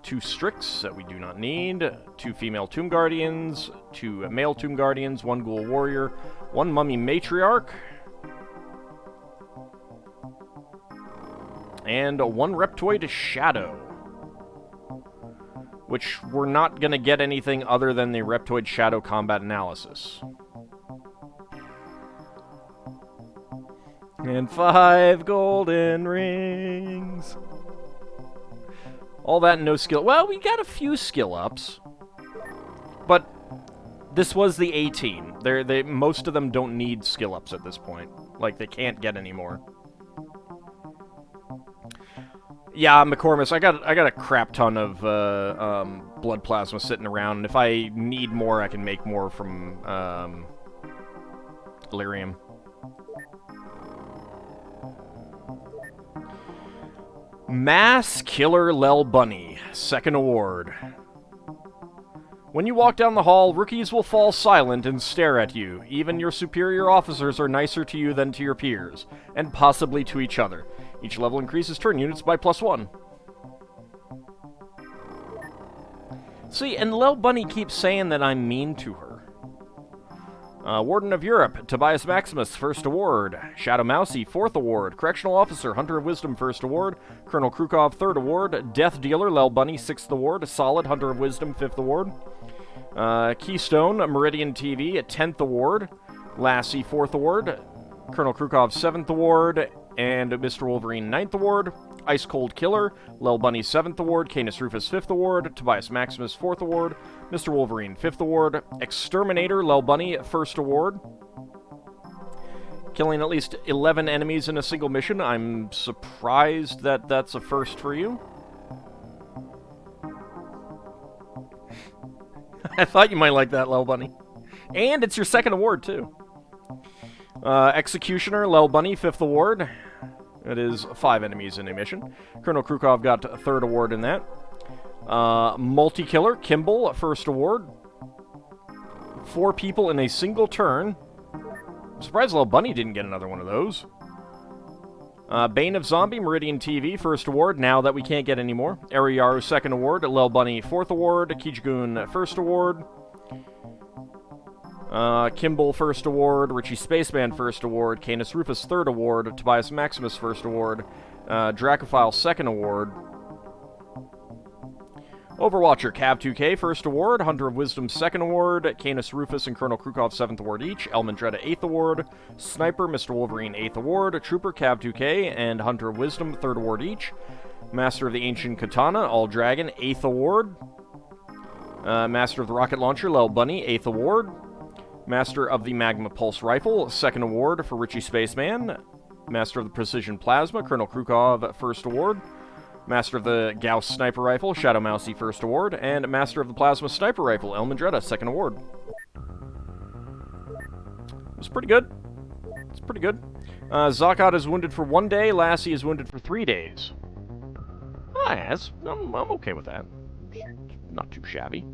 2 Strix that we do not need, 2 female tomb guardians, 2 male tomb guardians, 1 ghoul warrior, 1 mummy matriarch, and 1 reptoid shadow, which we're not going to get anything other than the reptoid shadow combat analysis. And 5 golden rings. All that and no skill. Well, we got a few skill ups. But this was the 18. Most of them don't need skill ups at this point. Like, they can't get any more. Yeah, McCormick, I got a crap ton of blood plasma sitting around, and if I need more, I can make more from Lyrium. Mass Killer Lel Bunny, 2nd award. When you walk down the hall, rookies will fall silent and stare at you. Even your superior officers are nicer to you than to your peers, and possibly to each other. Each level increases turn units by +1. See, and Lel Bunny keeps saying that I'm mean to her. Warden of Europe, Tobias Maximus, 1st award. Shadow Mousy, 4th award. Correctional Officer, Hunter of Wisdom, 1st award. Colonel Krukov, 3rd award. Death Dealer, Lel Bunny, 6th award. Solid, Hunter of Wisdom, 5th award. Keystone, Meridian TV, 10th award. Lassie, 4th award. Colonel Krukov, 7th award. And Mr. Wolverine, 9th award. Ice Cold Killer, Lel Bunny, 7th award. Canis Rufus, 5th award. Tobias Maximus, 4th award. Mr. Wolverine, 5th award. Exterminator, Lel Bunny, 1st award. Killing at least 11 enemies in a single mission. I'm surprised that that's a first for you. I thought you might like that, Lel Bunny. And it's your 2nd award, too. Executioner, Lel Bunny, 5th award. It is 5 enemies in a mission. Colonel Krukov got 3rd award in that. Multi-Killer, Kimball, 1st award. 4 people in a single turn. I'm surprised Lel Bunny didn't get another one of those. Bane of Zombie, Meridian TV, 1st award, now that we can't get any more. Ariyaru, 2nd award. Lel Bunny, 4th award. Kijigun, 1st award. Kimball, 1st award. Richie Spaceman, 1st award. Canis Rufus, 3rd award. Tobias Maximus, 1st award. Dracophile, 2nd award. Overwatcher, Cav 2K, 1st award. Hunter of Wisdom, 2nd award. Canis Rufus and Colonel Krukov, 7th award each. Elmandretta, 8th award. Sniper, Mr. Wolverine, 8th award. Trooper, Cav 2K, and Hunter of Wisdom, 3rd award each. Master of the Ancient Katana, AuldDragon, 8th award. Master of the Rocket Launcher, Lel Bunny, 8th award. Master of the Magma Pulse Rifle, 2nd award for Richie Spaceman. Master of the Precision Plasma, Colonel Krukov, 1st award. Master of the Gauss Sniper Rifle, Shadow Mousy, 1st award. And Master of the Plasma Sniper Rifle, Elmandretta, 2nd award. It's pretty good. It's pretty good. Zakat is wounded for 1 day. Lassie is wounded for 3 days. Ah, yes. I'm okay with that. Not too shabby.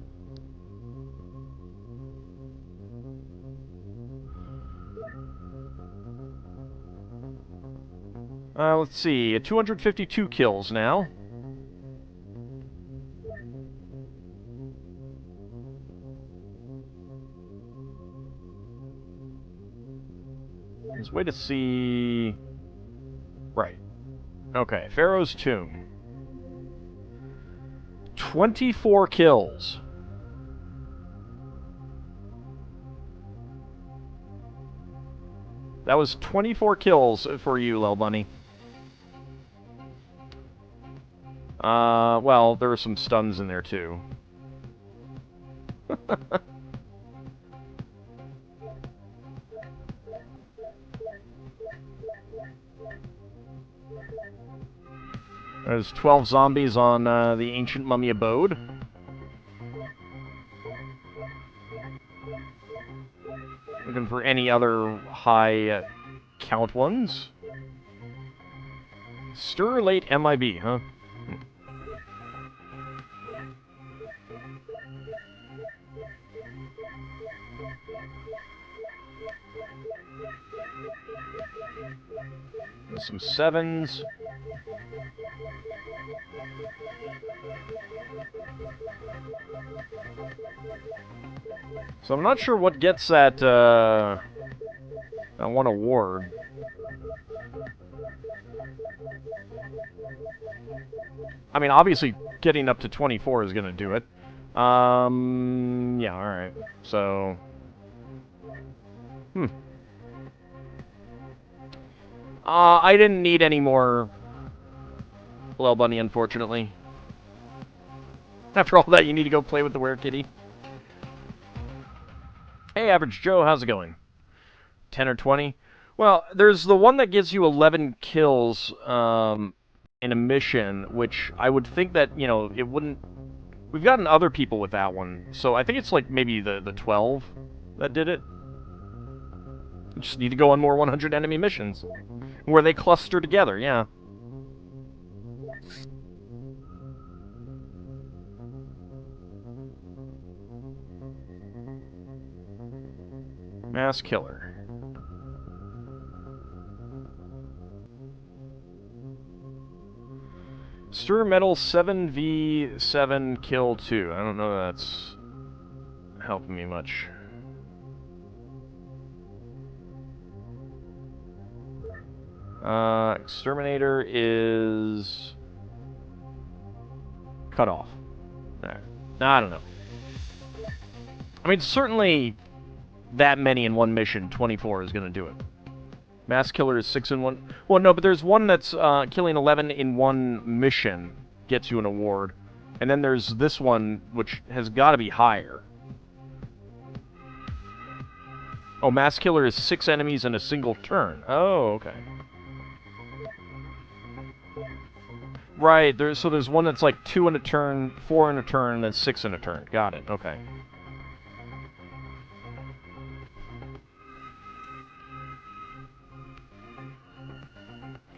Let's see, 252 kills now. There's a way to see... Right. Okay, Pharaoh's Tomb. 24 kills. That was 24 kills for you, Lil Bunny. Well, there were some stuns in there, too. There's 12 zombies on the Ancient Mummy Abode. Looking for any other high count ones. Stir late MIB, huh? Some sevens. So I'm not sure what gets that, one award. I mean, obviously, getting up to 24 is gonna do it. Yeah, alright. So... I didn't need any more Lil Bunny, unfortunately. After all that, you need to go play with the Were-Kitty. Hey, Average Joe, how's it going? 10 or 20? Well, there's the one that gives you 11 kills in a mission, which I would think that, you know, it wouldn't... We've gotten other people with that one, so I think it's like maybe the 12 that did it. You just need to go on more 100 enemy missions, where they cluster together, yeah. Mass Killer. Stir Metal 7v7 kill 2. I don't know if that's helping me much. Exterminator is... cut off. Alright. No, I don't know. I mean, certainly that many in one mission, 24 is going to do it. Mass Killer is 6 in one... Well, no, but there's one that's killing 11 in one mission gets you an award. And then there's this one, which has got to be higher. Oh, Mass Killer is 6 enemies in a single turn. Oh, okay. Right, so there's one that's like 2 in a turn, 4 in a turn, and then 6 in a turn. Got it, okay.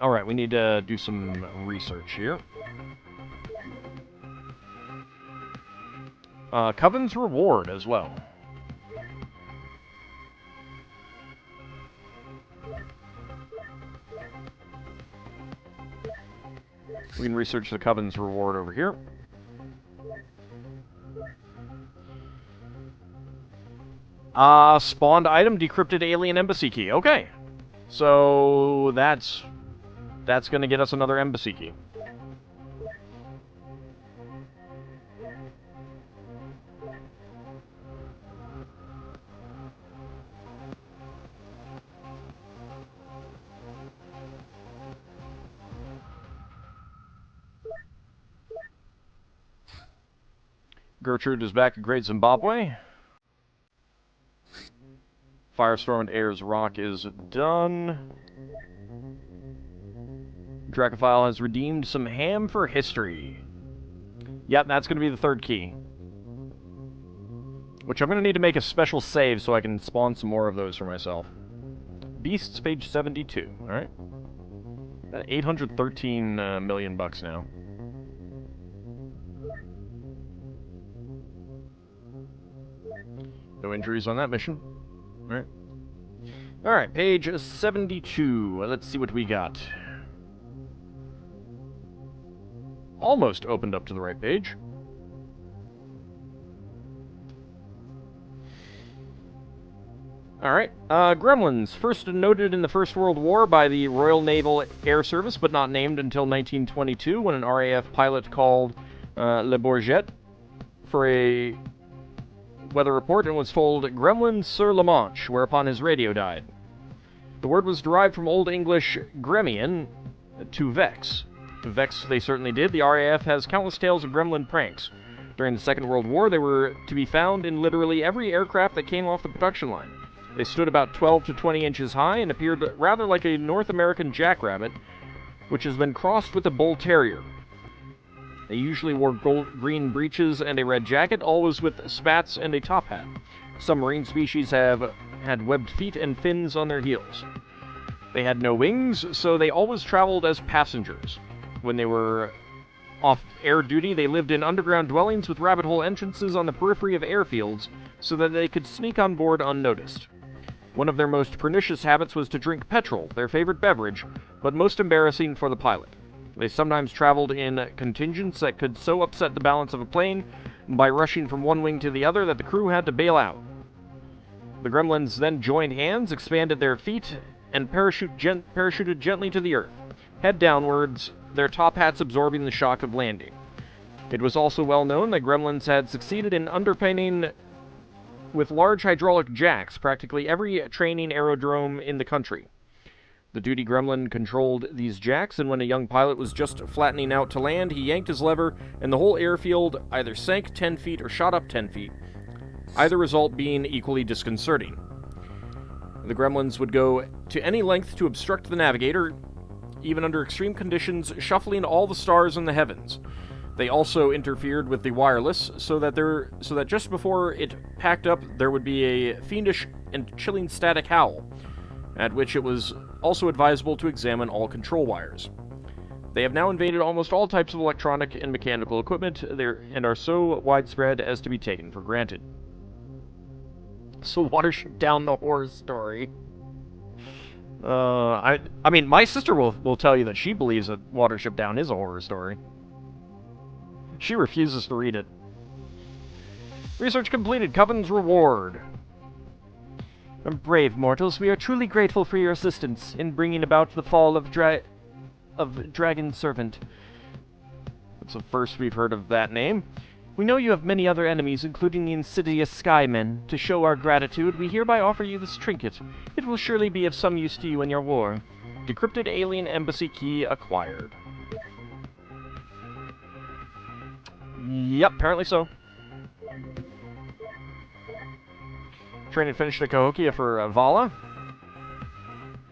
Alright, we need to do some research here. Coven's Reward as well. We can research the Coven's Reward over here. Spawned item, decrypted alien embassy key. Okay. So, that's going to get us another embassy key. Gertrude is back at Great Zimbabwe. Firestorm and Ayers Rock is done. Dracophile has redeemed some ham for history. Yep, that's going to be the third key. Which I'm going to need to make a special save so I can spawn some more of those for myself. Beasts, page 72. Alright. 813 million bucks now. No injuries on that mission. Alright. Alright, page 72. Let's see what we got. almost opened up to the right page. Alright, Gremlins, first noted in the First World War by the Royal Naval Air Service, but not named until 1922 when an RAF pilot called Le Bourget for a weather report and was told Gremlins sur la Manche, whereupon his radio died. The word was derived from Old English gremlin, to vex. Vex they certainly did. The RAF has countless tales of gremlin pranks. During the Second World War, they were to be found in literally every aircraft that came off the production line. They stood about 12 to 20 inches high and appeared rather like a North American jackrabbit, which has been crossed with a bull terrier. They usually wore green breeches and a red jacket, always with spats and a top hat. Some marine species have had webbed feet and fins on their heels. They had no wings, so they always traveled as passengers. When they were off air duty, they lived in underground dwellings with rabbit hole entrances on the periphery of airfields so that they could sneak on board unnoticed. One of their most pernicious habits was to drink petrol, their favorite beverage, but most embarrassing for the pilot. They sometimes traveled in contingents that could so upset the balance of a plane by rushing from one wing to the other that the crew had to bail out. The Gremlins then joined hands, expanded their feet, and parachuted gently to the earth, head downwards, their top hats absorbing the shock of landing. It was also well known that Gremlins had succeeded in underpinning with large hydraulic jacks practically every training aerodrome in the country. The duty gremlin controlled these jacks, and when a young pilot was just flattening out to land, he yanked his lever, and the whole airfield either sank 10 feet or shot up 10 feet, either result being equally disconcerting. The gremlins would go to any length to obstruct the navigator, even under extreme conditions, shuffling all the stars in the heavens. They also interfered with the wireless, so that just before it packed up, there would be a fiendish and chilling static howl, at which it was also advisable to examine all control wires. They have now invaded almost all types of electronic and mechanical equipment and are so widespread as to be taken for granted. So Watership Down, the horror story. I mean, my sister will tell you that she believes that Watership Down is a horror story. She refuses to read it. Research completed. Coven's reward. Brave mortals, we are truly grateful for your assistance in bringing about the fall of Dragon Servant. It's the first we've heard of that name. We know you have many other enemies, including the insidious Skymen. To show our gratitude, we hereby offer you this trinket. It will surely be of some use to you in your war. Decrypted alien embassy key acquired. Yep, apparently so. Training finished at Cahokia for Vala.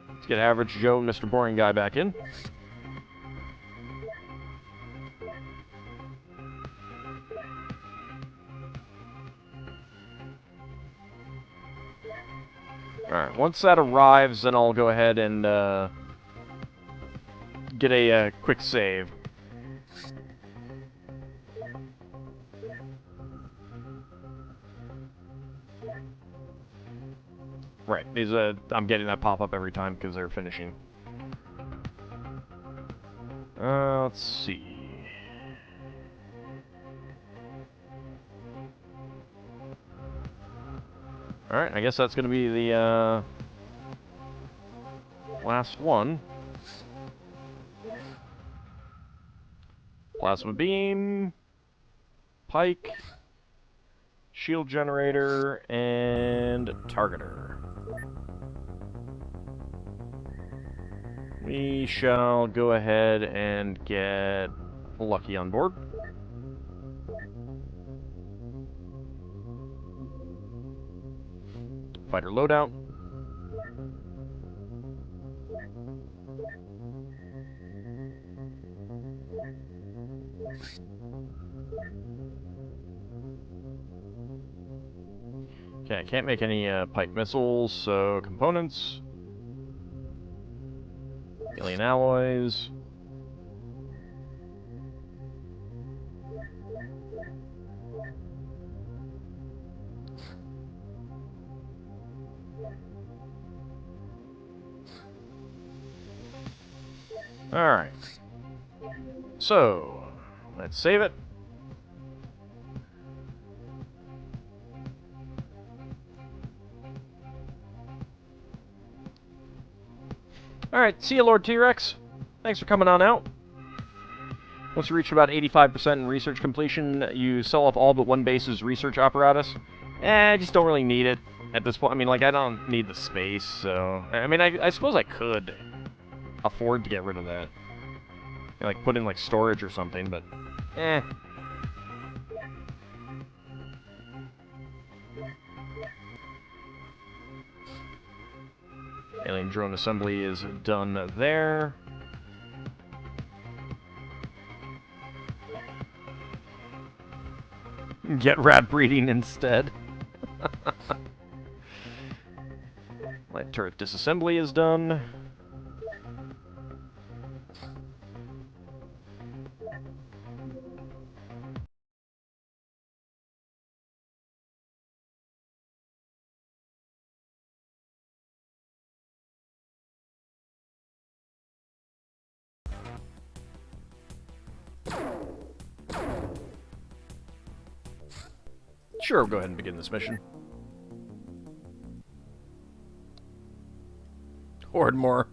Let's get Average Joe and Mr. Boring Guy back in. Alright, once that arrives, then I'll go ahead and get a quick save. Right, these I'm getting that pop-up every time because they're finishing. Let's see. Alright, I guess that's going to be the last one. Plasma beam, pike, shield generator, and targeter. We shall go ahead and get Lucky on board. Fighter loadout. Okay, I can't make any pipe missiles, so components. Alien alloys. Alright. So, Let's save it. Alright, see you, Lord T-Rex. Thanks for coming on out. Once you reach about 85% in research completion, you sell off all but one base's research apparatus. I just don't really need it at this point. I mean, like, I don't need the space, so... I mean, I suppose I could afford to get rid of that. Like, put in, like, storage or something, but... Alien drone assembly is done there. Get rat breeding instead. Light turret disassembly is done. Sure, we'll go ahead and begin this mission. Horde more.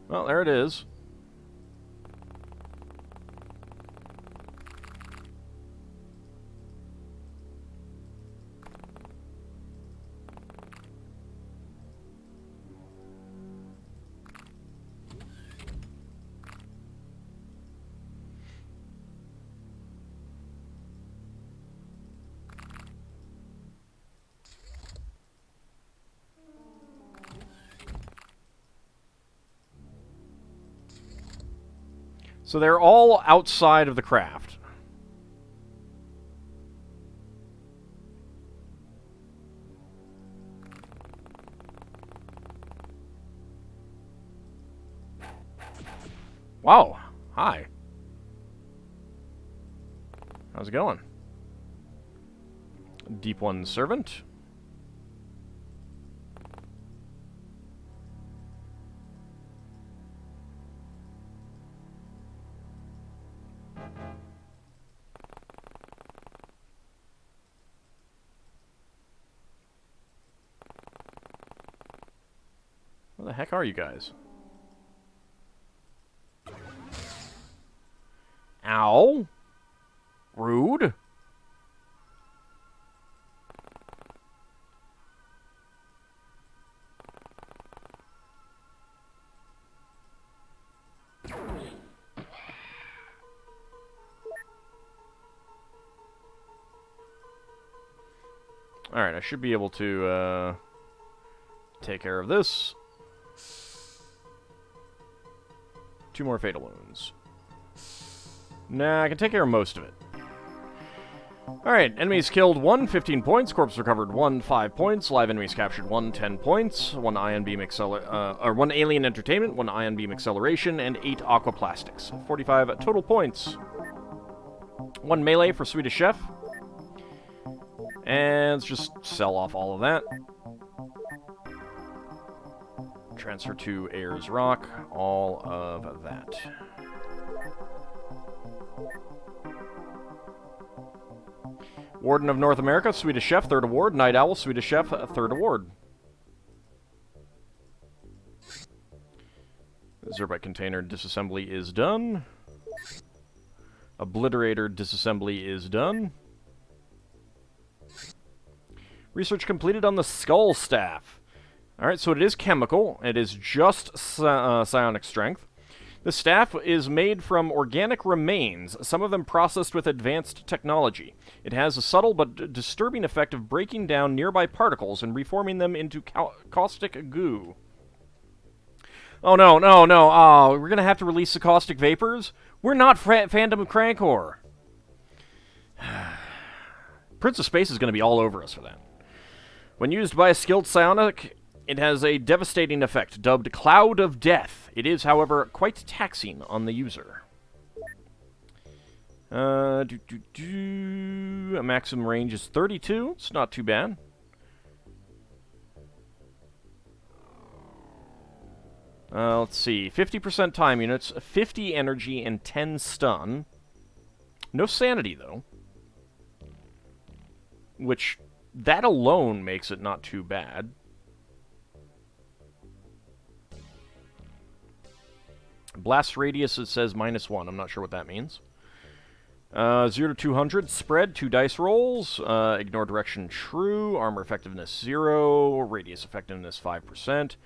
Well, there it is. So they're all outside of the craft. Wow. Hi. How's it going? Deep One Servant. Where the heck are you guys? Ow. Rude. Alright, I should be able to take care of this. 2 more fatal wounds. Nah, I can take care of most of it. Alright, enemies killed 1, 15 points. Corpse recovered 1, 5 points. Live enemies captured 1, 10 points. 1 ion beam or 1 alien entertainment, 1 ion beam acceleration, and 8 aquaplastics. 45 total points. 1 melee for Swedish Chef. And let's just sell off all of that. Transfer to Ayers Rock, all of that. Warden of North America, Swedish Chef, 3rd award. Night Owl, Swedish Chef, 3rd award. Zerbite container disassembly is done. Obliterator disassembly is done. Research completed on the Skull Staff. Alright, so it is chemical. It is just psionic strength. The staff is made from organic remains, some of them processed with advanced technology. It has a subtle but disturbing effect of breaking down nearby particles and reforming them into caustic goo. Oh, no, no, no. Oh, we're going to have to release the caustic vapors? We're not Phantom Crankor. Prince of Space is going to be all over us for that. When used by a skilled psionic, it has a devastating effect, dubbed Cloud of Death. It is, however, quite taxing on the user. A maximum range is 32. It's not too bad. Let's see. 50% time units, 50 energy, and 10 stun. No sanity, though. Which, that alone makes it not too bad. Blast radius, it says -1. I'm not sure what that means. 0 to 200, spread, 2 dice rolls. Ignore direction, true. Armor effectiveness, 0. Radius effectiveness, 5%.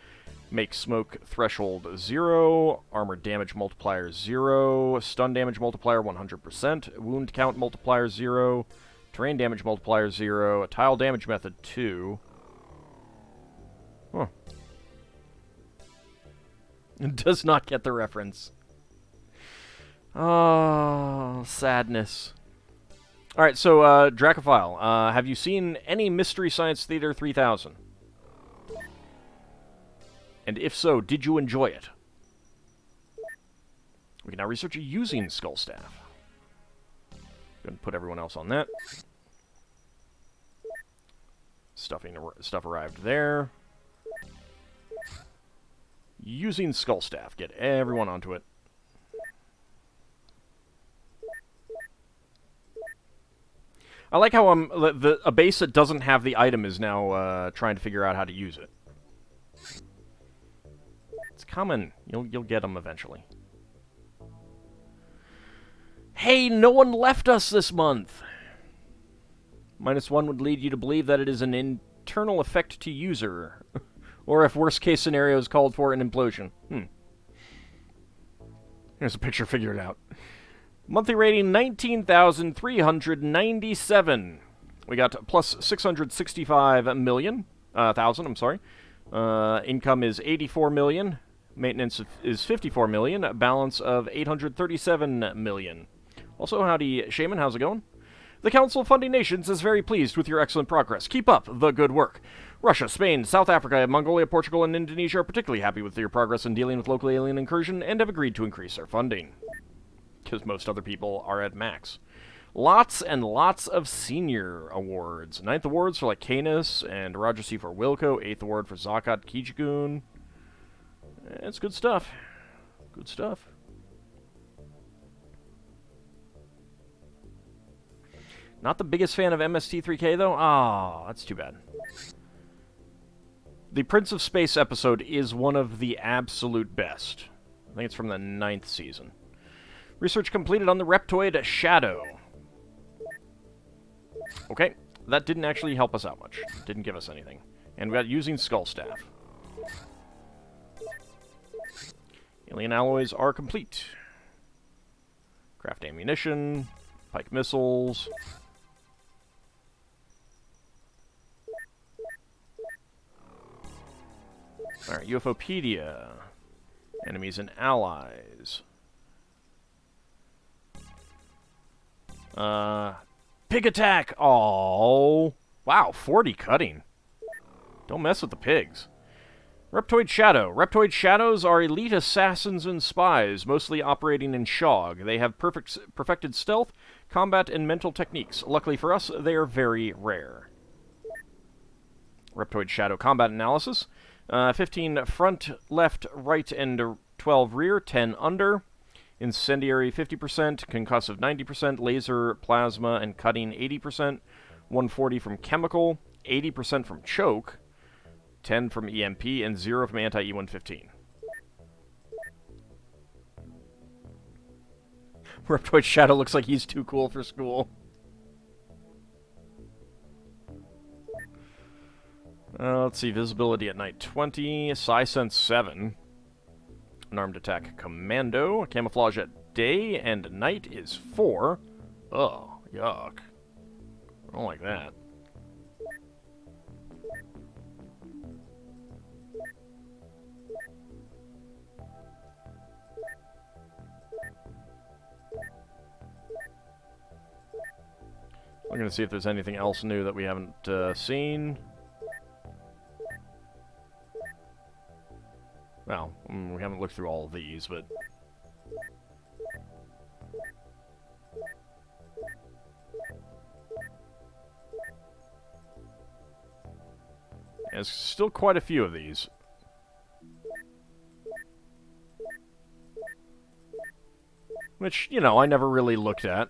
Make smoke threshold, 0. Armor damage multiplier, 0. Stun damage multiplier, 100%. Wound count multiplier, 0. Terrain damage multiplier, 0. A tile damage method, 2. Huh. It does not get the reference. Oh, sadness. Alright, so, Dracophile, have you seen any Mystery Science Theater 3000? And if so, did you enjoy it? We can now research using Skull Staff. Going to put everyone else on that. Stuff arrived there. Using Skull Staff. Get everyone onto it. I like how a base that doesn't have the item is now trying to figure out how to use it. It's coming. You'll get them eventually. Hey, no one left us this month! -1 would lead you to believe that it is an internal effect to user. Or if worst case scenario is called for, an implosion. Here's a picture, figure it out. Monthly rating, 19,397. We got plus 665 million. Thousand, I'm sorry. Income is 84 million. Maintenance is 54 million. Balance of 837 million. Also, howdy, Shaman, how's it going? The Council of Funding Nations is very pleased with your excellent progress. Keep up the good work. Russia, Spain, South Africa, Mongolia, Portugal, and Indonesia are particularly happy with your progress in dealing with local alien incursion and have agreed to increase their funding. Because most other people are at max. Lots and lots of senior awards. 9th awards for like Canis and Roger C. for Wilco. 8th award for Zakat Kijigun. It's good stuff. Good stuff. Not the biggest fan of MST3K, though? Ah, that's too bad. The Prince of Space episode is one of the absolute best. I think it's from the 9th season. Research completed on the Reptoid Shadow. Okay, that didn't actually help us out much. Didn't give us anything. And we got using Skull Staff. Alien alloys are complete. Craft ammunition, pike missiles. Alright, UFOpedia. Enemies and allies. Pig attack! Oh, wow, 40 cutting. Don't mess with the pigs. Reptoid Shadow. Reptoid Shadows are elite assassins and spies, mostly operating in Shog. They have perfected stealth, combat, and mental techniques. Luckily for us, they are very rare. Reptoid Shadow combat analysis. 15 front, left, right, and 12 rear, 10 under. Incendiary 50%, concussive 90%, laser, plasma, and cutting 80%, 140 from chemical, 80% from choke, 10 from EMP, and 0 from anti-E115. Reptoid Shadow looks like he's too cool for school. Let's see, visibility at night 20, psi sense 7. An armed attack commando. Camouflage at day and night is 4. Oh, yuck. I don't like that. We're going to see if there's anything else new that we haven't seen. Well, we haven't looked through all of these, but... There's still quite a few of these. Which, you know, I never really looked at.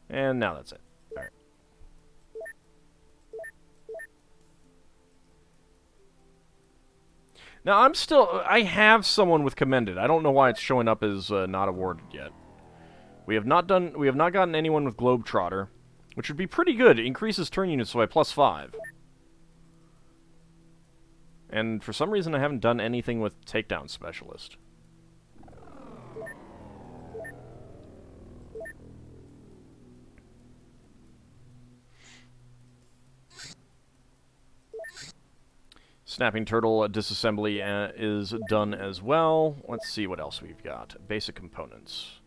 And now that's it. All right. Now, I have someone with commended. I don't know why it's showing up as not awarded yet. We have not gotten anyone with Globetrotter, which would be pretty good. It increases turn units by +5. And for some reason, I haven't done anything with Takedown Specialist. Snapping Turtle disassembly is done as well. Let's see what else we've got. Basic components.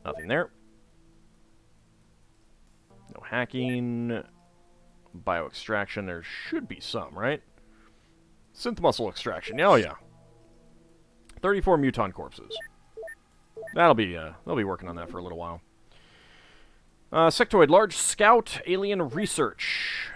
Nothing there. No hacking. Bioextraction. There should be some, right? Synth muscle extraction. Oh yeah. 34 muton corpses. They'll be working on that for a little while. Sectoid, large scout, alien research.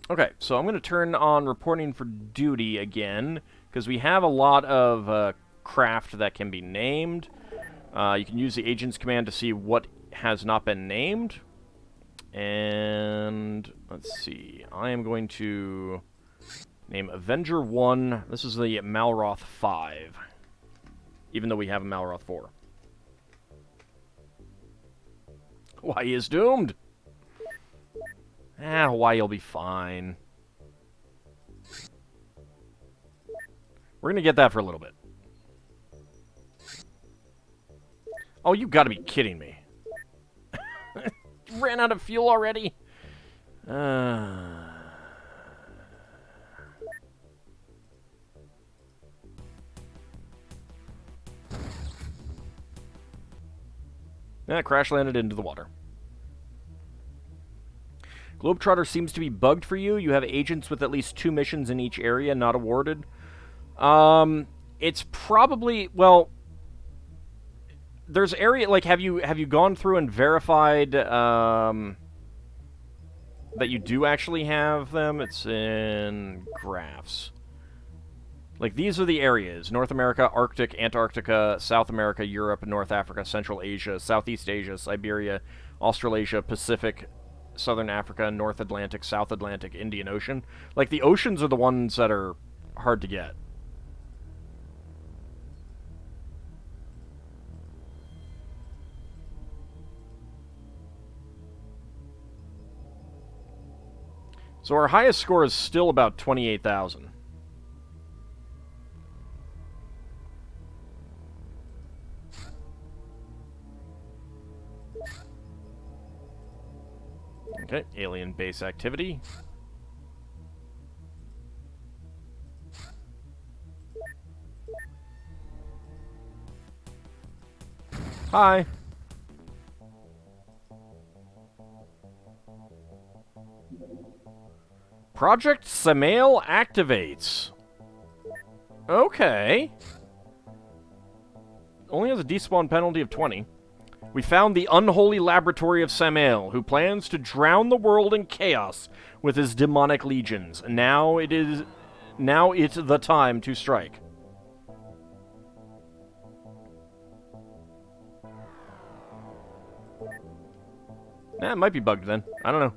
Okay, so I'm going to turn on reporting for duty again, because we have a lot of craft that can be named. You can use the agent's command to see what has not been named. And let's see, I am going to name Avenger 1. This is the Malroth 5. Even though we have a Malroth 4. Hawaii is doomed! Hawaii will be fine. We're gonna get that for a little bit. Oh, you gotta be kidding me. Ran out of fuel already? Crash landed into the water. Globetrotter seems to be bugged for you. You have agents with at least 2 missions in each area not awarded. It's probably, well, there's area, like, have you gone through and verified that you do actually have them? It's in graphs. Like, these are the areas: North America, Arctic, Antarctica, South America, Europe, North Africa, Central Asia, Southeast Asia, Siberia, Australasia, Pacific, Southern Africa, North Atlantic, South Atlantic, Indian Ocean. Like, the oceans are the ones that are hard to get. So our highest score is still about 28,000. Okay, alien base activity. Hi. Project Samael activates. Okay. Only has a despawn penalty of 20. We found the unholy laboratory of Samael, who plans to drown the world in chaos with his demonic legions. Now it's the time to strike. It might be bugged then. I don't know.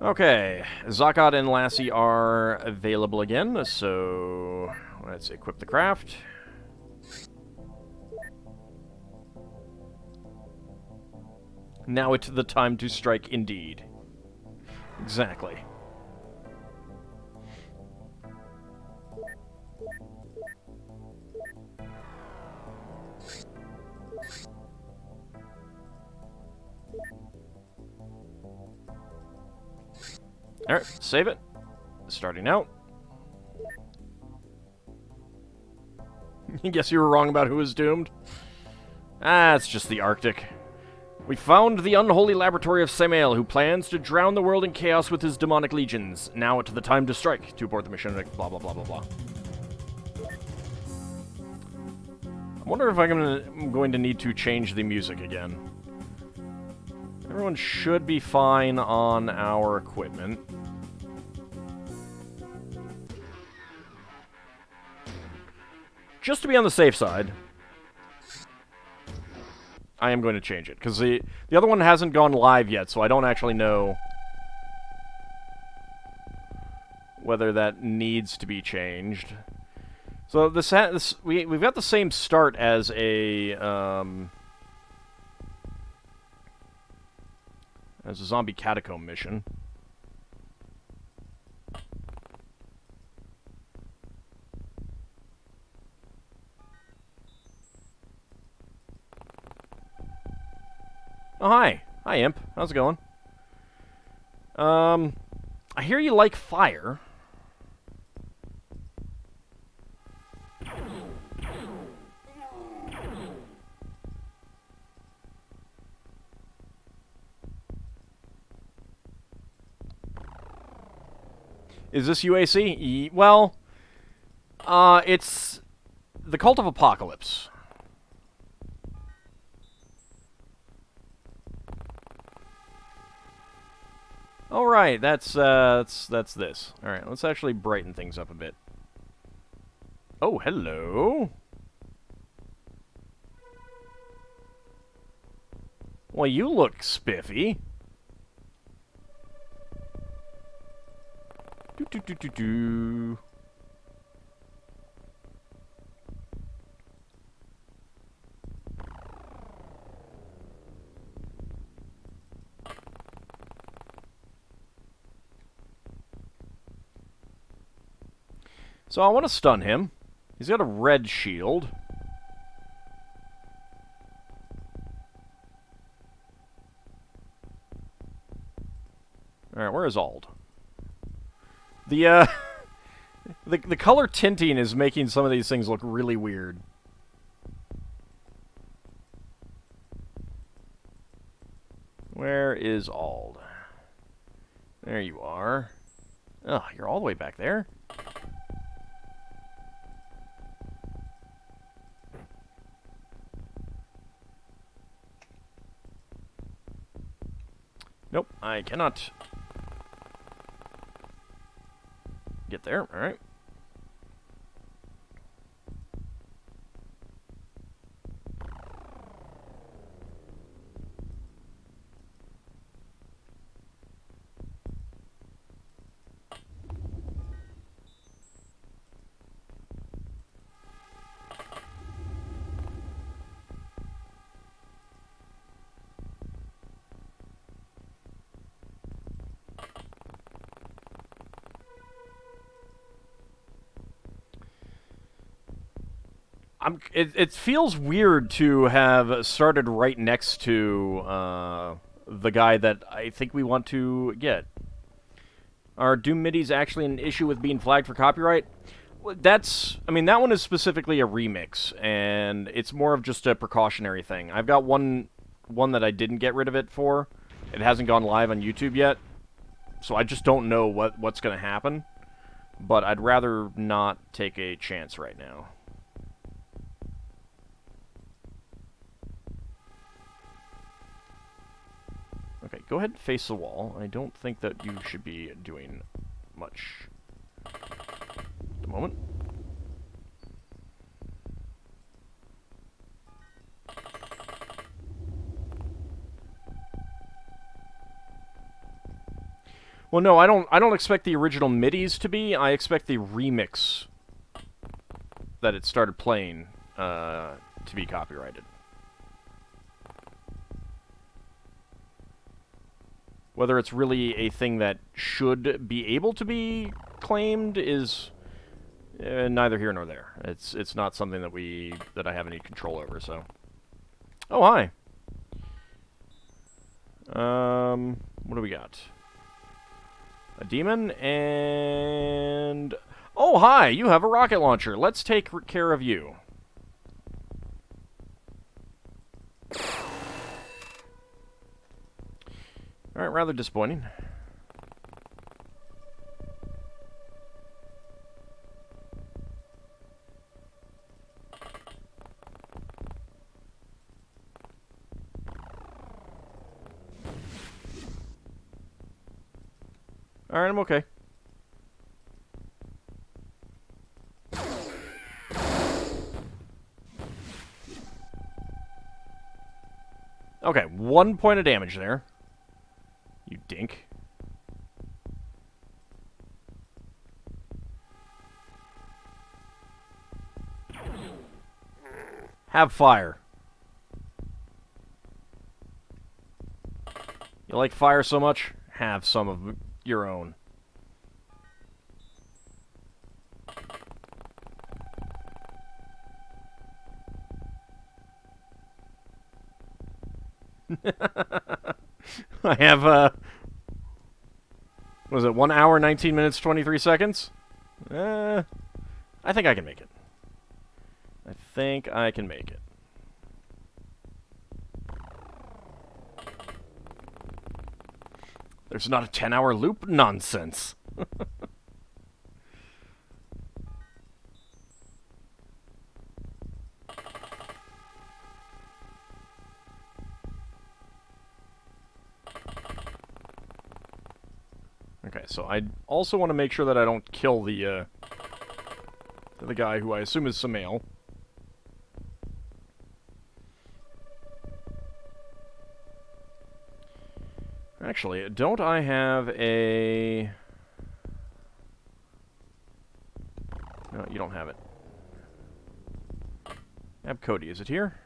Okay, Zakat and Lassie are available again, so let's equip the craft. Now it's the time to strike indeed. Exactly. Alright, save it. Starting out. Guess you were wrong about who was doomed? It's just the Arctic. We found the unholy laboratory of Samael, who plans to drown the world in chaos with his demonic legions. Now it's the time to strike. To abort the mission, blah, blah, blah, blah, blah. I wonder if I'm going to need to change the music again. Everyone should be fine on our equipment. Just to be on the safe side, I am going to change it, because the other one hasn't gone live yet, so I don't actually know whether that needs to be changed. So we've got the same start as a zombie catacomb mission. Oh, hi. Hi, Imp. How's it going? I hear you like fire. Is this UAC? Well, it's the Cult of Apocalypse. All right, that's this. All right, let's actually brighten things up a bit. Oh, hello. Well, you look spiffy. Do. So I want to stun him. He's got a red shield. Alright, where is Ald? The color tinting is making some of these things look really weird. Where is Ald? There you are. Ugh, you're all the way back there. Nope, I cannot get there. All right. It feels weird to have started right next to the guy that I think we want to get. Are Doom MIDIs actually an issue with being flagged for copyright? I mean, that one is specifically a remix, and it's more of just a precautionary thing. I've got one that I didn't get rid of it for. It hasn't gone live on YouTube yet, so I just don't know what's going to happen. But I'd rather not take a chance right now. Okay, go ahead and face the wall. I don't think that you should be doing much at the moment. Well, no, I don't expect the original MIDIs to be. I expect the remix that it started playing to be copyrighted. Whether it's really a thing that should be able to be claimed is neither here nor there. It's not something that I have any control over. So, oh hi. What do we got? A demon and oh hi. You have a rocket launcher. Let's take care of you. Alright, rather disappointing. Alright, I'm okay. Okay, 1 point of damage there. You dink. Have fire. You like fire so much? Have some of your own. I have, was it 1 hour, 19 minutes, 23 seconds? I think I can make it. I think I can make it. There's not a 10-hour loop? Nonsense. Okay, so I also want to make sure that I don't kill the guy who I assume is Samael. Actually, don't I have a... No, you don't have it. I have Cody, is it here?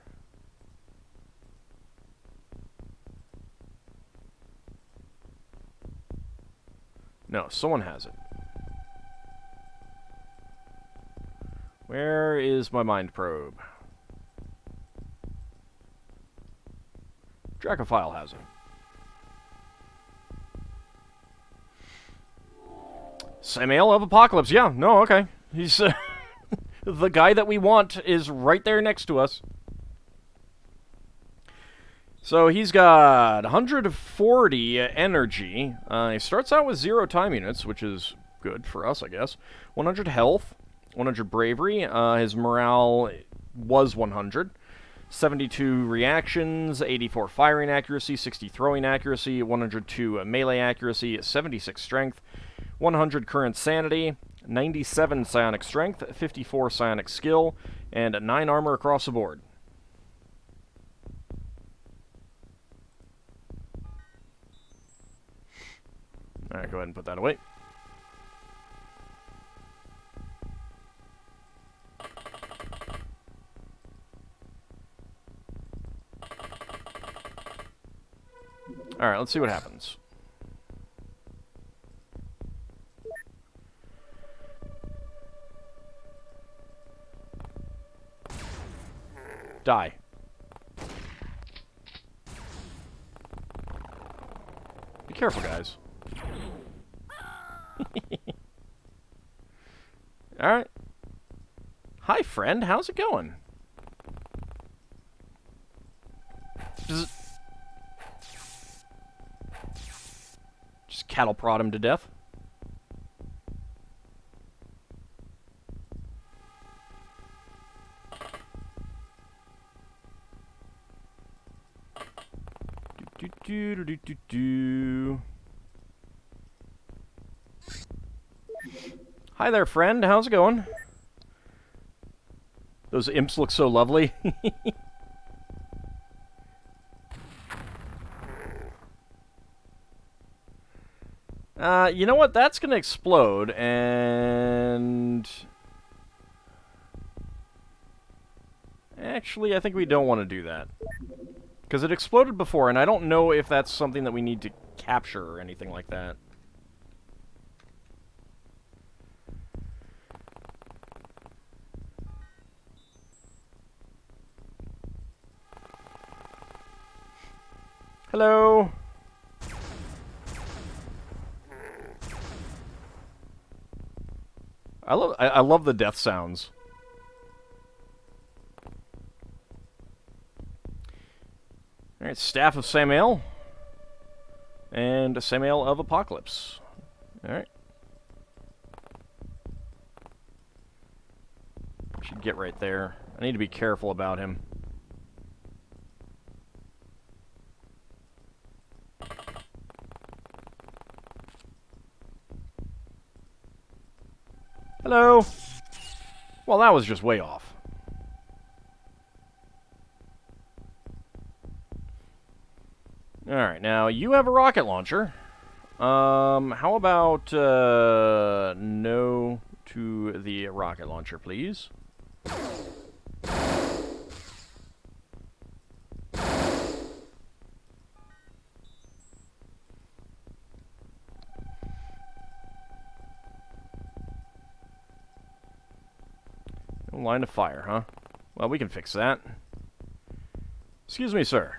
No, someone has it. Where is my mind probe? Dracophile has it. Samael of Apocalypse, yeah, no, okay. He's, the guy that we want is right there next to us. So he's got 140 energy. He starts out with 0 time units, which is good for us, I guess. 100 health, 100 bravery. His morale was 100. 72 reactions, 84 firing accuracy, 60 throwing accuracy, 102 melee accuracy, 76 strength, 100 current sanity, 97 psionic strength, 54 psionic skill, and 9 armor across the board. Alright, go ahead and put that away. Alright, let's see what happens. Die. Be careful, guys. Alright. Hi, friend. How's it going? Just cattle prod him to death. Hi there, friend. How's it going? Those imps look so lovely. You know what? That's gonna explode, and... Actually, I think we don't want to do that. Because it exploded before, and I don't know if that's something that we need to capture or anything like that. Hello? I love the death sounds. Alright, Staff of Samael. And a Samael of Apocalypse. Alright. Should get right there. I need to be careful about him. Hello! Well, that was just way off. Alright, now you have a rocket launcher. How about, no to the rocket launcher, please? No line of fire, huh? Well, we can fix that. Excuse me, sir.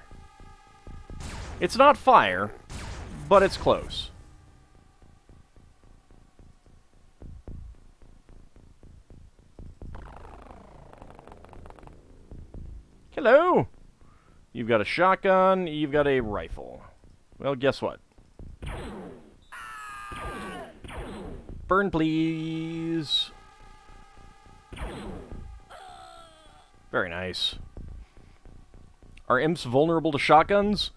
It's not fire, but it's close. Hello! You've got a shotgun, you've got a rifle. Well, guess what? Burn, please. Very nice. Are imps vulnerable to shotguns?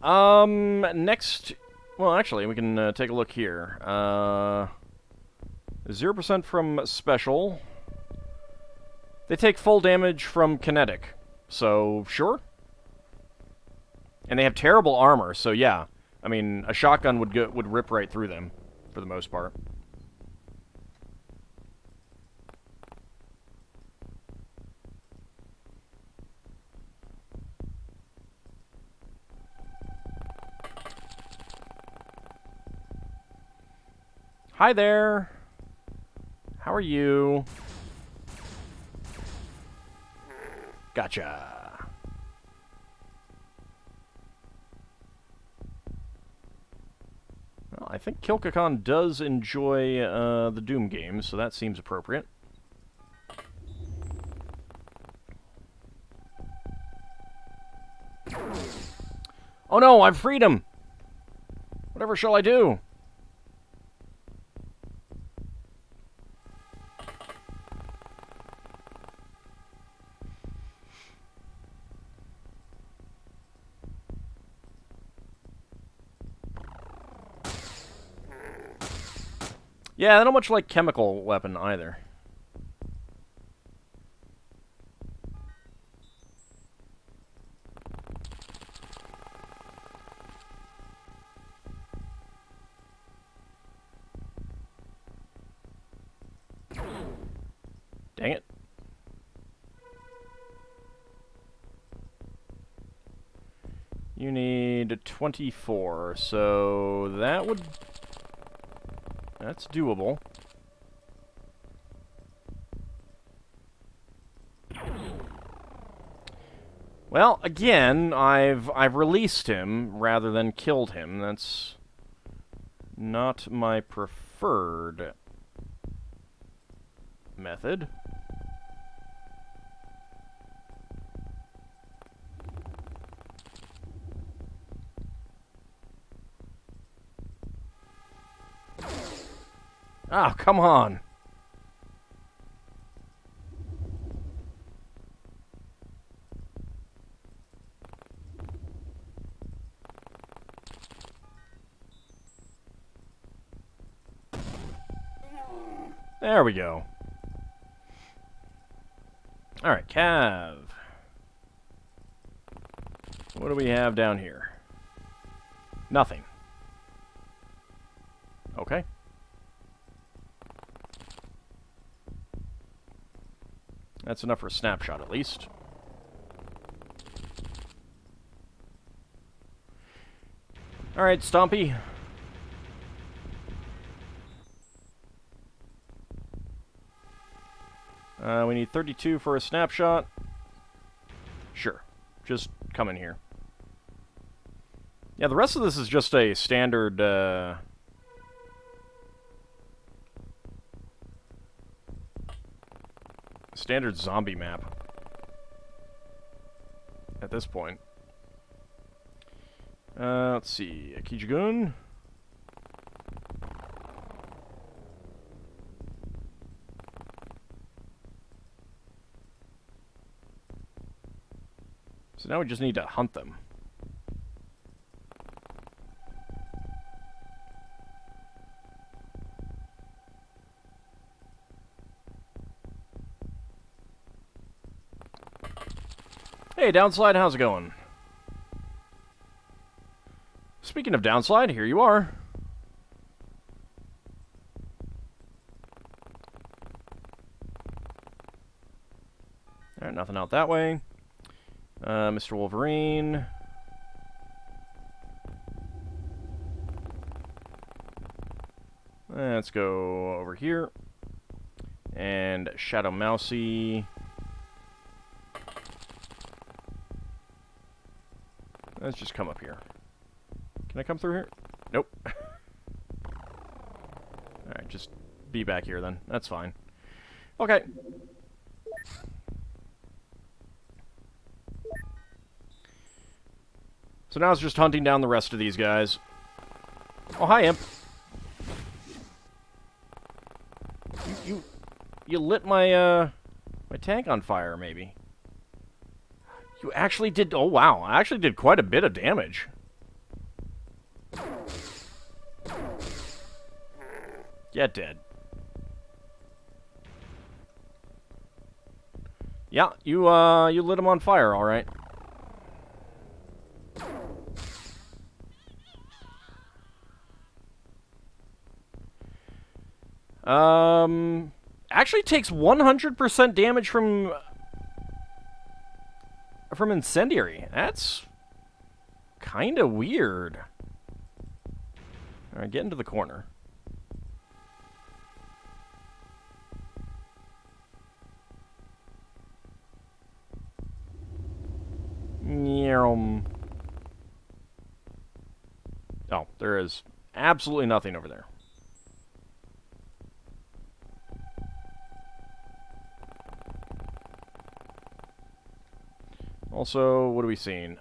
Next... Well, actually, we can take a look here. 0% from special. They take full damage from kinetic. So, sure. And they have terrible armor, so yeah. I mean, a shotgun would rip right through them, for the most part. Hi there. How are you? Gotcha. Well, I think Kilkakon does enjoy the Doom games, so that seems appropriate. Oh no, I've freed him! Whatever shall I do? Yeah, I don't much like chemical weapon either. Dang it. You need 24, so that would... That's doable. Well, again, I've released him rather than killed him. That's not my preferred method. Oh, come on. There we go. Alright, Cav. What do we have down here? Nothing. Okay. That's enough for a snapshot, at least. Alright, Stompy. We need 32 for a snapshot. Sure. Just come in here. Yeah, the rest of this is just a standard, standard zombie map. At this point. Let's see. Akijigun. So now we just need to hunt them. Hey, Downslide, how's it going? Speaking of Downslide, here you are. Alright, nothing out that way. Mr. Wolverine. Let's go over here. And Shadow Mousy. Let's just come up here. Can I come through here? Nope. Alright, just be back here then. That's fine. Okay. So now it's just hunting down the rest of these guys. Oh, hi, Imp. You lit my, my tank on fire, maybe. You actually did... Oh, wow. I actually did quite a bit of damage. Get dead. Yeah, you lit him on fire, alright. Actually takes 100% damage from incendiary. That's kind of weird. Alright, get into the corner. Oh, there is absolutely nothing over there. Also, what are we seeing?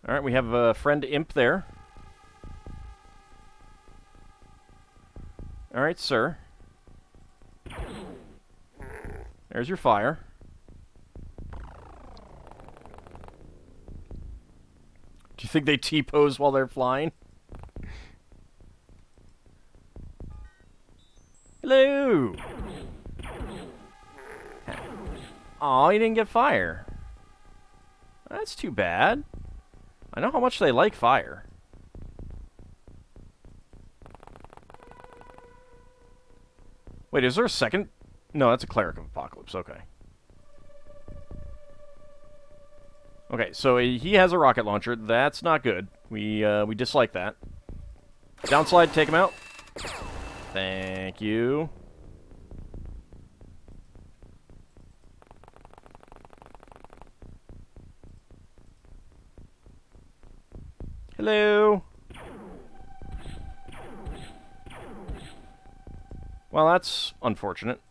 Alright, we have a friend Imp there. Alright, sir. There's your fire. Do you think they T-pose while they're flying? Hello! Aw, he didn't get fire. That's too bad. I know how much they like fire. Wait, is there a second? No, that's a Cleric of Apocalypse, okay. Okay, so he has a rocket launcher. That's not good. We dislike that. Downslide, take him out. Thank you. Hello. Well, that's unfortunate.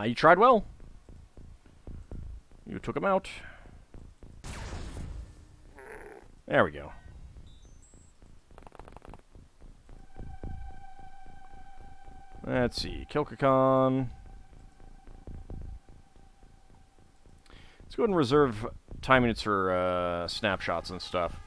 You tried well. You took him out. There we go. Let's see. Kilkakon. Let's go ahead and reserve time units for snapshots and stuff.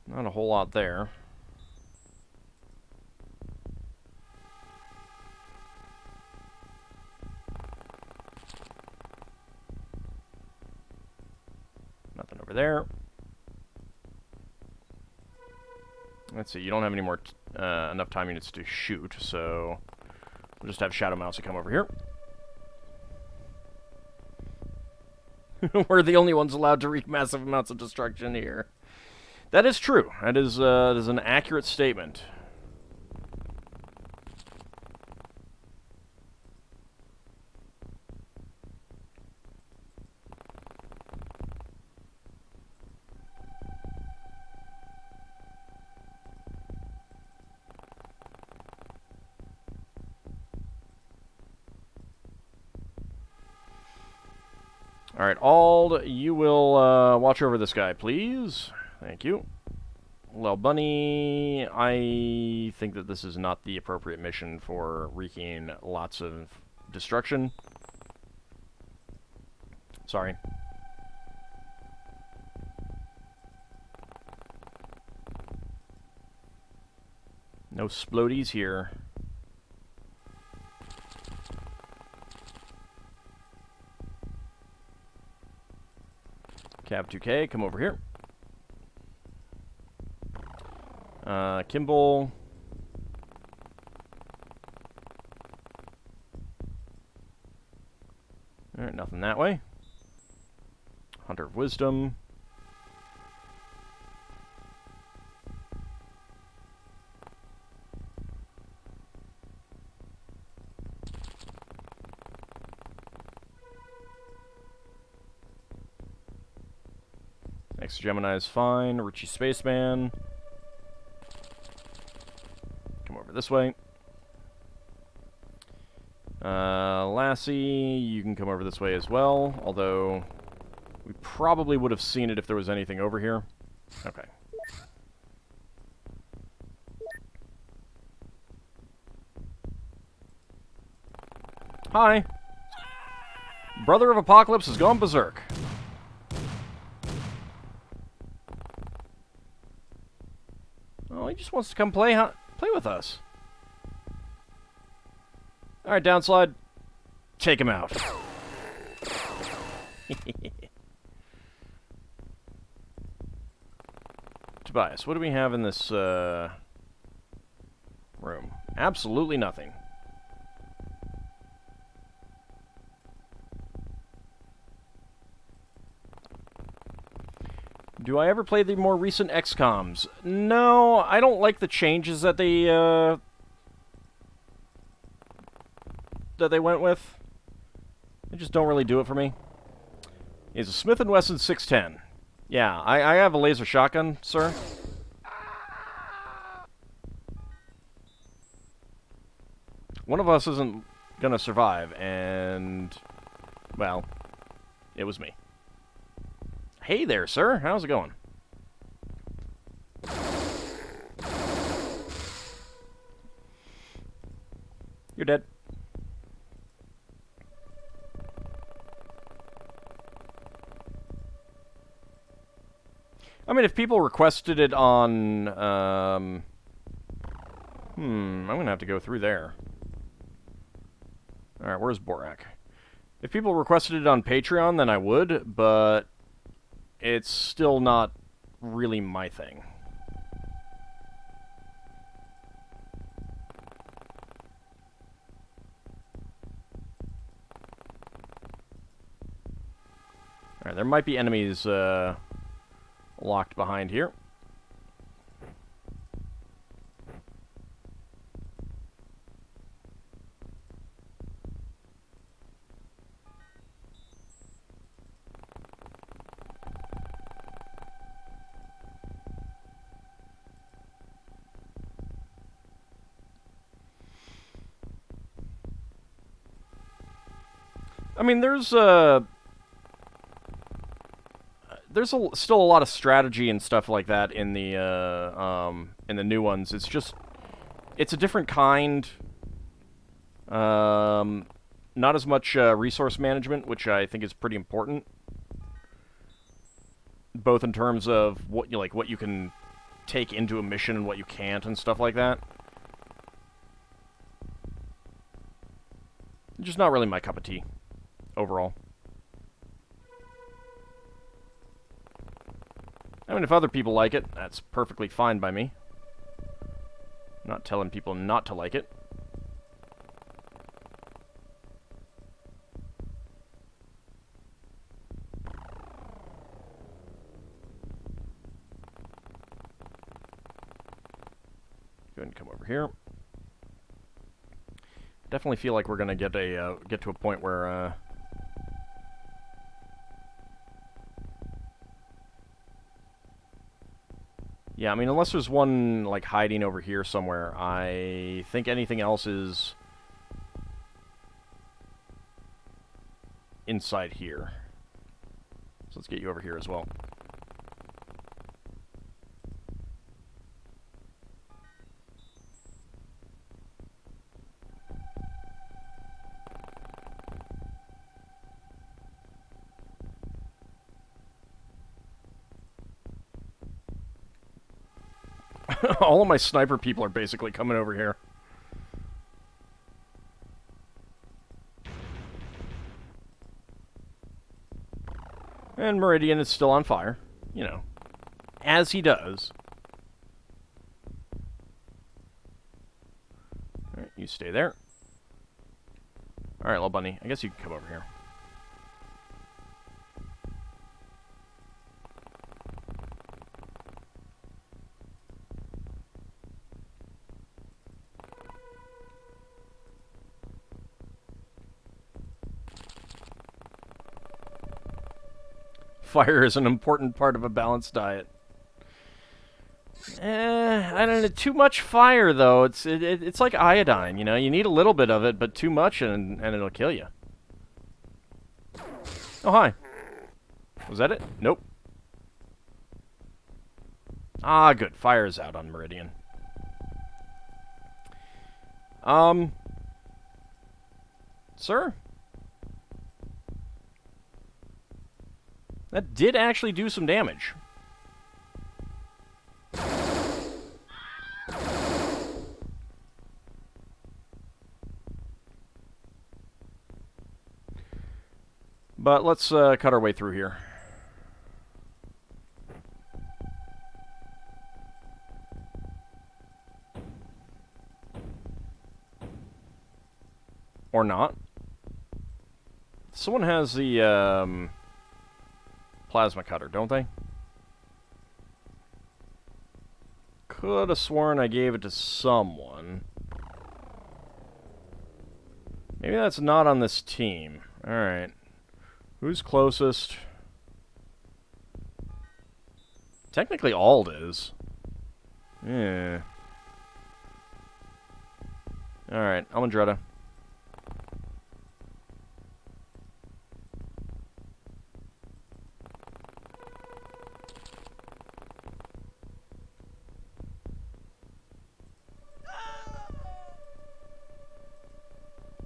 Not a whole lot there. Nothing over there. Let's see, you don't have any more enough time units to shoot, so we'll just have Shadow Mouse come over here. We're the only ones allowed to wreak massive amounts of destruction here. That is true. That is an accurate statement. Alright, Ald, you will watch over this guy, please. Thank you. Well, Bunny, I think that this is not the appropriate mission for wreaking lots of destruction. Sorry. No splodies here. Cab 2K, come over here. Kimball. Alright, nothing that way. Hunter of Wisdom. Next Gemini is fine. Richie Spaceman. Come over this way. Lassie, you can come over this way as well, although we probably would have seen it if there was anything over here. Okay. Hi. Brother of Apocalypse has gone berserk. Oh, he just wants to come play with us. Alright, downslide. Take him out. Tobias, what do we have in this room? Absolutely nothing. Do I ever play the more recent XCOMs? No, I don't like the changes that they went with. They just don't really do it for me. It's a Smith & Wesson 610. Yeah, I have a laser shotgun, sir. One of us isn't gonna survive, and, well, it was me. Hey there, sir. How's it going? You're dead. I mean, if people requested it on, I'm gonna have to go through there. Alright, where's Borak? If people requested it on Patreon, then I would, but it's still not really my thing. Alright, there might be enemies, locked behind here. I mean, there's still a lot of strategy and stuff like that in the new ones. It's just, it's a different kind. Not as much resource management, which I think is pretty important, both in terms of what you can take into a mission and what you can't and stuff like that. Just not really my cup of tea overall. I mean, if other people like it, that's perfectly fine by me. I'm not telling people not to like it. Go ahead and come over here. Definitely feel like we're gonna get to a point where yeah, I mean, unless there's one, like, hiding over here somewhere, I think anything else is inside here. So let's get you over here as well. All of my sniper people are basically coming over here. And Meridian is still on fire. You know, as he does. Alright, you stay there. Alright, little bunny. I guess you can come over here. Fire is an important part of a balanced diet. I don't know. Too much fire, though. It's like iodine, you know? You need a little bit of it, but too much and it'll kill you. Oh, hi. Was that it? Nope. Ah, good. Fire's out on Meridian. Sir? That did actually do some damage. But let's cut our way through here. Or not. Someone has the plasma cutter, don't they? Could have sworn I gave it to someone. Maybe that's not on this team. Alright. Who's closest? Technically Ald is. Yeah. Alright, Almondretta.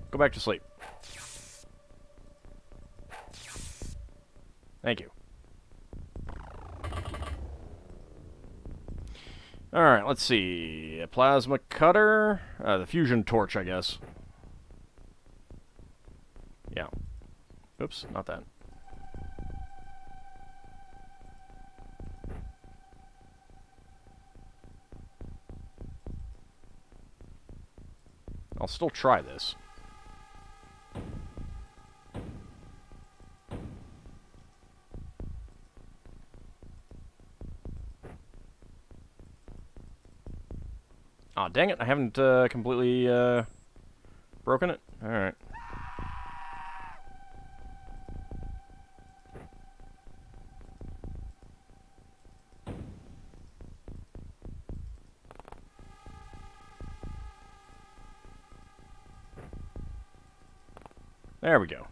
Go back to sleep. Thank you. Alright, let's see. A plasma cutter. The fusion torch, I guess. Yeah. Oops, not that. I'll still try this. Aw, dang it, I haven't completely broken it. Alright. There we go.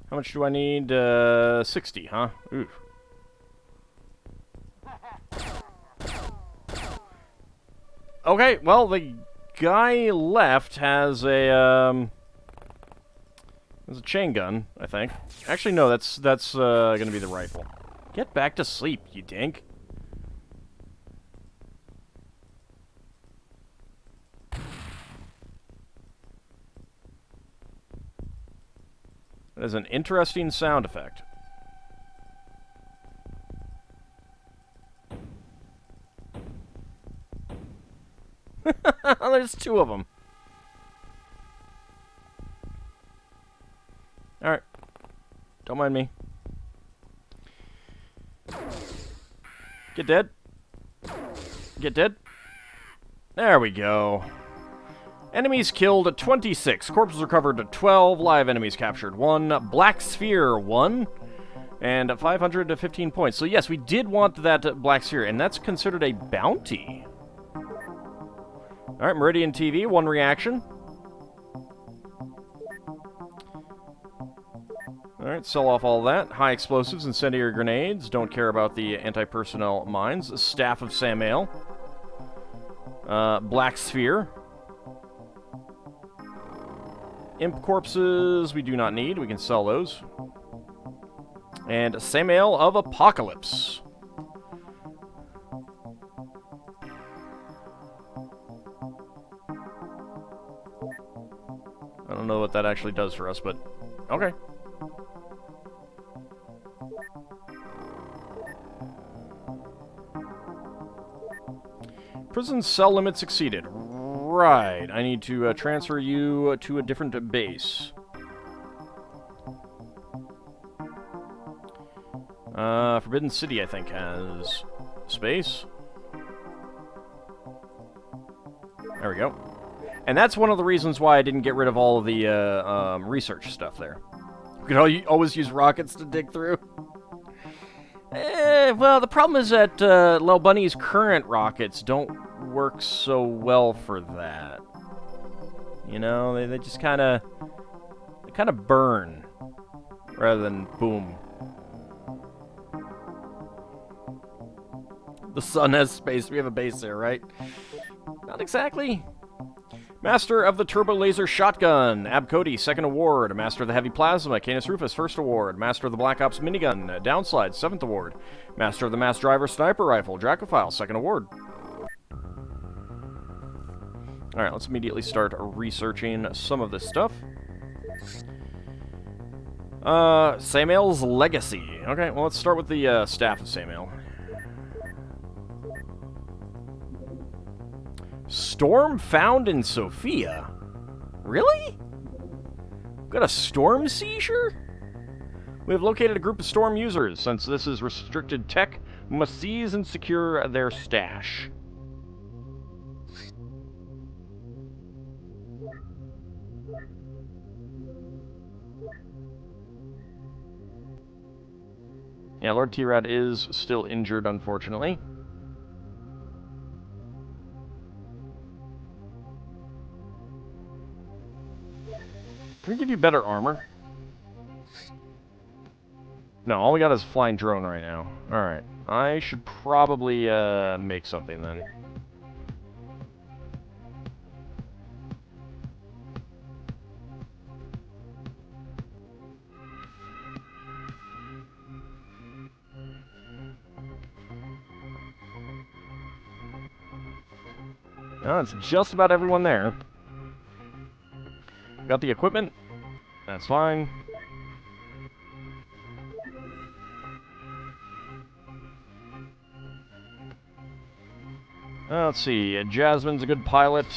How much do I need? 60, huh? Ooh. Okay, well, the guy left has a chain gun, I think. Actually, no, that's gonna be the rifle. Get back to sleep, you dink. That is an interesting sound effect. There's two of them. Alright. Don't mind me. Get dead. Get dead. There we go. Enemies killed 26. Corpses recovered 12. Live enemies captured 1. Black Sphere 1. And 515 points. So yes, we did want that Black Sphere, and that's considered a bounty. Alright, Meridian TV, 1 reaction. Alright, sell off all that. High explosives, incendiary grenades. Don't care about the anti-personnel mines. Staff of Samael. Black Sphere. Imp corpses, we do not need. We can sell those. And Samael of Apocalypse. I don't know what that actually does for us, but okay. Prison cell limits exceeded. Right. I need to transfer you to a different base. Forbidden City, I think, has space. There we go. And that's one of the reasons why I didn't get rid of all of the research stuff there. You could always use rockets to dig through. Well, the problem is that Lil Bunny's current rockets don't work so well for that. You know, they just kind of burn rather than boom. The sun has space. We have a base there, right? Not exactly. Master of the Turbo Laser Shotgun, Ab Cody, 2nd award. Master of the Heavy Plasma, Canis Rufus, 1st award. Master of the Black Ops Minigun, Downslide, 7th award. Master of the Mass Driver Sniper Rifle, Dracophile, 2nd award. Alright, let's immediately start researching some of this stuff. Samael's Legacy. Okay, well, let's start with the staff of Samael. Storm found in Sophia? Really? Got a storm seizure? We have located a group of storm users. Since this is restricted tech, we must seize and secure their stash. Yeah, Lord T-Rad is still injured, unfortunately. Can we give you better armor? No, all we got is flying drone right now. Alright. I should probably make something then. Oh, it's just about everyone there. Got the equipment. That's fine. Let's see. Jasmine's a good pilot.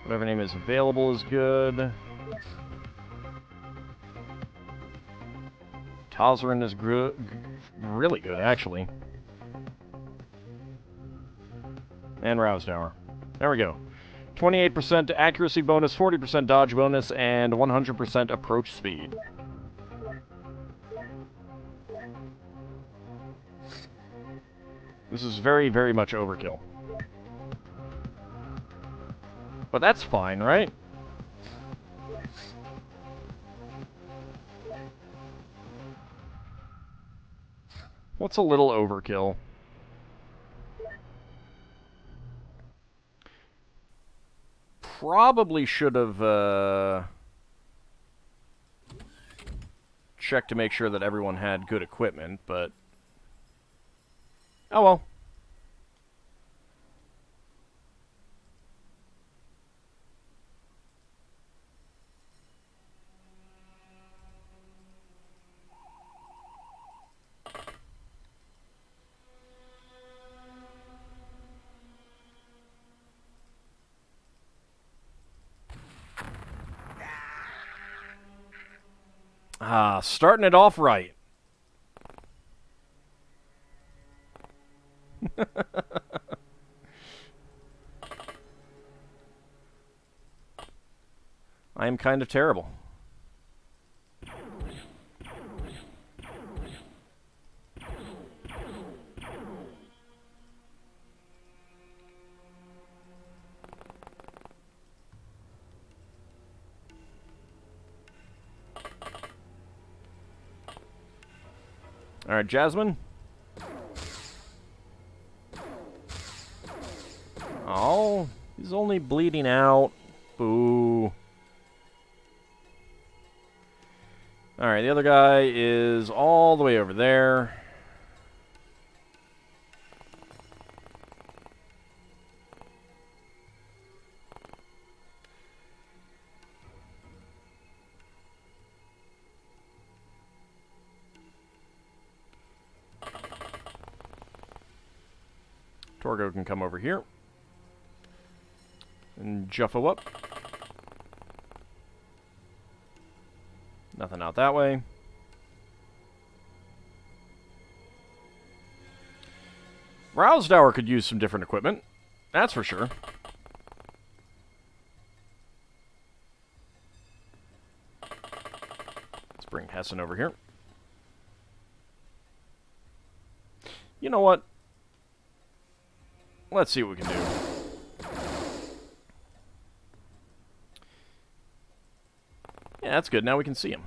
Whatever name is available is good. Talzarin is really good, actually. And Rousdower. There we go. 28% accuracy bonus, 40% dodge bonus, and 100% approach speed. This is very, very much overkill. But that's fine, right? What's a little overkill? Probably should have checked to make sure that everyone had good equipment, but oh well. Starting it off right. I am kind of terrible. Alright, Jasmine. Oh, he's only bleeding out. Boo. Alright, the other guy is all the way over there. Torgo can come over here. And Juffo up. Nothing out that way. Rousdower could use some different equipment. That's for sure. Let's bring Hessen over here. You know what? Let's see what we can do. Yeah, that's good. Now we can see him.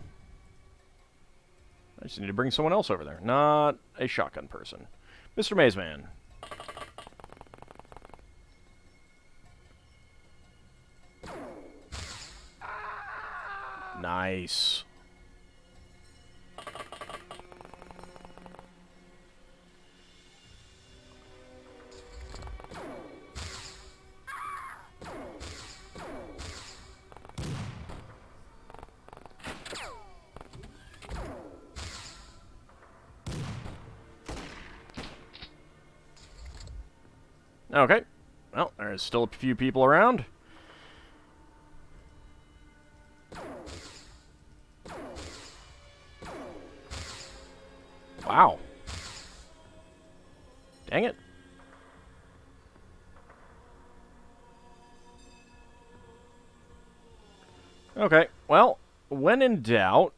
I just need to bring someone else over there. Not a shotgun person. Mr. Mazeman. Nice. Okay. Well, there's still a few people around. Wow. Dang it. Okay, well, when in doubt...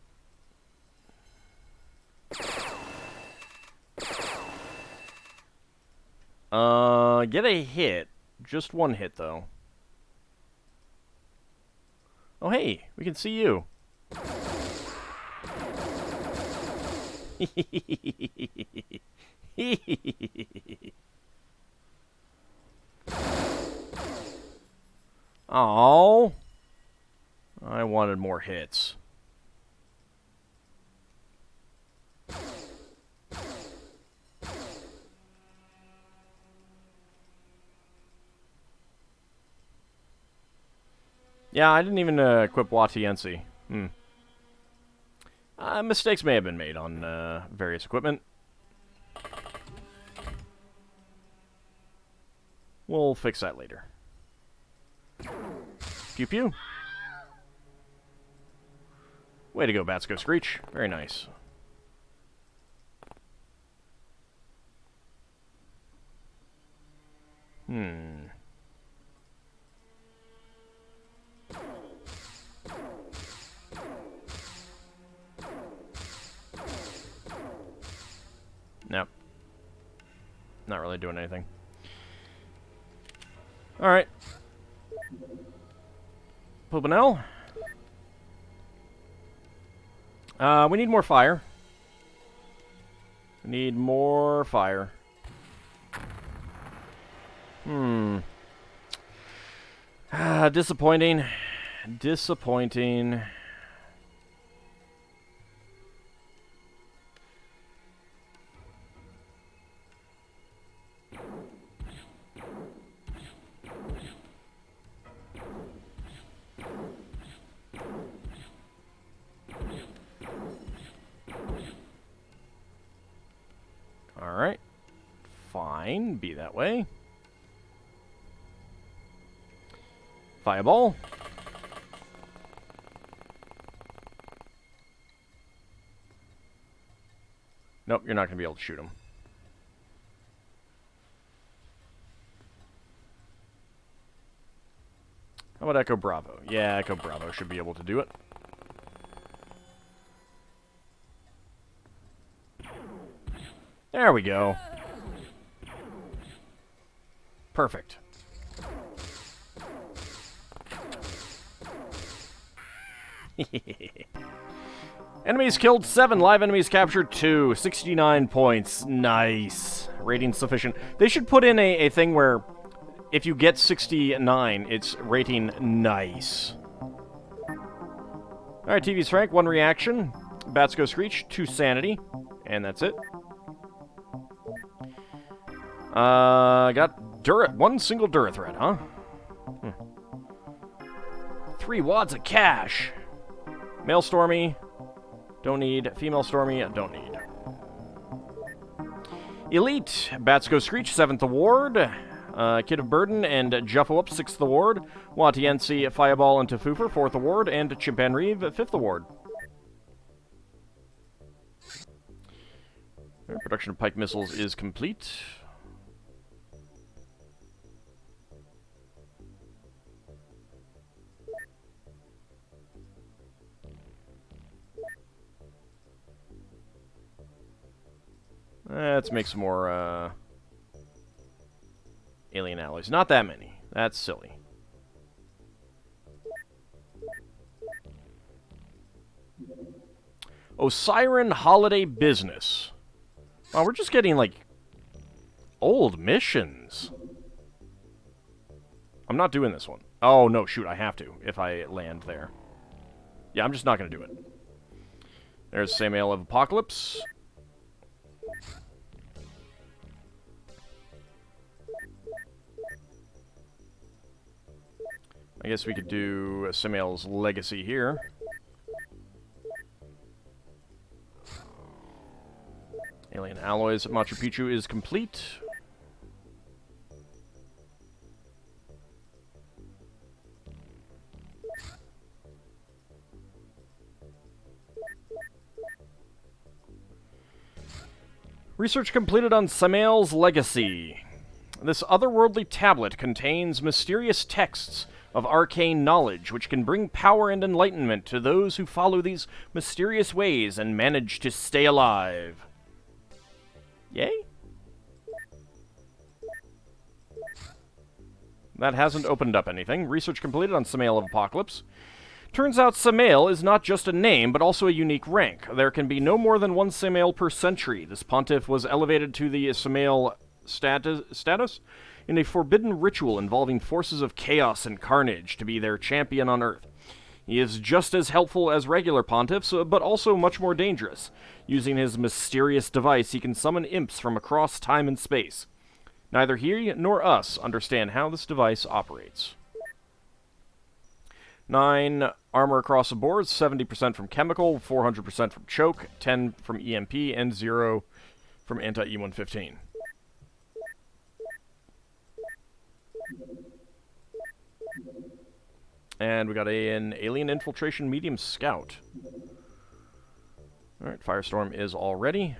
get a hit. Just one hit, though. Oh, hey, we can see you. Oh, I wanted more hits. Yeah, I didn't even equip Watiensi. Mistakes may have been made on various equipment. We'll fix that later. Pew pew. Way to go, Batsko Screech. Very nice. Nope. Not really doing anything. Alright. Pubanel. We need more fire. We need more fire. Disappointing. Disappointing. Alright. Fine. Be that way. Fireball. Nope, you're not going to be able to shoot him. How about Echo Bravo? Yeah, Echo Bravo should be able to do it. There we go. Perfect. Enemies killed 7, live enemies captured 2, 69 points. Nice. Rating sufficient. They should put in a thing where if you get 69, it's rating nice. Alright, TV's Frank, 1 reaction. Bats go Screech, 2 sanity. And that's it. Got 1 single Dura thread, huh? 3 wads of cash. Male Stormy, don't need. Female Stormy, don't need. Elite, Bats go Screech, 7th award. Kid of Burden and Juffo up, 6th award. Watiensi, Fireball and Tafoofer, 4th award. And Chimpan Reeve, 5th award. Production of Pike missiles is complete. Let's make some more alien alloys. Not that many. That's silly. Osiren Holiday Business. Wow, we're just getting, like, old missions. I'm not doing this one. Oh, no, shoot, I have to if I land there. Yeah, I'm just not going to do it. There's Samael of Apocalypse. I guess we could do Samael's Legacy here. Alien Alloys at Machu Picchu is complete. Research completed on Samael's Legacy. This otherworldly tablet contains mysterious texts of arcane knowledge, which can bring power and enlightenment to those who follow these mysterious ways and manage to stay alive. Yay? That hasn't opened up anything. Research completed on Samael of Apocalypse. Turns out Samael is not just a name, but also a unique rank. There can be no more than 1 Samael per century. This pontiff was elevated to the Samael status in a forbidden ritual involving forces of chaos and carnage to be their champion on Earth. He is just as helpful as regular pontiffs, but also much more dangerous. Using his mysterious device, he can summon imps from across time and space. Neither he nor us understand how this device operates. 9 armor across the board, 70% from chemical, 400% from choke, 10 from EMP, and 0 from anti-E115. And we got an Alien Infiltration Medium Scout. Alright, Firestorm is all ready.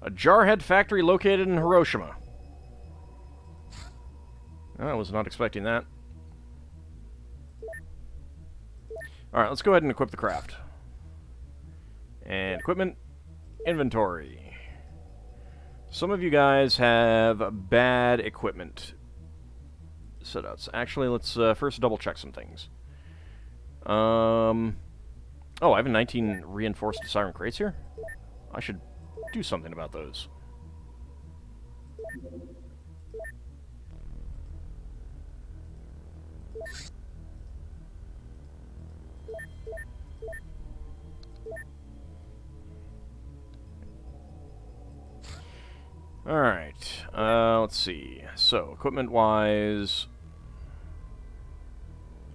A Jarhead factory located in Hiroshima. I was not expecting that. Alright, let's go ahead and equip the craft. And equipment, inventory. Some of you guys have bad equipment setouts. Actually, let's first double check some things. Oh, I have 19 reinforced siren crates here. I should do something about those. Alright, let's see. So, equipment-wise...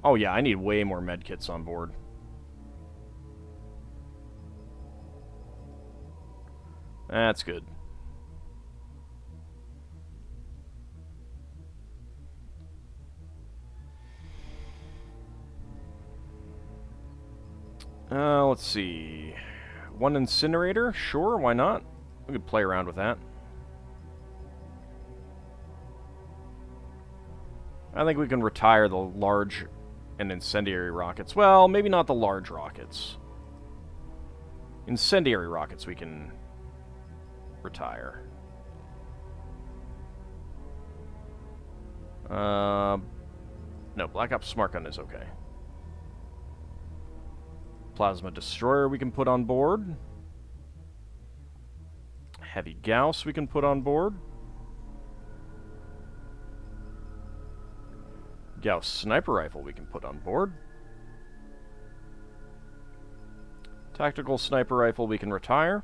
Oh yeah, I need way more medkits on board. That's good. Let's see. One incinerator? Sure, why not? We could play around with that. I think we can retire the large and incendiary rockets. Well, maybe not the large rockets. Incendiary rockets we can retire. No, Black Ops Smart Gun is okay. Plasma Destroyer we can put on board. Heavy Gauss we can put on board. Gauss Sniper Rifle we can put on board. Tactical Sniper Rifle we can retire.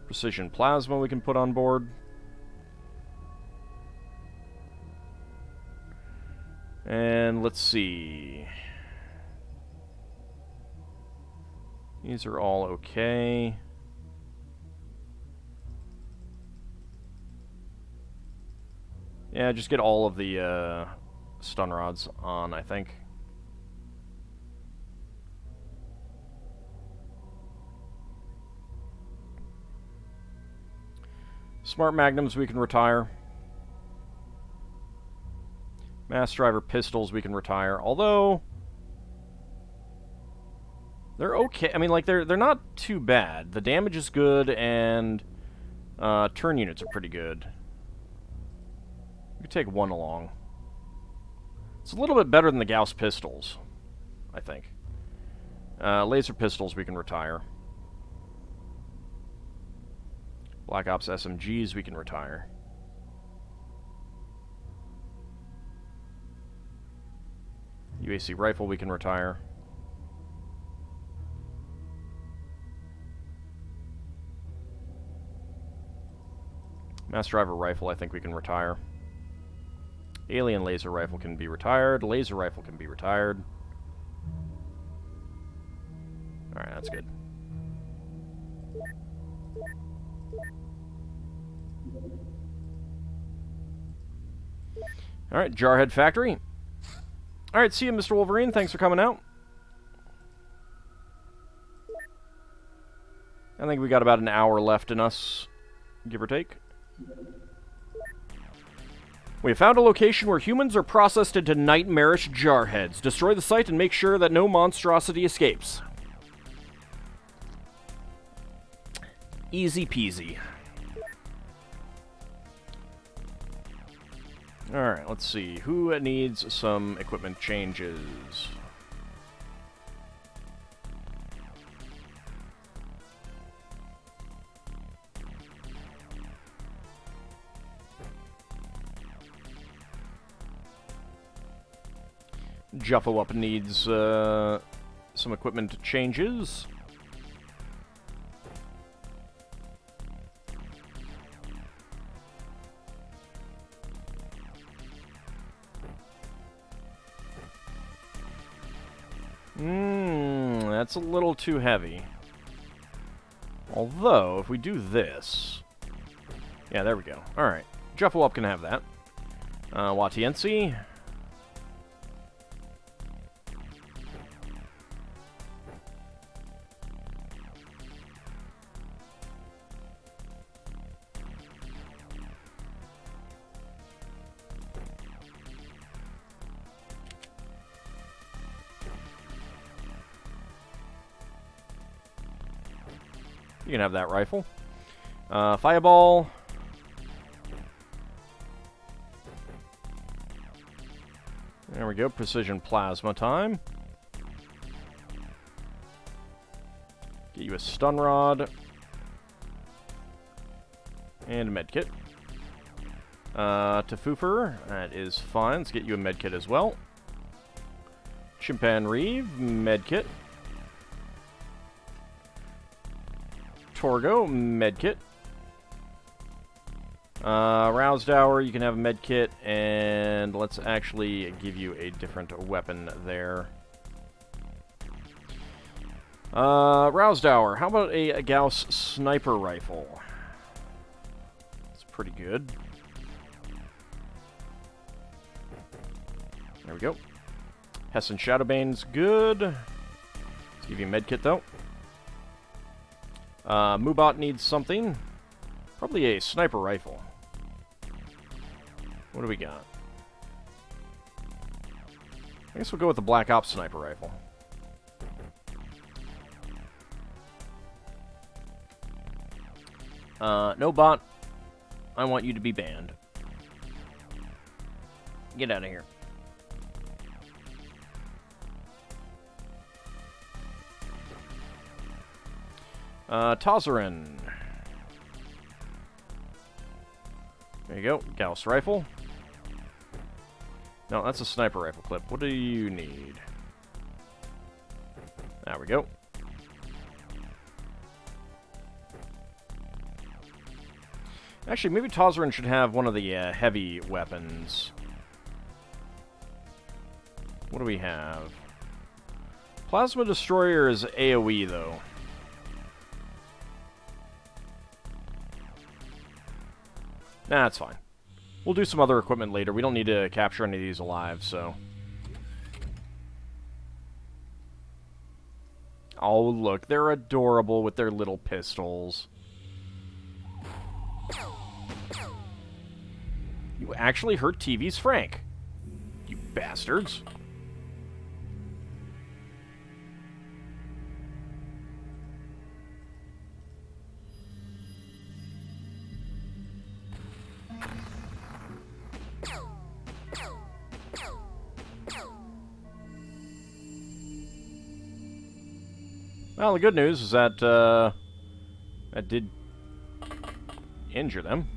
Precision Plasma we can put on board. And let's see. These are all okay. Yeah, just get all of the stun rods on, I think. Smart Magnums we can retire. Mass Driver Pistols we can retire. Although they're okay. I mean, like, they're not too bad. The damage is good, and turn units are pretty good. We could take one along. It's a little bit better than the Gauss Pistols, I think. Laser Pistols we can retire. Black Ops SMGs we can retire. UAC Rifle we can retire. Mass Driver Rifle I think we can retire. Alien Laser Rifle can be retired. Laser Rifle can be retired. Alright, that's good. Alright, Jarhead Factory. Alright, see you, Mr. Wolverine. Thanks for coming out. I think we got about an hour left in us, give or take. We have found a location where humans are processed into nightmarish jarheads. Destroy the site and make sure that no monstrosity escapes. Easy peasy. Alright, let's see. Who needs some equipment changes? Juffo Up needs some equipment changes. That's a little too heavy. Although, if we do this... Yeah, there we go. Alright. Juffo Up can have that. Watiensi. You can have that rifle. Fireball. There we go. Precision Plasma time. Get you a stun rod. And a medkit. Tafoofer. That is fine. Let's get you a medkit as well. Chimpan Reeve. Medkit. Torgo, medkit. Roused Hour, you can have a medkit, and let's actually give you a different weapon there. Roused Hour, how about a Gauss Sniper Rifle? It's pretty good. There we go. Hessen Shadowbane's good. Let's give you a medkit, though. Moobot needs something. Probably a sniper rifle. What do we got? I guess we'll go with the Black Ops sniper rifle. No bot. I want you to be banned. Get out of here. Tozzerin. There you go. Gauss rifle. No, that's a sniper rifle clip. What do you need? There we go. Actually, maybe Tozzerin should have one of the heavy weapons. What do we have? Plasma Destroyer is AoE, though. Nah, that's fine. We'll do some other equipment later. We don't need to capture any of these alive, so... Oh, look. They're adorable with their little pistols. You actually hurt TV's Frank. You bastards. Well, the good news is that, that did injure them.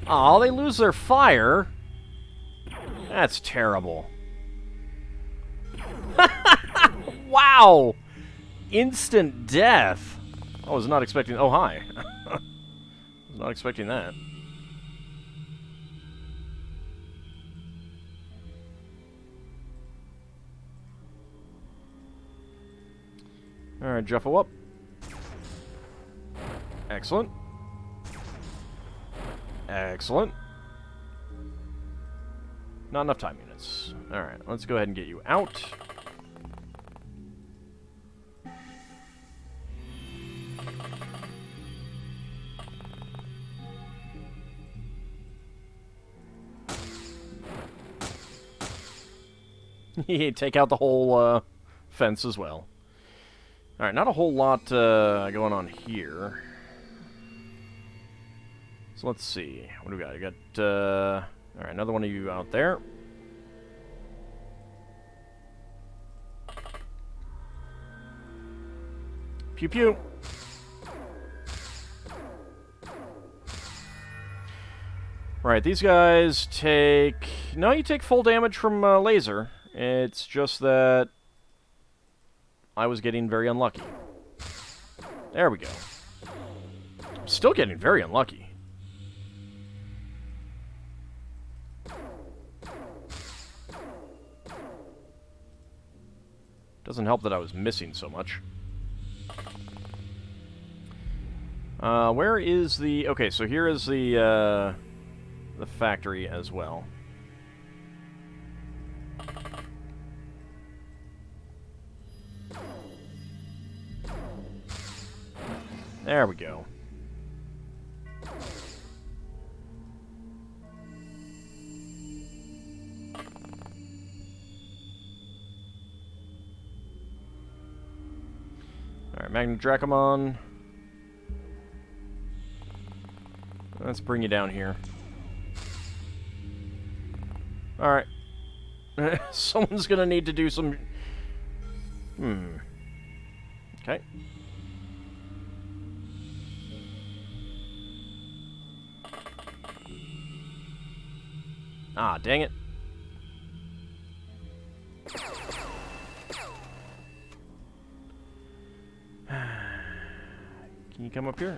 Aw, they lose their fire? That's terrible. Wow! Instant death! I was not expecting... Oh, hi. I was not expecting that. Alright, Juffo up. Excellent. Excellent. Not enough time units. Alright, let's go ahead and get you out. Take out the whole fence as well. Alright, not a whole lot going on here. So let's see. What do we got? You got, alright, another one of you out there. Pew pew. Right, these guys take... No, you take full damage from laser. It's just that I was getting very unlucky. There we go. Still getting very unlucky. Doesn't help that I was missing so much. Where is the... Okay, so here is the factory as well. There we go. Alright, Magnum Dracomon. Let's bring you down here. Alright. Someone's gonna need to do some... Okay. Ah, dang it. Can you come up here?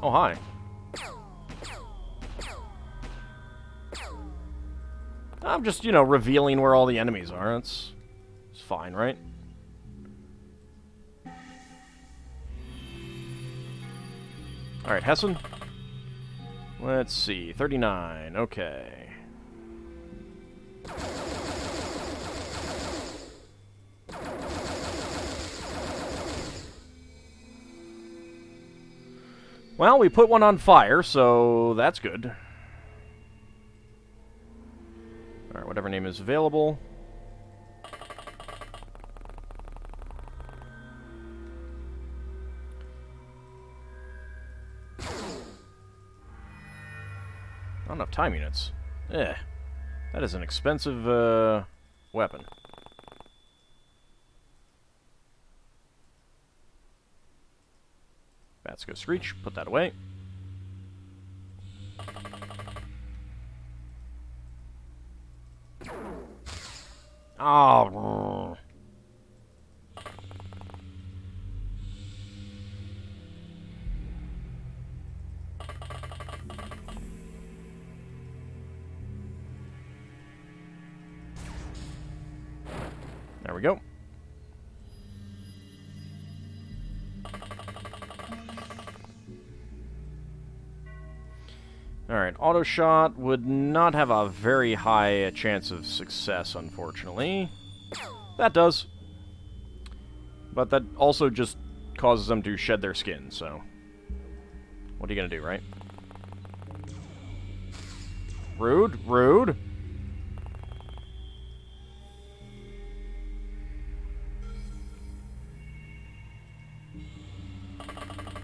Oh, hi. I'm just, you know, revealing where all the enemies are. It's fine, right? Alright, Hessen. Let's see, 39, okay. Well, we put one on fire, so that's good. Alright, whatever name is available. Not enough time units. Eh. That is an expensive, weapon. Bats go screech. Put that away. Oh. There we go. Alright, auto shot would not have a very high chance of success, unfortunately. That does. But that also just causes them to shed their skin, so... What are you gonna do, right? Rude, rude.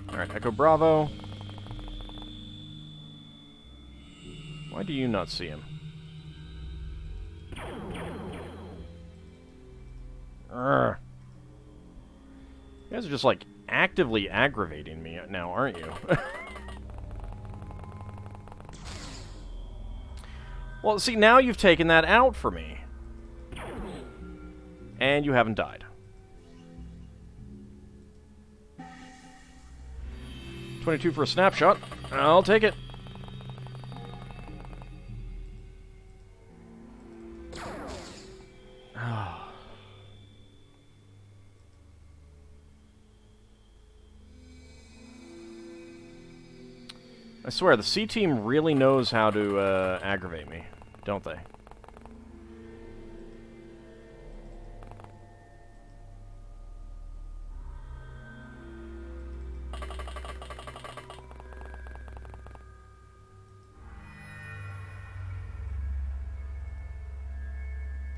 Alright, Echo Bravo. Why do you not see him? Urgh. You guys are just, like, actively aggravating me now, aren't you? Well, see, now you've taken that out for me. And you haven't died. 22 for a snapshot. I'll take it. I swear, the C team really knows how to aggravate me, don't they?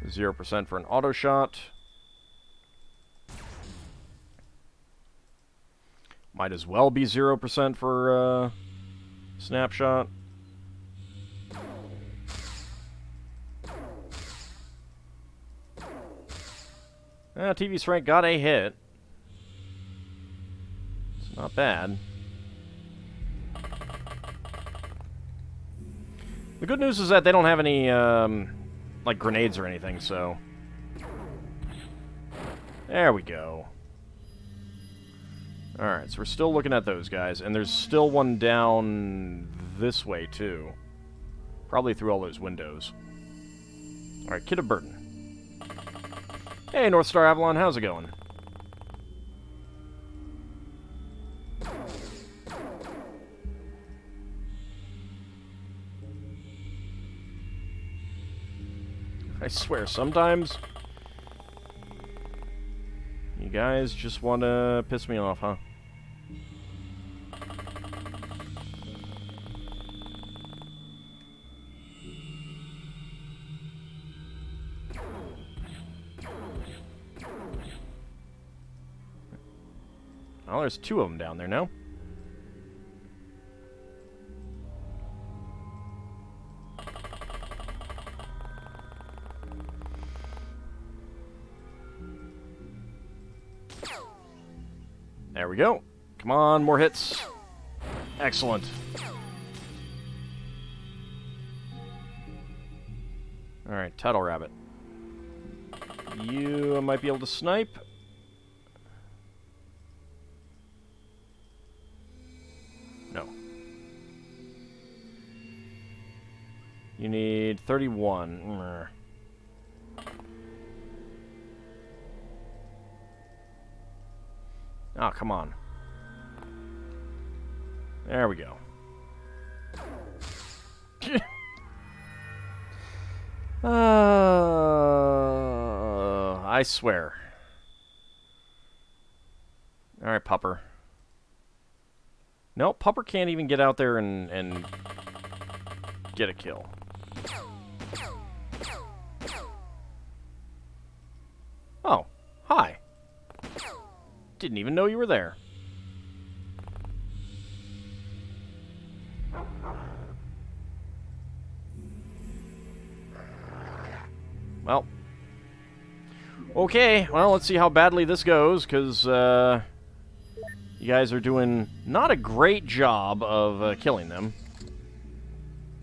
%0 for an auto shot. Might as well be 0% for snapshot. TV's Frank got a hit. It's not bad. The good news is that they don't have any, like, grenades or anything, so... There we go. Alright, so we're still looking at those guys, and there's still one down this way, too. Probably through all those windows. Alright, Kid of Burden. Hey, North Star Avalon, how's it going? I swear, sometimes you guys just want to piss me off, huh? Oh, there's two of them down there now. There we go. Come on, more hits. Excellent. Alright, Tuttle Rabbit. You might be able to snipe. No. You need 31. Oh, come on. There we go. I swear. Alright, Pupper. No, Pupper can't even get out there and get a kill. Oh, hi. Didn't even know you were there. Well. Okay, well, let's see how badly this goes, because, you guys are doing not a great job of killing them.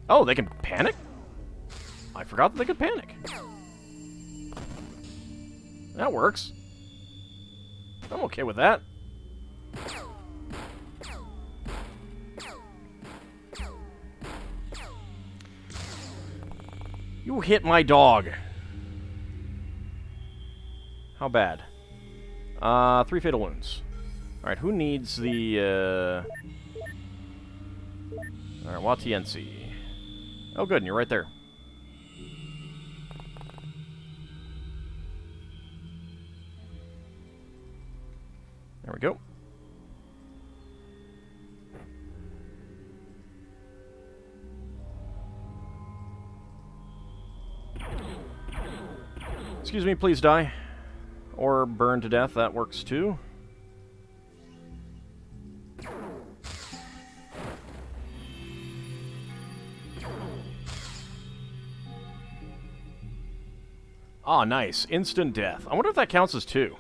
Oh, they can panic? I forgot that they could panic. That works. I'm okay with that. You hit my dog. How bad? 3 fatal wounds. Alright, who needs the, Alright, Watiensi. Oh, good, and you're right there. There we go. Excuse me, please die. Or burn to death, that works too. Ah, nice. Instant death. I wonder if that counts as 2.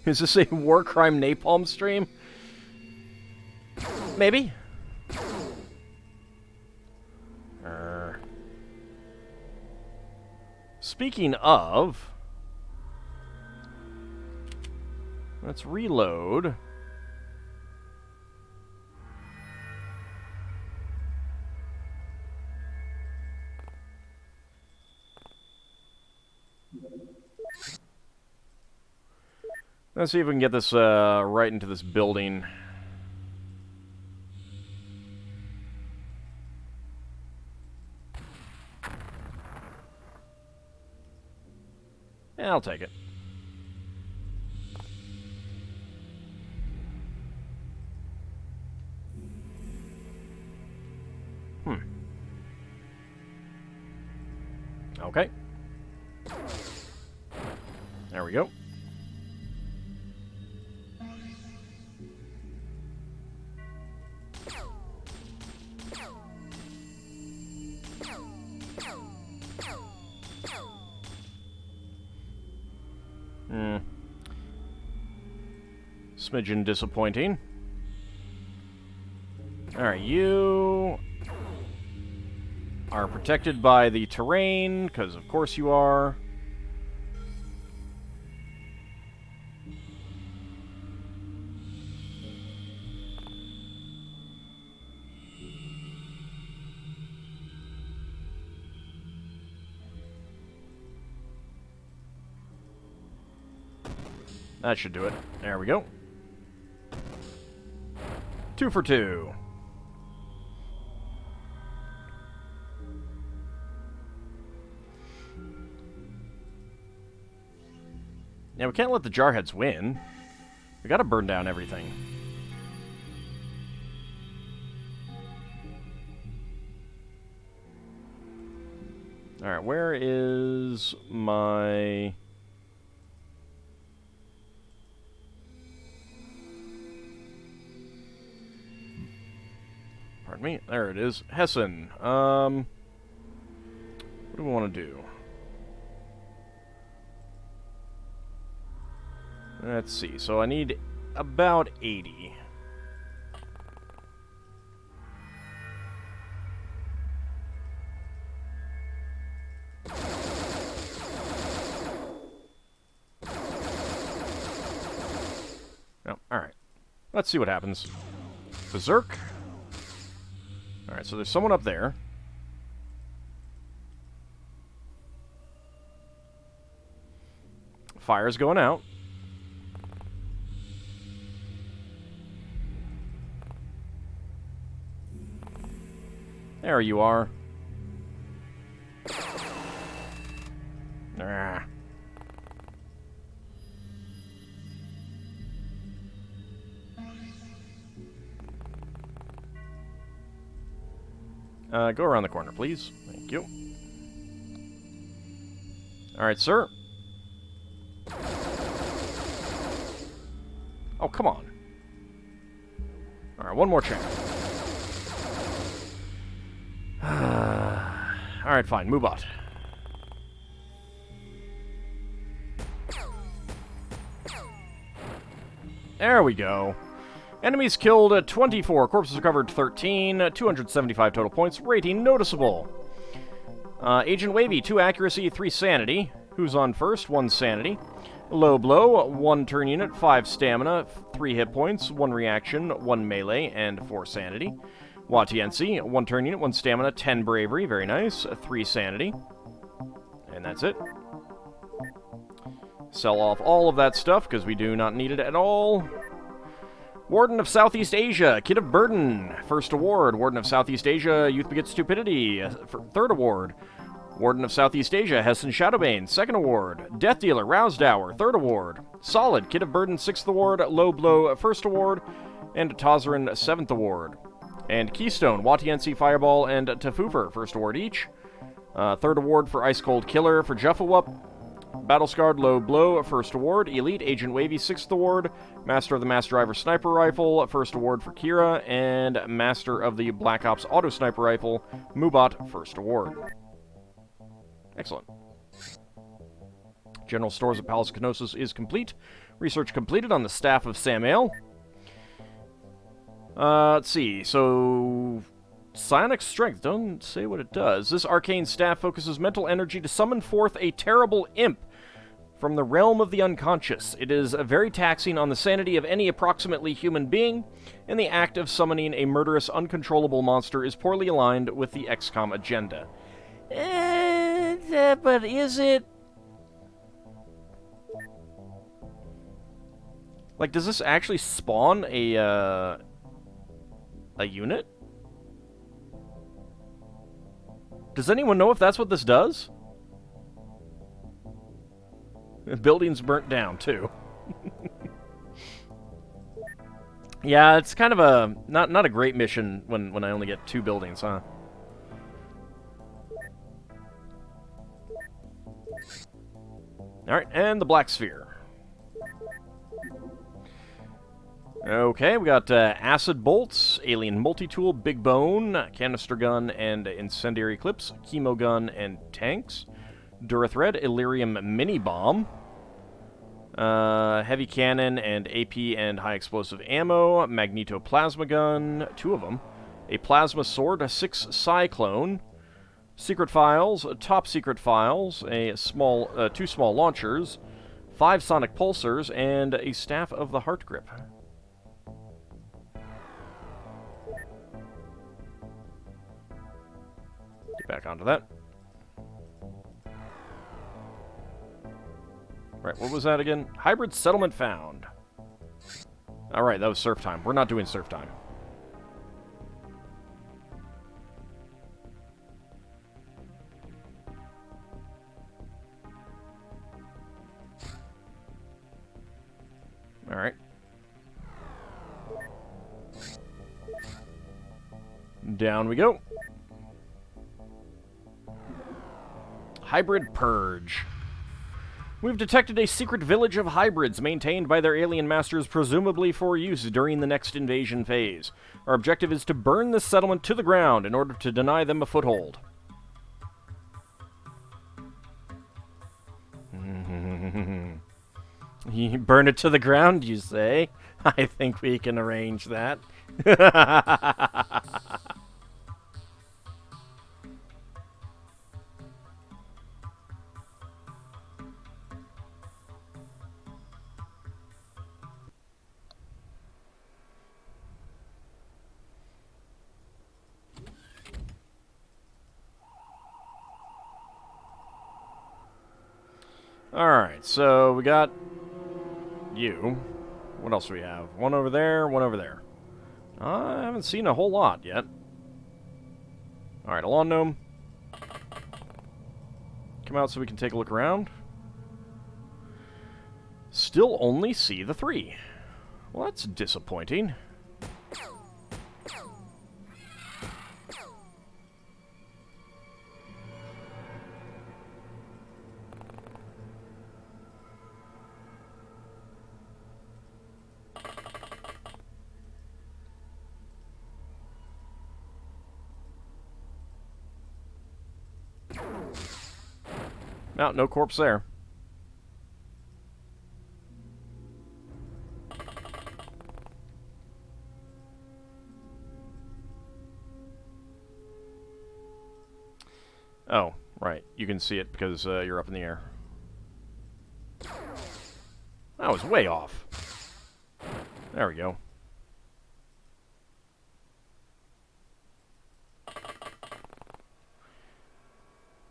Is this a war crime napalm stream? Maybe. Speaking of, let's reload. Let's see if we can get this right into this building. Yeah, I'll take it. Okay. There we go. Smidgen disappointing. Alright, you are protected by the terrain, because of course you are. That should do it. There we go. 2 for 2. Yeah, we can't let the Jarheads win. We gotta burn down everything. Alright, where is my... Pardon me. There it is. Hessen. What do we want to do? Let's see. So I need about 80. Oh, alright. Let's see what happens. Berserk. Alright, so there's someone up there. Fire's going out. There you are. Ah. Go around the corner, please. Thank you. Alright, sir. Oh, come on. Alright, one more chance. Alright, fine. Moobot. There we go. Enemies killed 24, corpses recovered 13, 275 total points, rating noticeable. Agent Wavy, 2 accuracy, 3 sanity. Who's on first? 1 sanity. Low Blow, 1 turn unit, 5 stamina, 3 hit points, 1 reaction, 1 melee, and 4 sanity. Watiensi, 1 turn unit, 1 stamina, 10 bravery, very nice, 3 sanity. And that's it. Sell off all of that stuff, because we do not need it at all. Warden of Southeast Asia, Kid of Burden, first award. Warden of Southeast Asia, Youth Begets Stupidity, third award. Warden of Southeast Asia, Hessen Shadowbane, second award. Death Dealer, Roused Hour, third award. Solid, Kid of Burden, sixth award. Low Blow, first award. And Tazarin, seventh award. And Keystone, Watiensi, Fireball, and Tafufer, first award each. Third award for Ice Cold Killer for Juffawup. Battle-Scarred, Low Blow, first award. Elite, Agent Wavy, sixth award. Master of the Mass Driver Sniper Rifle, first award for Kira. And Master of the Black Ops Auto Sniper Rifle, Moobot, first award. Excellent. General Stores at Palace Kenosis is complete. Research completed on the staff of Samael. Let's see, so... Psionic Strength, don't say what it does. This arcane staff focuses mental energy to summon forth a terrible imp from the realm of the unconscious. It is very taxing on the sanity of any approximately human being, and the act of summoning a murderous, uncontrollable monster is poorly aligned with the XCOM agenda. But is it... Like, does this actually spawn a unit? Does anyone know if that's what this does? The building's burnt down, too. Yeah, it's kind of a... Not a great mission when I only get 2 buildings, huh? Alright, and the Black Sphere. Okay, we got Acid Bolts, Alien Multi-Tool, Big Bone, Canister Gun, and Incendiary Clips, Chemo Gun, and Tanks, Durithread, Illyrium Mini Bomb, Heavy Cannon, and AP and High Explosive Ammo, Magneto Plasma Gun, 2 of them, a Plasma Sword, a 6 Cyclone, Secret Files, Top Secret Files, a small, 2 small launchers, 5 Sonic Pulsars, and a Staff of the Heart Grip. Back onto that. Right, what was that again? Hybrid settlement found. Alright, that was surf time. We're not doing surf time. Alright. Down we go. Hybrid Purge. We've detected a secret village of hybrids maintained by their alien masters, presumably for use during the next invasion phase. Our objective is to burn this settlement to the ground in order to deny them a foothold. You burn it to the ground, you say? I think we can arrange that. Alright, so we got you. What else do we have? One over there, one over there. I haven't seen a whole lot yet. Alright, Alon Gnome. Come out so we can take a look around. Still only see the 3. Well, that's disappointing. No, no corpse there. Oh, right. You can see it because you're up in the air. That was way off. There we go.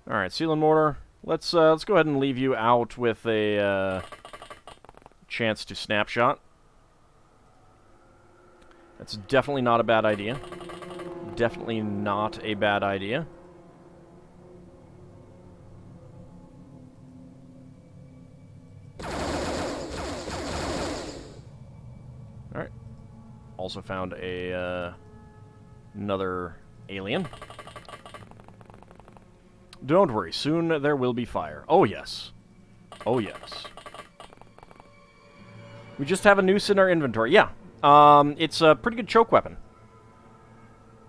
Alright, seal and mortar. Let's go ahead and leave you out with a chance to snapshot. That's definitely not a bad idea. Definitely not a bad idea. Alright. Also found a another alien. Don't worry, soon there will be fire. Oh, yes. Oh, yes. We just have a noose in our inventory. Yeah. It's a pretty good choke weapon.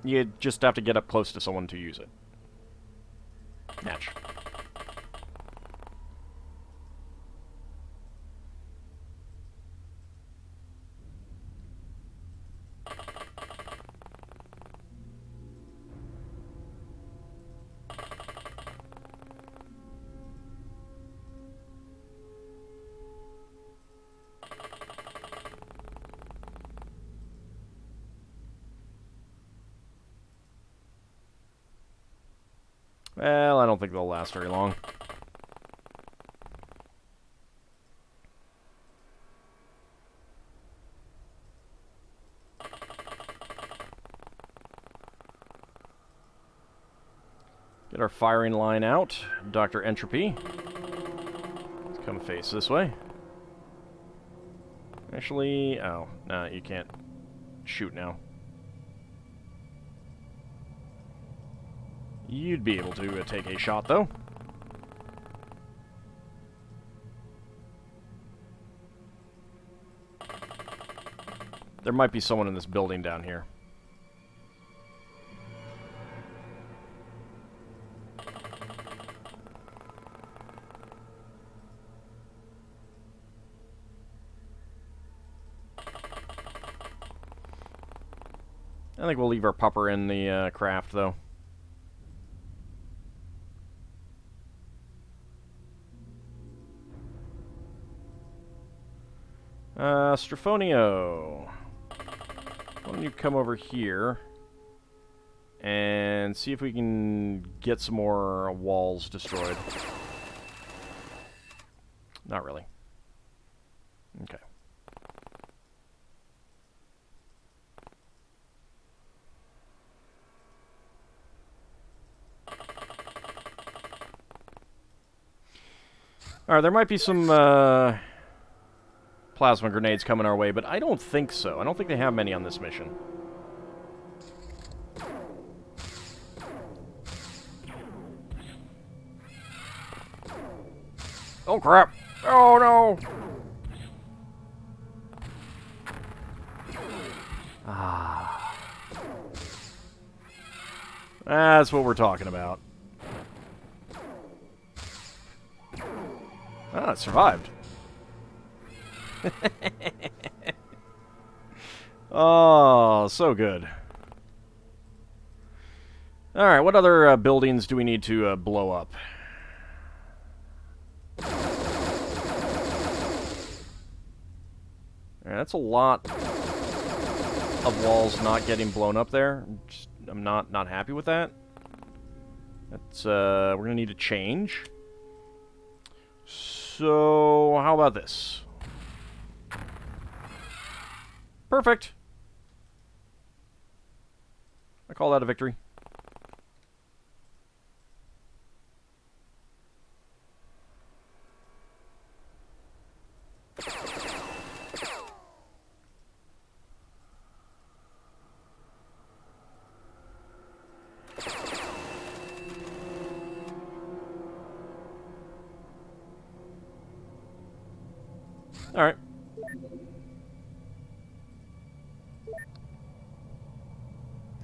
You just have to get up close to someone to use it. Natch. Well, I don't think they'll last very long. Get our firing line out. Dr. Entropy. Let's come face this way. Actually, oh, no, you can't shoot now. You'd be able to take a shot, though. There might be someone in this building down here. I think we'll leave our pupper in the craft, though. Strafonio. Why don't you come over here and see if we can get some more walls destroyed. Not really. Okay. Alright, there might be some plasma grenades coming our way, but I don't think so. I don't think they have many on this mission. Oh, crap! Oh, no! Ah. That's what we're talking about. Ah, it survived. Oh, so good. Alright, what other buildings do we need to blow up? That's a lot of walls not getting blown up there. I'm not happy with that. That's we're gonna need to change. So how about this? Perfect. I call that a victory. Alright.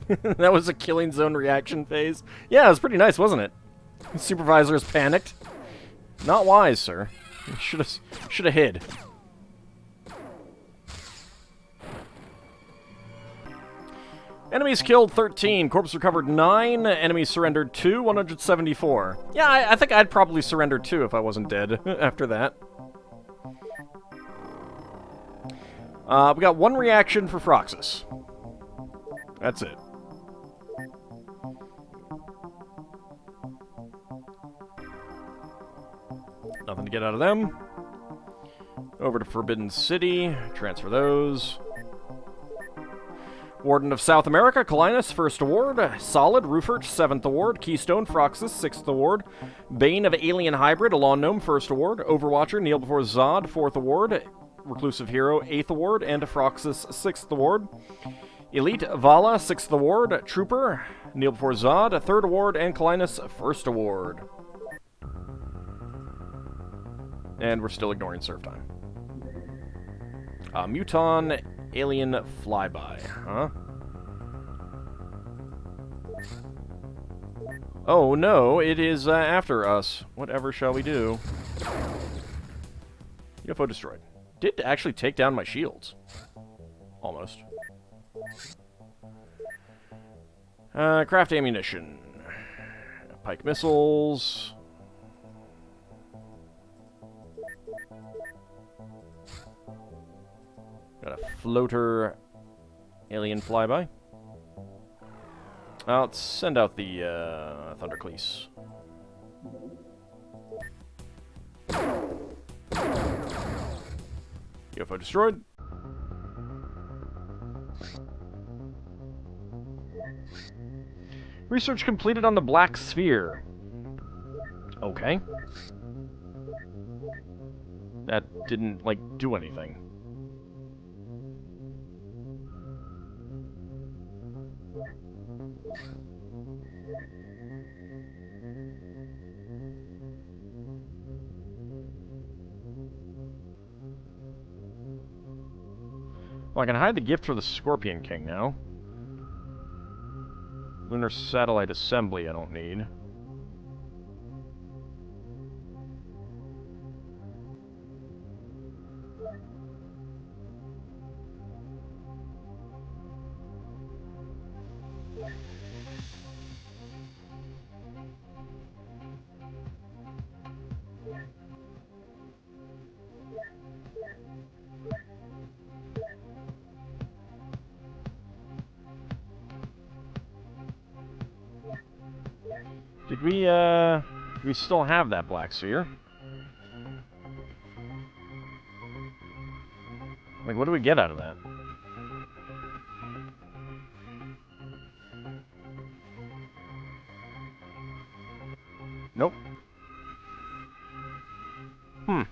That was a killing zone reaction phase. Yeah, it was pretty nice, wasn't it? The supervisor is panicked. Not wise, sir. Should have hid. Enemies killed 13, corpse recovered 9, enemies surrendered 2, 174. Yeah, I think I'd probably surrender 2 if I wasn't dead after that. We got 1 reaction for Froxus. That's it. Nothing to get out of them. Over to Forbidden City, transfer those. Warden of South America, Collinus, 1st Award. Solid, Rufert, 7th Award. Keystone, Froxus, 6th Award. Bane of Alien Hybrid, a Lawn Gnome, 1st Award. Overwatcher, Kneel Before Zod, 4th Award. Reclusive Hero, 8th Award. And Froxus, 6th Award. Elite, Vala, 6th Award. Trooper, Kneel Before Zod, 3rd Award. And Collinus, 1st Award. And we're still ignoring serve time. Muton, Alien Flyby, huh? Oh no, it is after us. Whatever shall we do? UFO destroyed. Did actually take down my shields. Almost. Craft ammunition. Pike missiles. Got a floater alien flyby. Let's send out the Thundercleese. UFO destroyed. Research completed on the Black Sphere. Okay. That didn't, like, do anything. Well, I can hide the gift for the Scorpion King now. Lunar Satellite Assembly I don't need. Did we still have that Black Sphere? Like, what do we get out of that? Nope. Hmm.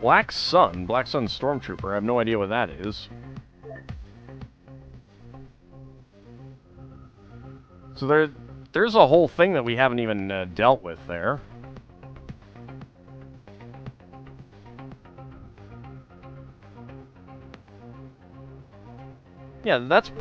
Black Sun? Black Sun Stormtrooper. I have no idea what that is. So there's a whole thing that we haven't even dealt with there. Yeah, that's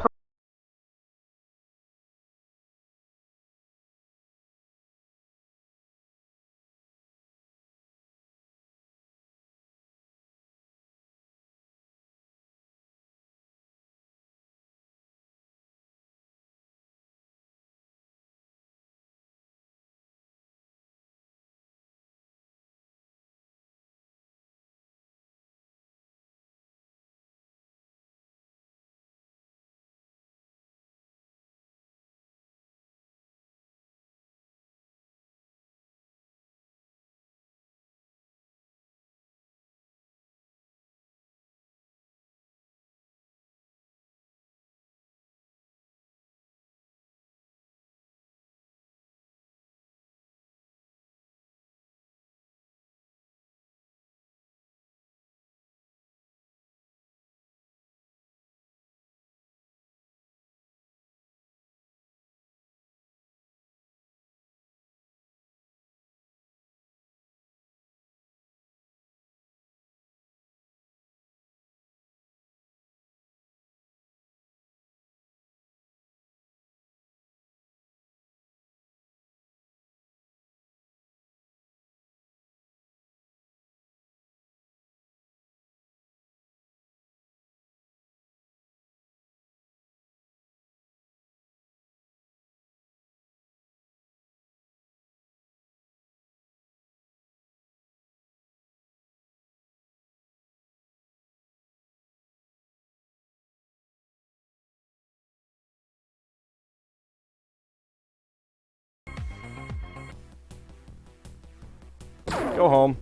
Go home.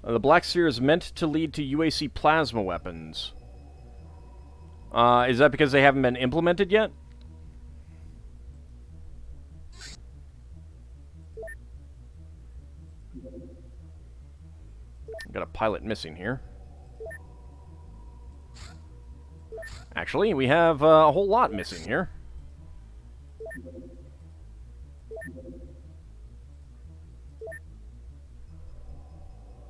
The Black Sphere is meant to lead to UAC plasma weapons. Is that because they haven't been implemented yet? Got a pilot missing here. Actually, we have a whole lot missing here.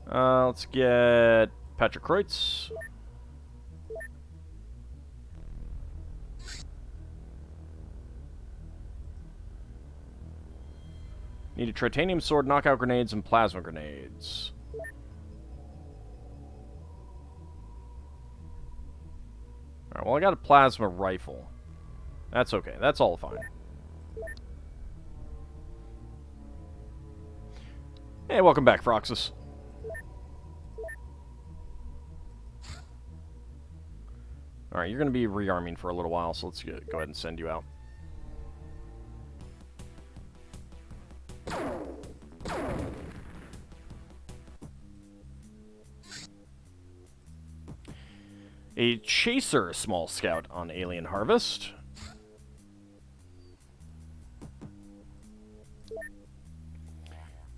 Let's get Patrick Kreutz. Need a titanium sword, knockout grenades, and plasma grenades. Alright, well I got a plasma rifle. That's okay, that's all fine. Hey, welcome back, Froxus. Alright, you're going to be rearming for a little while, so let's go ahead and send you out. A chaser small scout on Alien Harvest.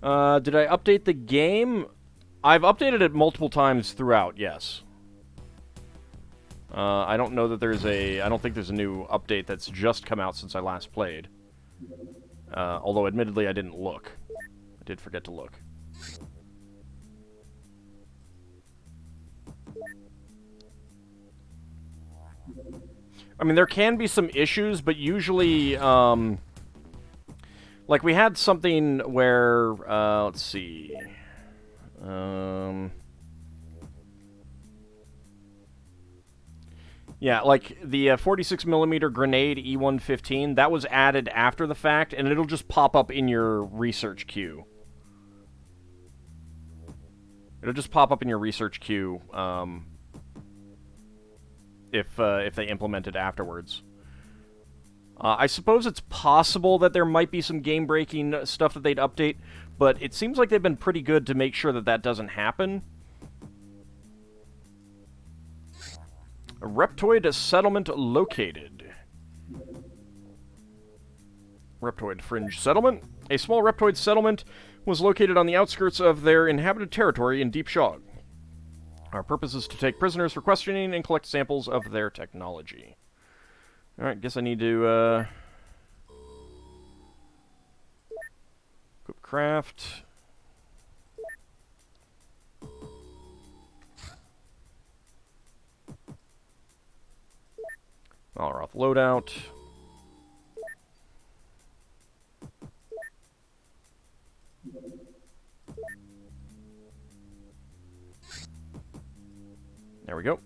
Did I update the game? I've updated it multiple times throughout, yes. I don't know that there's a... I don't think there's a new update that's just come out since I last played. Although, admittedly, I didn't look. I did forget to look. I mean, there can be some issues, but usually, like, we had something where, let's see, yeah, like, the 46mm grenade E115, that was added after the fact, and it'll just pop up in your research queue. It'll just pop up in your research queue, if they implement it afterwards. I suppose it's possible that there might be some game-breaking stuff that they'd update, but it seems like they've been pretty good to make sure that that doesn't happen. A Reptoid settlement located. Reptoid Fringe Settlement. A small Reptoid settlement was located on the outskirts of their inhabited territory in Deep Shog. Our purpose is to take prisoners for questioning and collect samples of their technology. Alright, guess I need to, equip craft. Alroth loadout. There we go.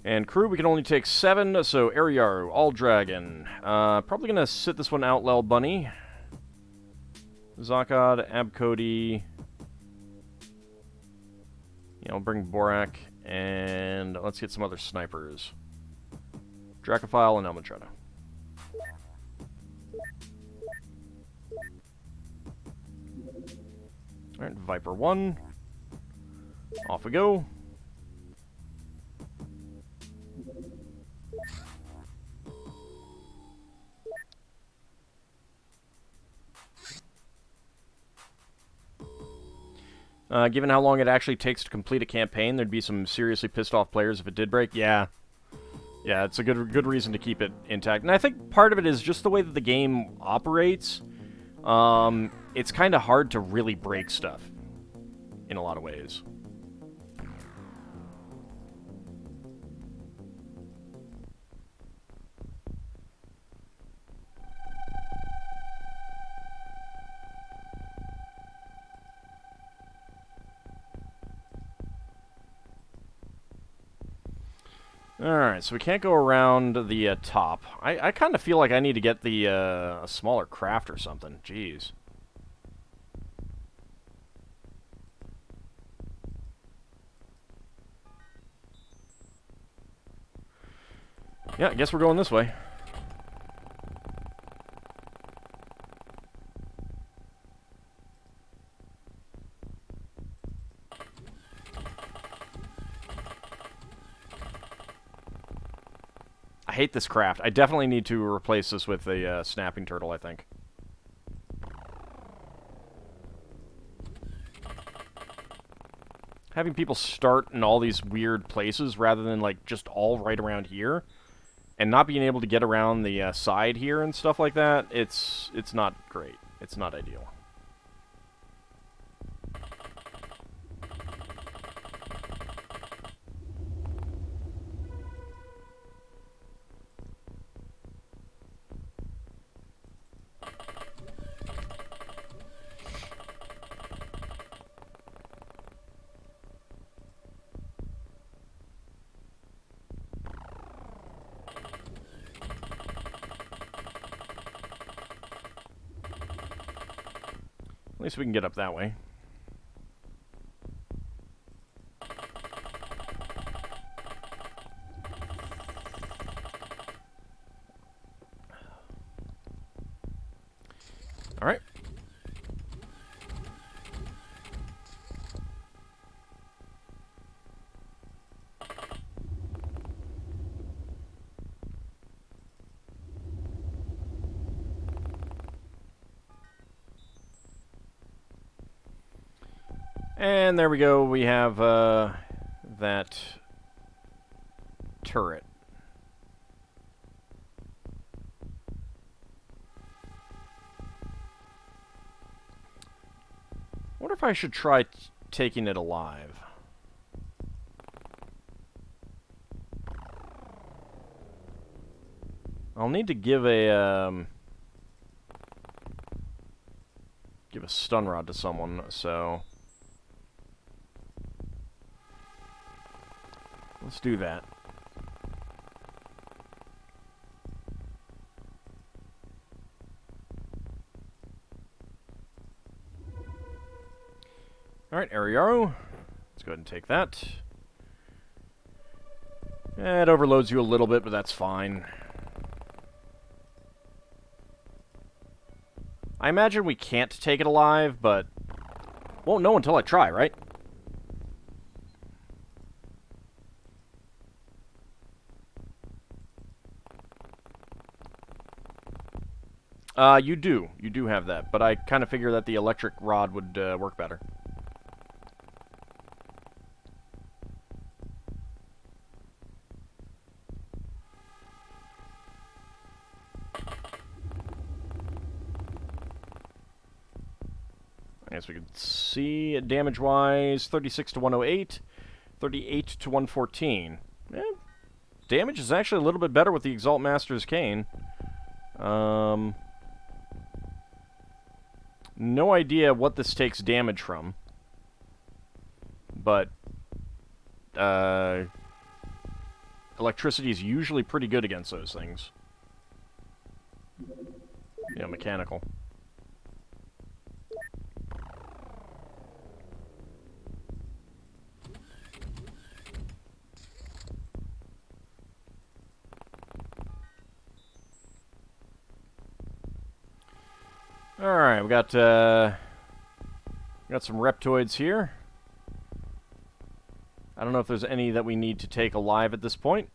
And crew, we can only take 7, so Ariaru, AuldDragon. Probably gonna sit this one out, Lel Bunny. Zakad, Abcody. Yeah, I'll bring Borak, and let's get some other snipers. Dracophile and Elmatretta. Alright, Viper 1. Off we go. Given how long it actually takes to complete a campaign, there'd be some seriously pissed off players if it did break. Yeah. Yeah, it's a good reason to keep it intact. And I think part of it is just the way that the game operates. It's kind of hard to really break stuff in a lot of ways. Alright, so we can't go around the top. I kind of feel like I need to get the a smaller craft or something. Jeez. Yeah, I guess we're going this way. hate this craft. I definitely need to replace this with a snapping turtle, I think. Having people start in all these weird places rather than, like, just all right around here, and not being able to get around the side here and stuff like that, it's not great. It's not ideal. At least we can get up that way. All right. And there we go. We have that turret. I wonder if I should try taking it alive. I'll need to give a stun rod to someone, so let's do that. Alright, Ariaro. Let's go ahead and take that. It overloads you a little bit, but that's fine. I imagine we can't take it alive, but won't know until I try, right? You do. You do have that, but I kind of figure that the electric rod would work better. I guess we could see damage-wise, 36 to 108, 38 to 114. Damage is actually a little bit better with the Exalt Master's Cane. No idea what this takes damage from, but electricity is usually pretty good against those things. Yeah, mechanical. Alright, we got some reptoids here. I don't know if there's any that we need to take alive at this point.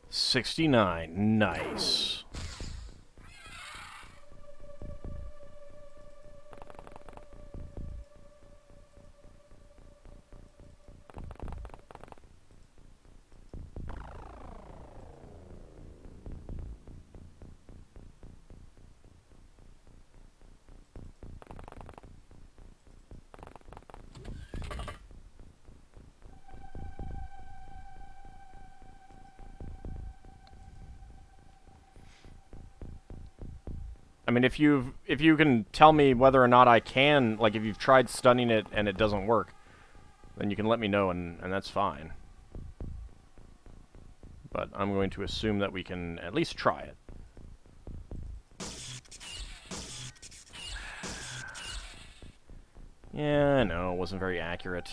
69. Nice. I mean, if you can tell me whether or not I can, like, if you've tried stunning it and it doesn't work, then you can let me know, and that's fine. But I'm going to assume that we can at least try it. Yeah, no, it wasn't very accurate.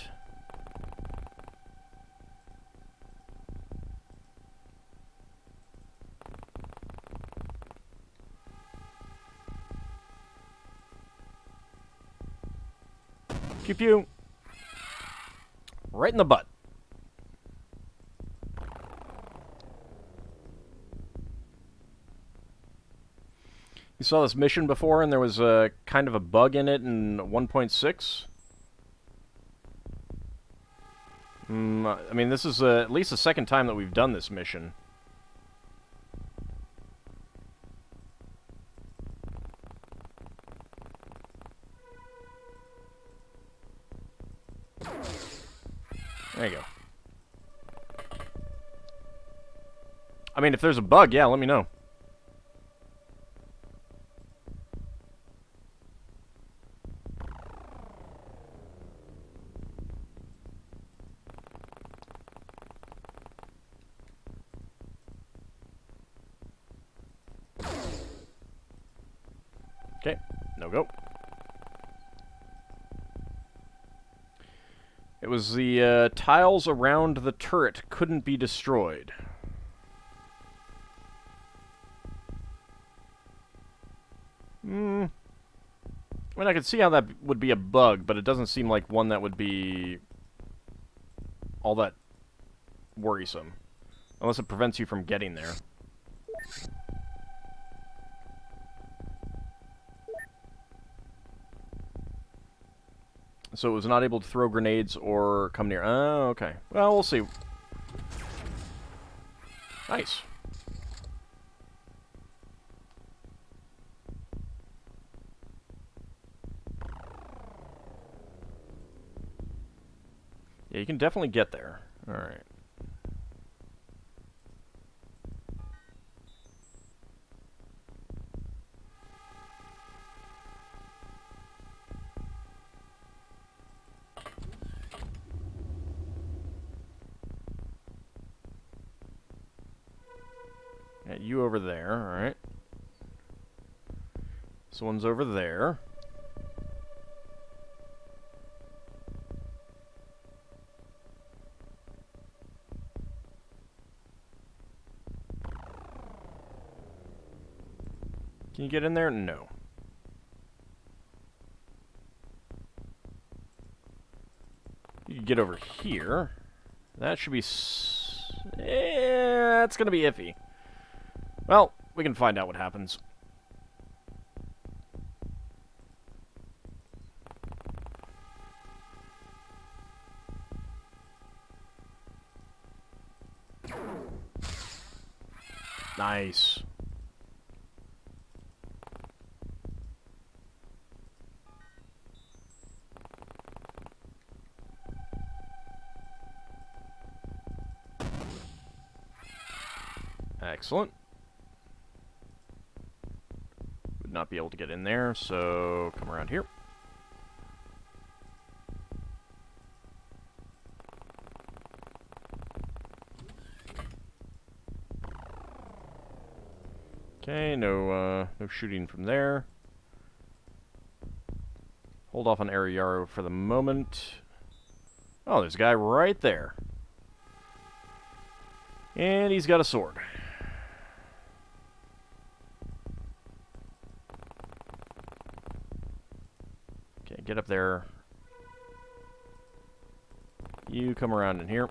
Pew pew. Right in the butt. You saw this mission before, and there was a kind of a bug in it in 1.6. I mean, this is at least the second time that we've done this mission. There you go. I mean, if there's a bug, yeah, let me know. Okay, no go. It was the tiles around the turret couldn't be destroyed. I mean, I could see how that would be a bug, but it doesn't seem like one that would be all that worrisome. Unless it prevents you from getting there. So it was not able to throw grenades or come near. Oh, okay. Well, we'll see. Nice. Yeah, you can definitely get there. Alright. Yeah, you over there, alright. This one's over there. Can you get in there? No. You can get over here. That should be... that's gonna be iffy. Well, we can find out what happens. Nice. Excellent. Would not be able to get in there, so come around here. Okay, no shooting from there. Hold off on Ariaro for the moment. Oh, there's a guy right there. And he's got a sword. Okay, get up there. You come around in here.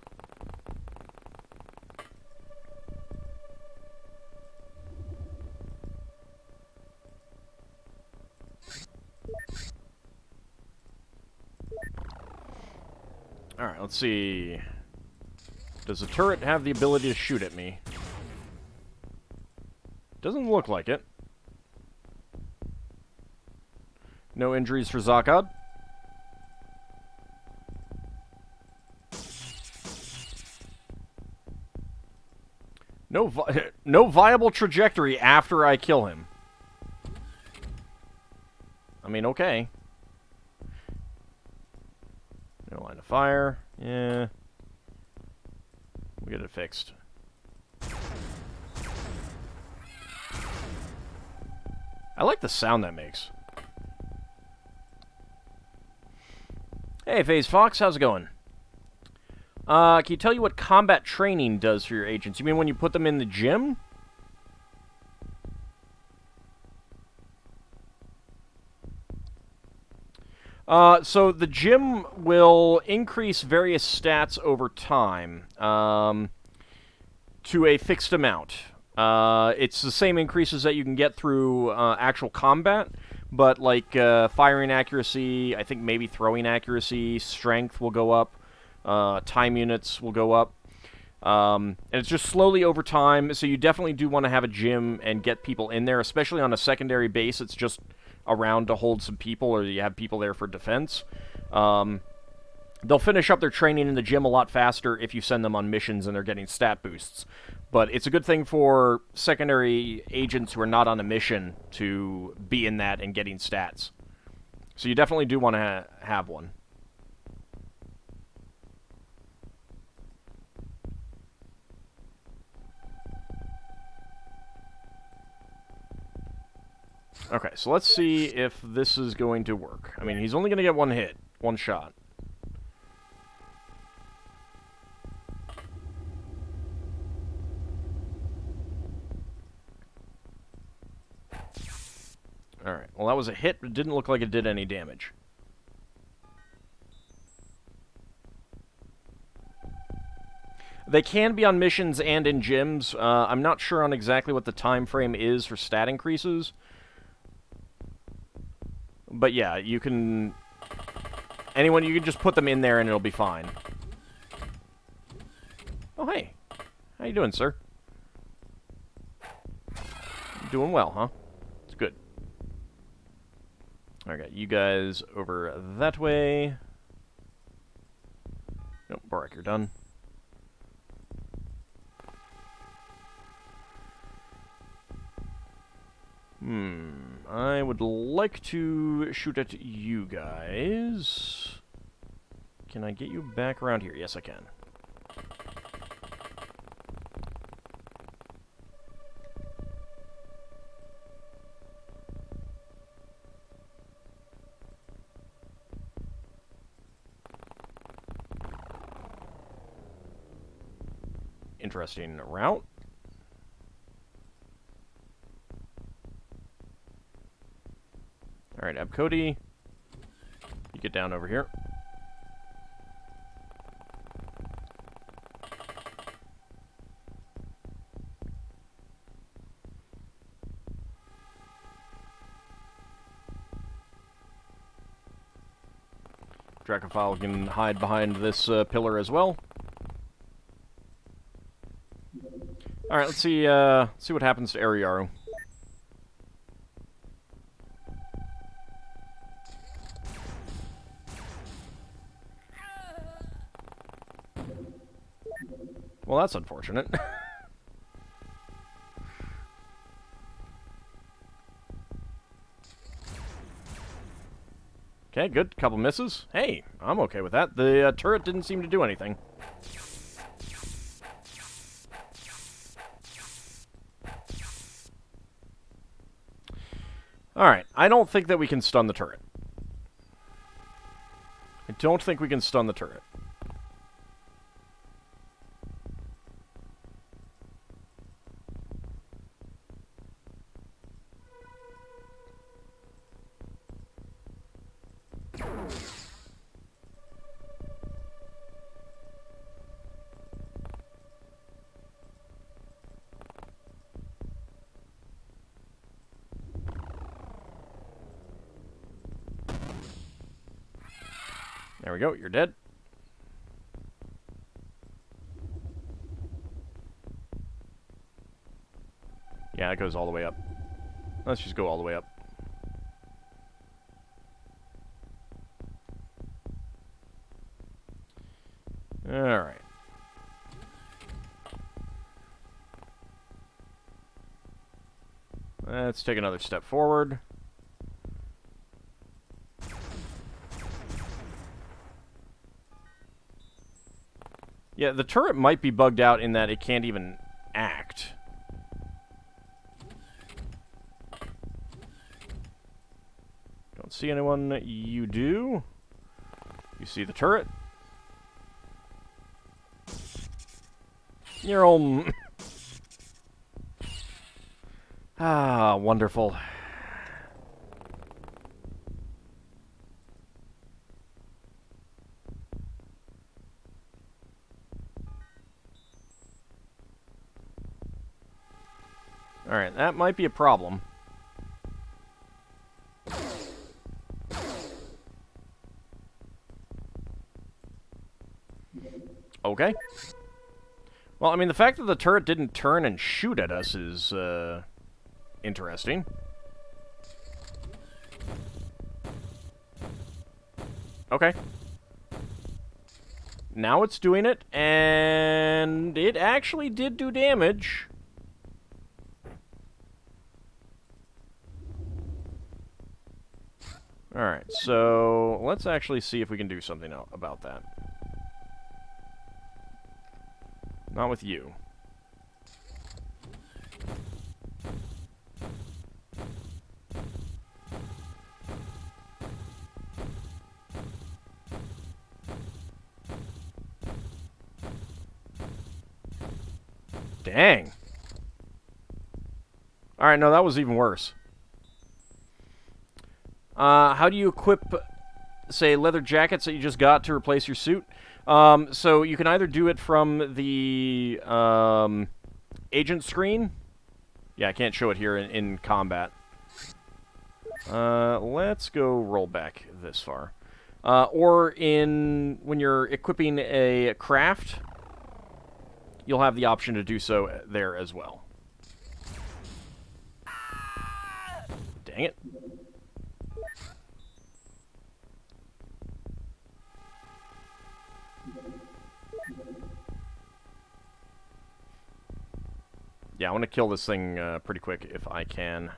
Alright, let's see. Does the turret have the ability to shoot at me? Doesn't look like it. No injuries for Zakad. No viable trajectory after I kill him. I mean, okay. No line of fire. Yeah. We get it fixed. I like the sound that makes. Hey, FaZe Fox, how's it going? Can you tell you what combat training does for your agents? You mean when you put them in the gym? So the gym will increase various stats over time to a fixed amount. It's the same increases that you can get through actual combat, but like firing accuracy, I think maybe throwing accuracy, strength will go up, time units will go up. And it's just slowly over time, so you definitely do want to have a gym and get people in there, especially on a secondary base. It's just around to hold some people, or you have people there for defense. They'll finish up their training in the gym a lot faster if you send them on missions and they're getting stat boosts. But it's a good thing for secondary agents who are not on a mission to be in that and getting stats. So you definitely do want to have one. Okay, so let's see if this is going to work. I mean, he's only going to get one hit, one shot. Alright, well that was a hit, but it didn't look like it did any damage. They can be on missions and in gyms. I'm not sure on exactly what the time frame is for stat increases. But yeah, you can... you can just put them in there and it'll be fine. Oh, hey. How you doing, sir? Doing well, huh? It's good. Alright, you guys over that way. Nope, Barak, you're done. I would like to shoot at you guys. Can I get you back around here? Yes, I can. Interesting route. Alright, Abcody, you get down over here. Dracophile can hide behind this pillar as well. Alright, let's see what happens to Ariaru. Well, that's unfortunate. Okay, good. Couple misses. Hey, I'm okay with that. The turret didn't seem to do anything. Alright, I don't think that we can stun the turret. I don't think we can stun the turret. There we go, you're dead. Yeah, it goes all the way up. Let's just go all the way up. Alright. Let's take another step forward. Yeah, the turret might be bugged out in that it can't even act. Don't see anyone. You do. You see the turret. You're all... Ah, wonderful. Alright, that might be a problem. Okay. Well, I mean, the fact that the turret didn't turn and shoot at us is, interesting. Okay. Now it's doing it, and it actually did do damage. Alright, so let's actually see if we can do something about that. Not with you. Dang. Alright, no, that was even worse. How do you equip, say, leather jackets that you just got to replace your suit? So you can either do it from the agent screen. Yeah, I can't show it here in combat. Let's go roll back this far. Or when you're equipping a craft, you'll have the option to do so there as well. Dang it. Yeah, I want to kill this thing pretty quick if I can.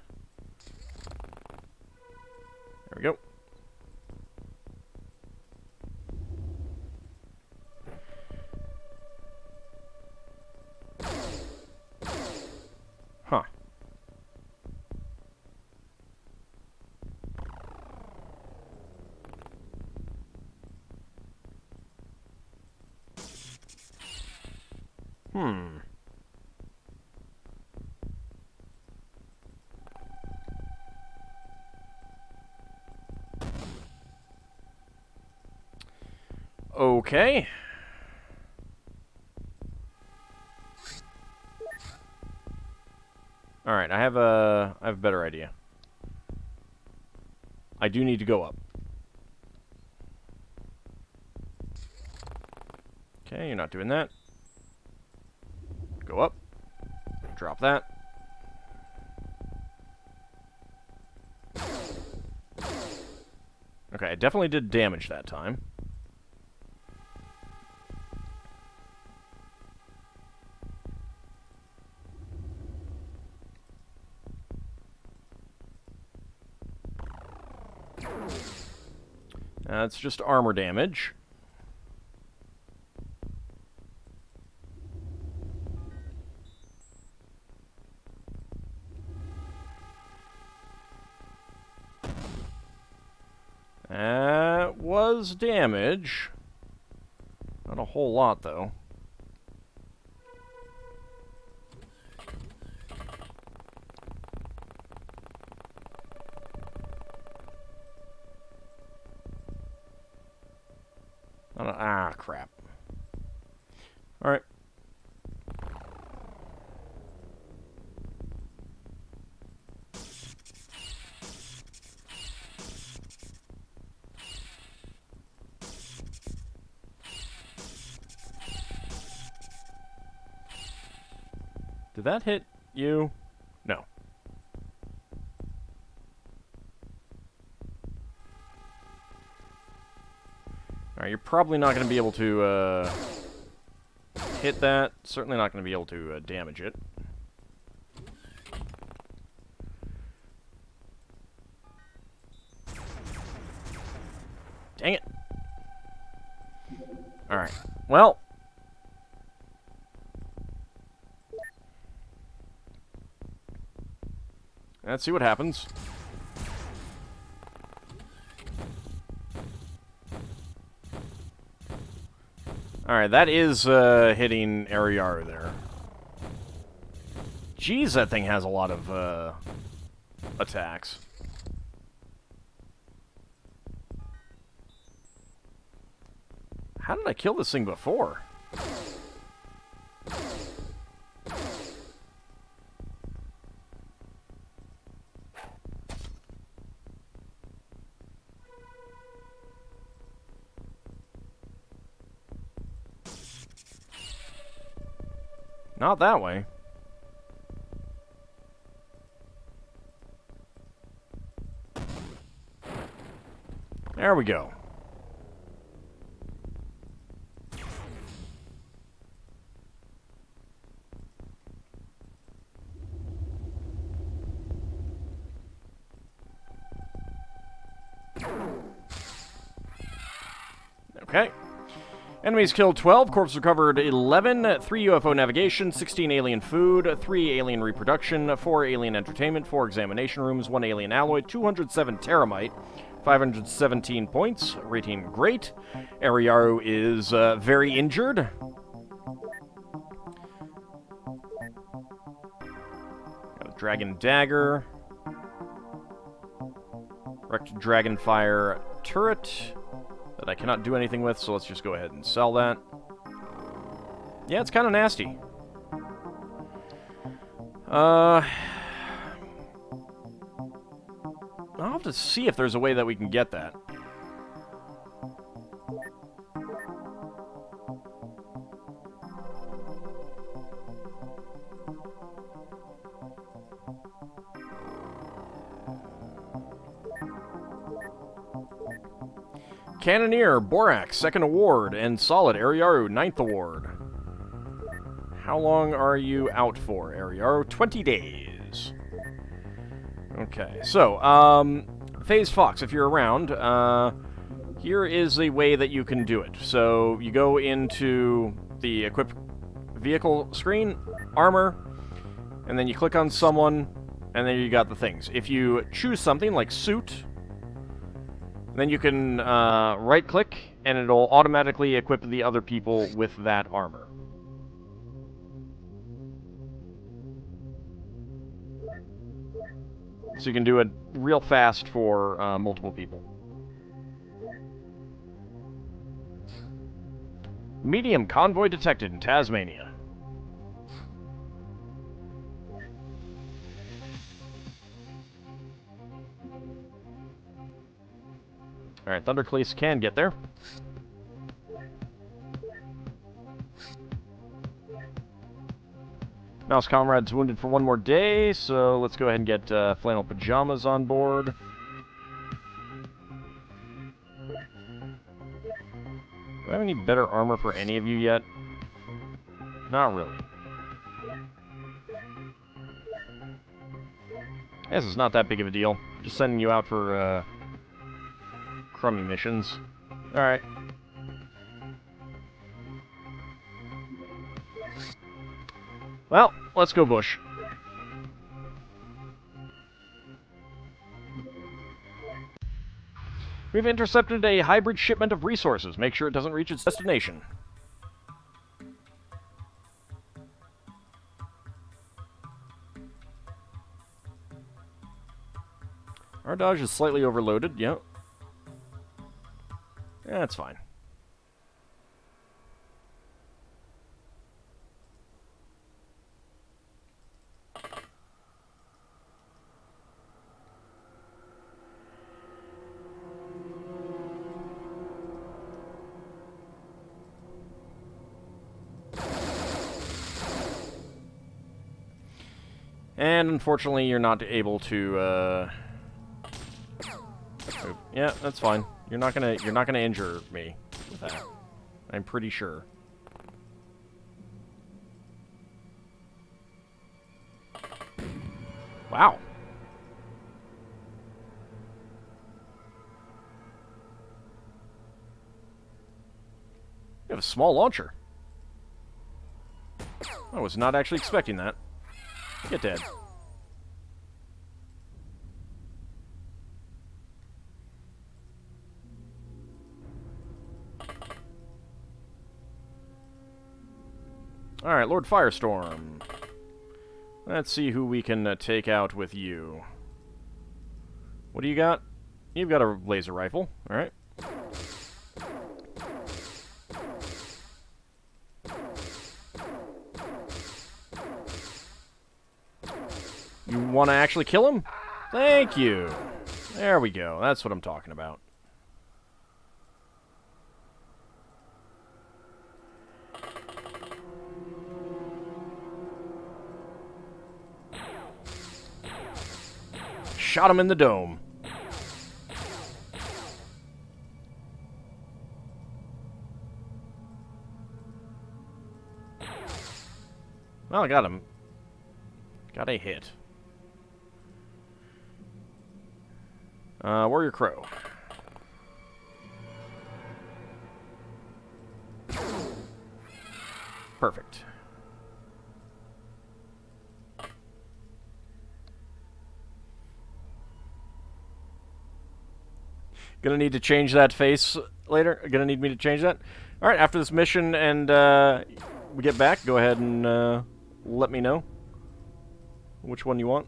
There we go. Huh. Okay. Alright, I have a better idea. I do need to go up. Okay, you're not doing that. Go up. Drop that. Okay, I definitely did damage that time. That's just armor damage. That was damage. Not a whole lot, though. Ah, crap. Alright. Did that hit you? No. Alright, you're probably not going to be able to hit that. Certainly not going to be able to damage it. Dang it. Alright. Well. Let's see what happens. Alright, that is hitting Ariar there. Jeez, that thing has a lot of attacks. How did I kill this thing before? Not that way. There we go. Okay. Enemies killed 12, corpse recovered 11, 3 UFO navigation, 16 alien food, 3 alien reproduction, 4 alien entertainment, 4 examination rooms, 1 alien alloy, 207 teramite, 517 points, rating great. Ariaru is very injured. Got a dragon dagger. Wrecked dragonfire turret that I cannot do anything with, so let's just go ahead and sell that. Yeah, it's kind of nasty. I'll have to see if there's a way that we can get that. Cannoneer, Borax, 2nd award, and Solid, Ariaru, 9th award. How long are you out for, Ariaru? 20 days. Okay, so, Phase Fox, if you're around, here is a way that you can do it. So, you go into the equipped vehicle screen, armor, and then you click on someone, and then you got the things. If you choose something like suit, then you can right-click, and it'll automatically equip the other people with that armor. So you can do it real fast for multiple people. Medium convoy detected in Tasmania. Alright, Thundercleese can get there. Mouse Comrade's wounded for one more day, so let's go ahead and get Flannel Pajamas on board. Do I have any better armor for any of you yet? Not really. This is not that big of a deal. Just sending you out for crummy missions. Alright. Well, let's go bush. We've intercepted a hybrid shipment of resources. Make sure it doesn't reach its destination. Our dodge is slightly overloaded, yep. Yeah, that's fine. And unfortunately, you're not able to. Yeah, that's fine. You're not gonna injure me with that. I'm pretty sure. Wow. You have a small launcher. I was not actually expecting that. Get dead. Alright, Lord Firestorm. Let's see who we can take out with you. What do you got? You've got a laser rifle. Alright. You want to actually kill him? Thank you. There we go. That's what I'm talking about. shot him in the dome. Well, I got him. Got a hit. Warrior Crow. Perfect. Gonna need to change that face later. Gonna need me to change that. All right, after this mission and we get back, go ahead and let me know which one you want.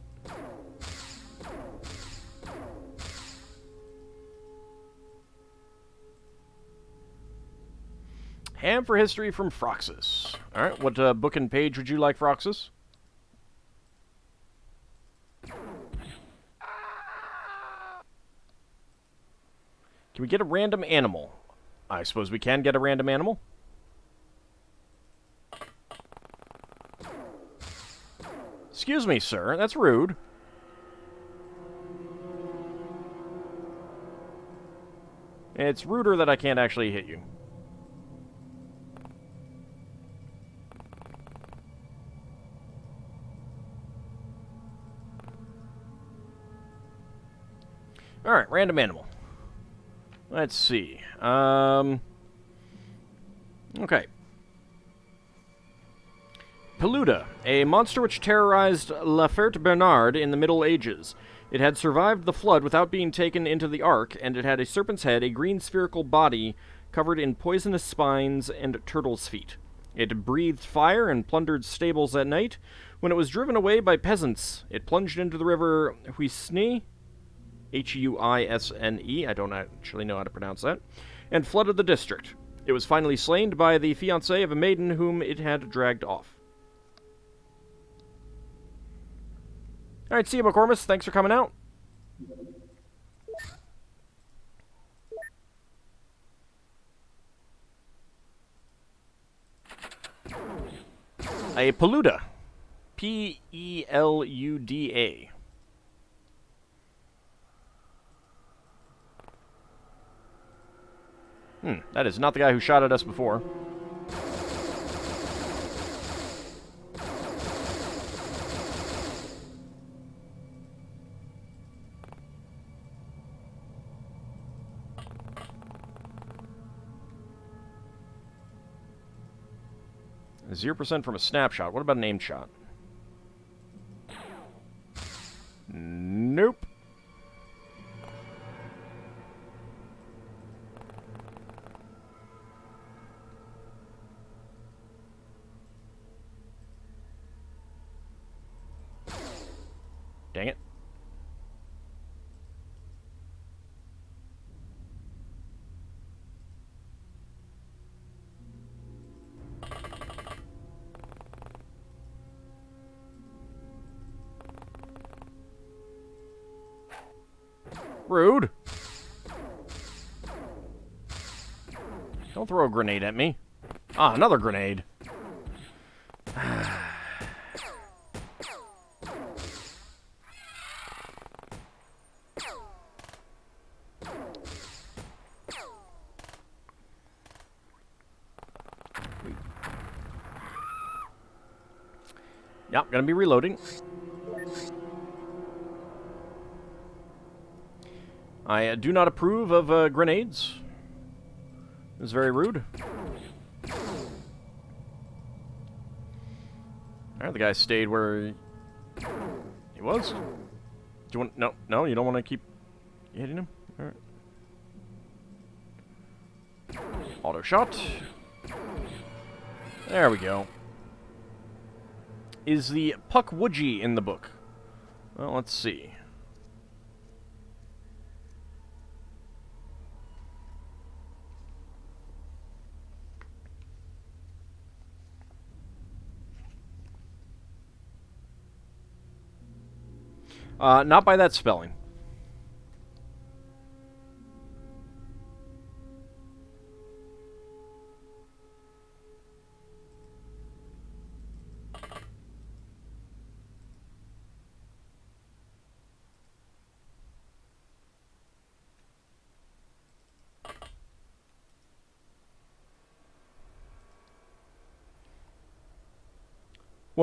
Ham for history from Froxus. All right, what book and page would you like, Froxus? Can we get a random animal? I suppose we can get a random animal. Excuse me, sir. That's rude. It's ruder that I can't actually hit you. Alright, random animal. Let's see. Okay. Peluda, a monster which terrorized La Ferte Bernard in the Middle Ages. It had survived the flood without being taken into the Ark, and it had a serpent's head, a green spherical body covered in poisonous spines, and turtle's feet. It breathed fire and plundered stables at night. When it was driven away by peasants, it plunged into the river Huisne, Huisne, I don't actually know how to pronounce that, and flooded the district. It was finally slain by the fiancé of a maiden whom it had dragged off. Alright, see you, McCormick. Thanks for coming out. A Peluda. P-E-L-U-D-A. That is not the guy who shot at us before. %0% from a snapshot. What about an aimed shot? Nope. Dang it. Rude. Don't throw a grenade at me. Ah, another grenade. Yep, gonna be reloading. I do not approve of grenades. It's very rude. Alright, the guy stayed where he was. Do you want... No, you don't want to keep hitting him? Alright. Auto shot. There we go. Is the Pukwudgie in the book? Well, let's see. Not by that spelling.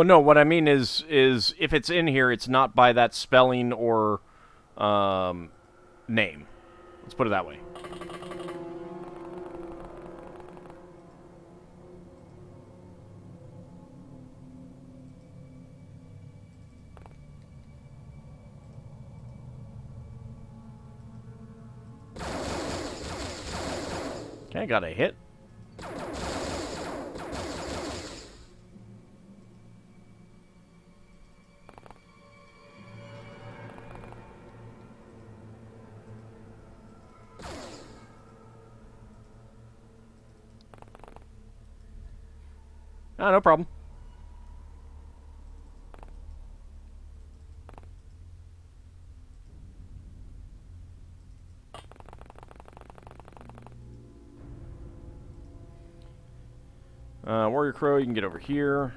Well, no, what I mean is if it's in here, it's not by that spelling or name. Let's put it that way. Okay, got a hit. Ah, no problem. Warrior Crow, you can get over here.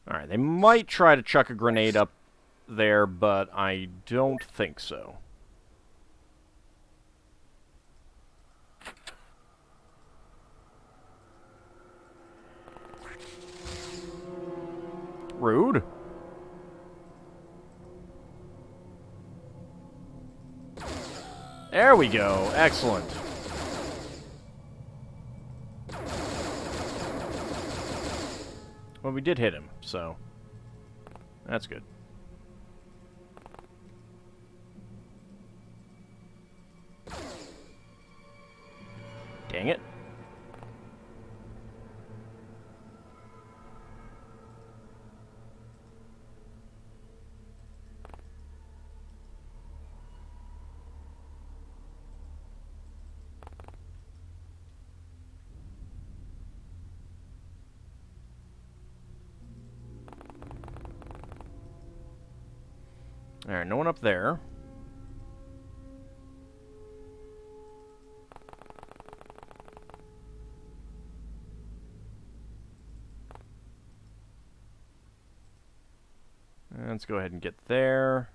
Alright, they might try to chuck a grenade up there, but I don't think so. Rude. There we go. Excellent. Well, we did hit him, so that's good. Dang it. Alright, no one up there. Let's go ahead and get there.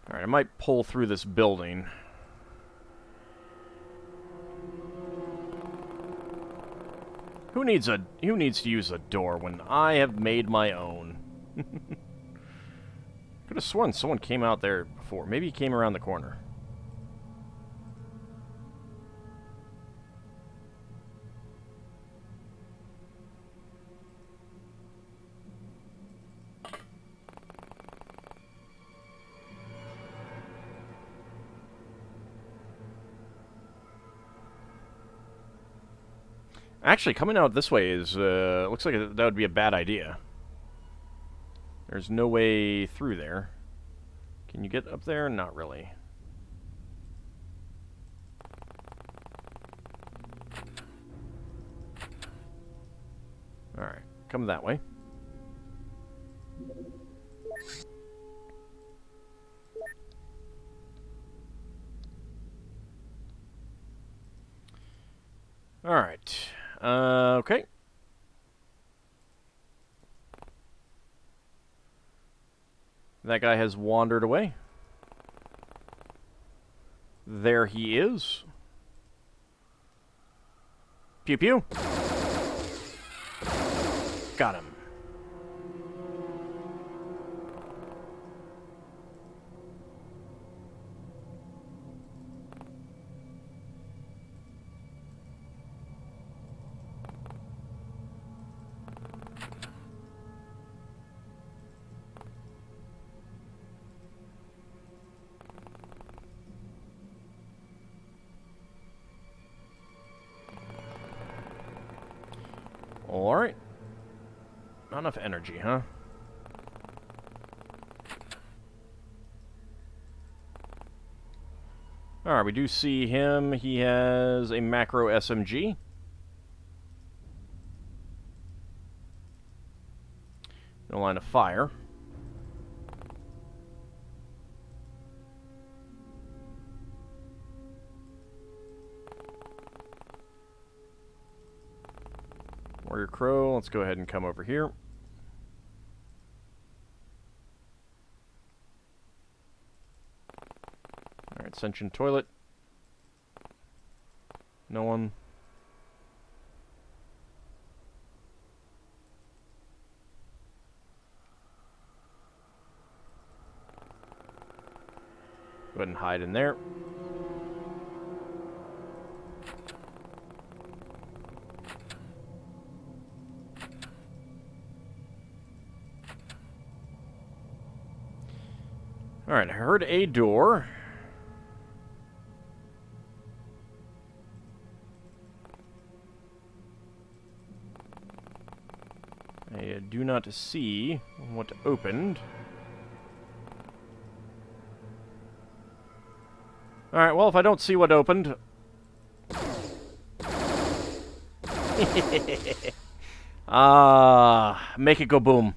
Alright, I might pull through this building. Who needs to use a door when I have made my own? Could have sworn someone came out there before. Maybe he came around the corner. Actually, coming out this way is, looks like that would be a bad idea. There's no way through there. Can you get up there? Not really. Alright, come that way. Alright. Okay. That guy has wandered away. There he is. Pew pew. Got him. Alright. Not enough energy, huh? Alright, we do see him. He has a macro SMG. No line of fire. Warrior Crow, let's go ahead and come over here. Alright, Ascension Toilet. No one. Go ahead and hide in there. Alright, I heard a door. I do not see what opened. Alright, well, if I don't see what opened... make it go boom.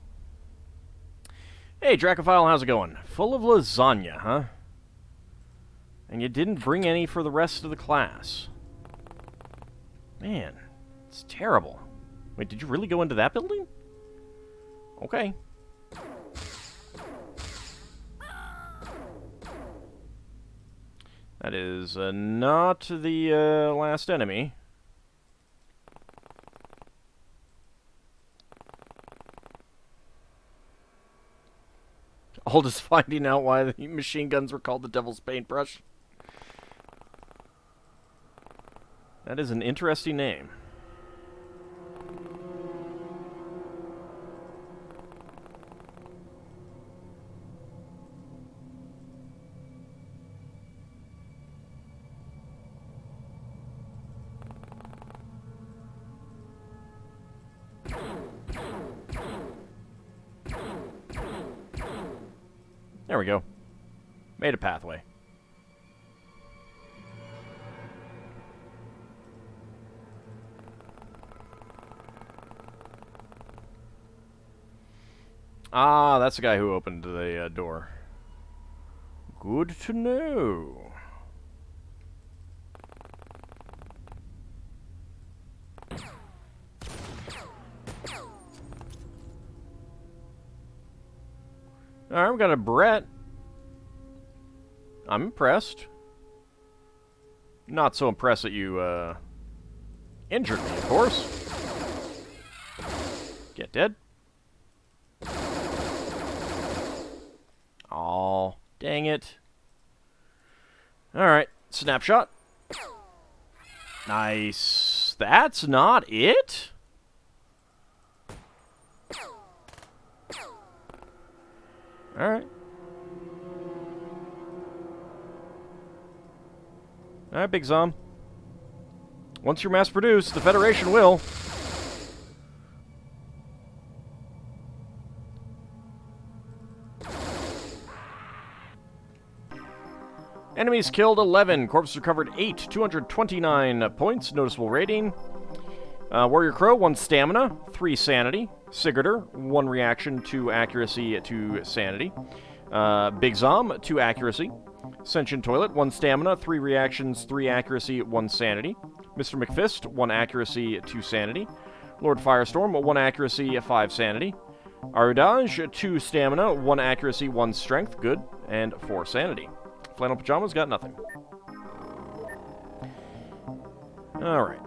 Hey, Dracophile, how's it going? Full of lasagna, huh? And you didn't bring any for the rest of the class. Man, it's terrible. Wait, did you really go into that building? Okay. That is not the last enemy. Ald is finding out why the machine guns were called the Devil's Paintbrush. That is an interesting name. There we go. Made a pathway. Ah, that's the guy who opened the door. Good to know. Alright, we got a Brett. I'm impressed. Not so impressed that you, injured me, of course. Get dead. Aw, dang it. Alright, snapshot. Nice. That's not it? Alright. Alright, Big Zom. Once you're mass-produced, the Federation will. Enemies killed 11. Corpses recovered 8. 229 points. Noticeable rating. Warrior Crow, 1 stamina, 3 sanity. Sigurdur, 1 reaction, 2 accuracy, 2 sanity. Big Zom, 2 accuracy. Sentient Toilet, 1 stamina, 3 reactions, 3 accuracy, 1 sanity. Mr. McFist, 1 accuracy, 2 sanity. Lord Firestorm, 1 accuracy, 5 sanity. Arudage, 2 stamina, 1 accuracy, 1 strength, good, and 4 sanity. Flannel Pajamas got nothing. Alright.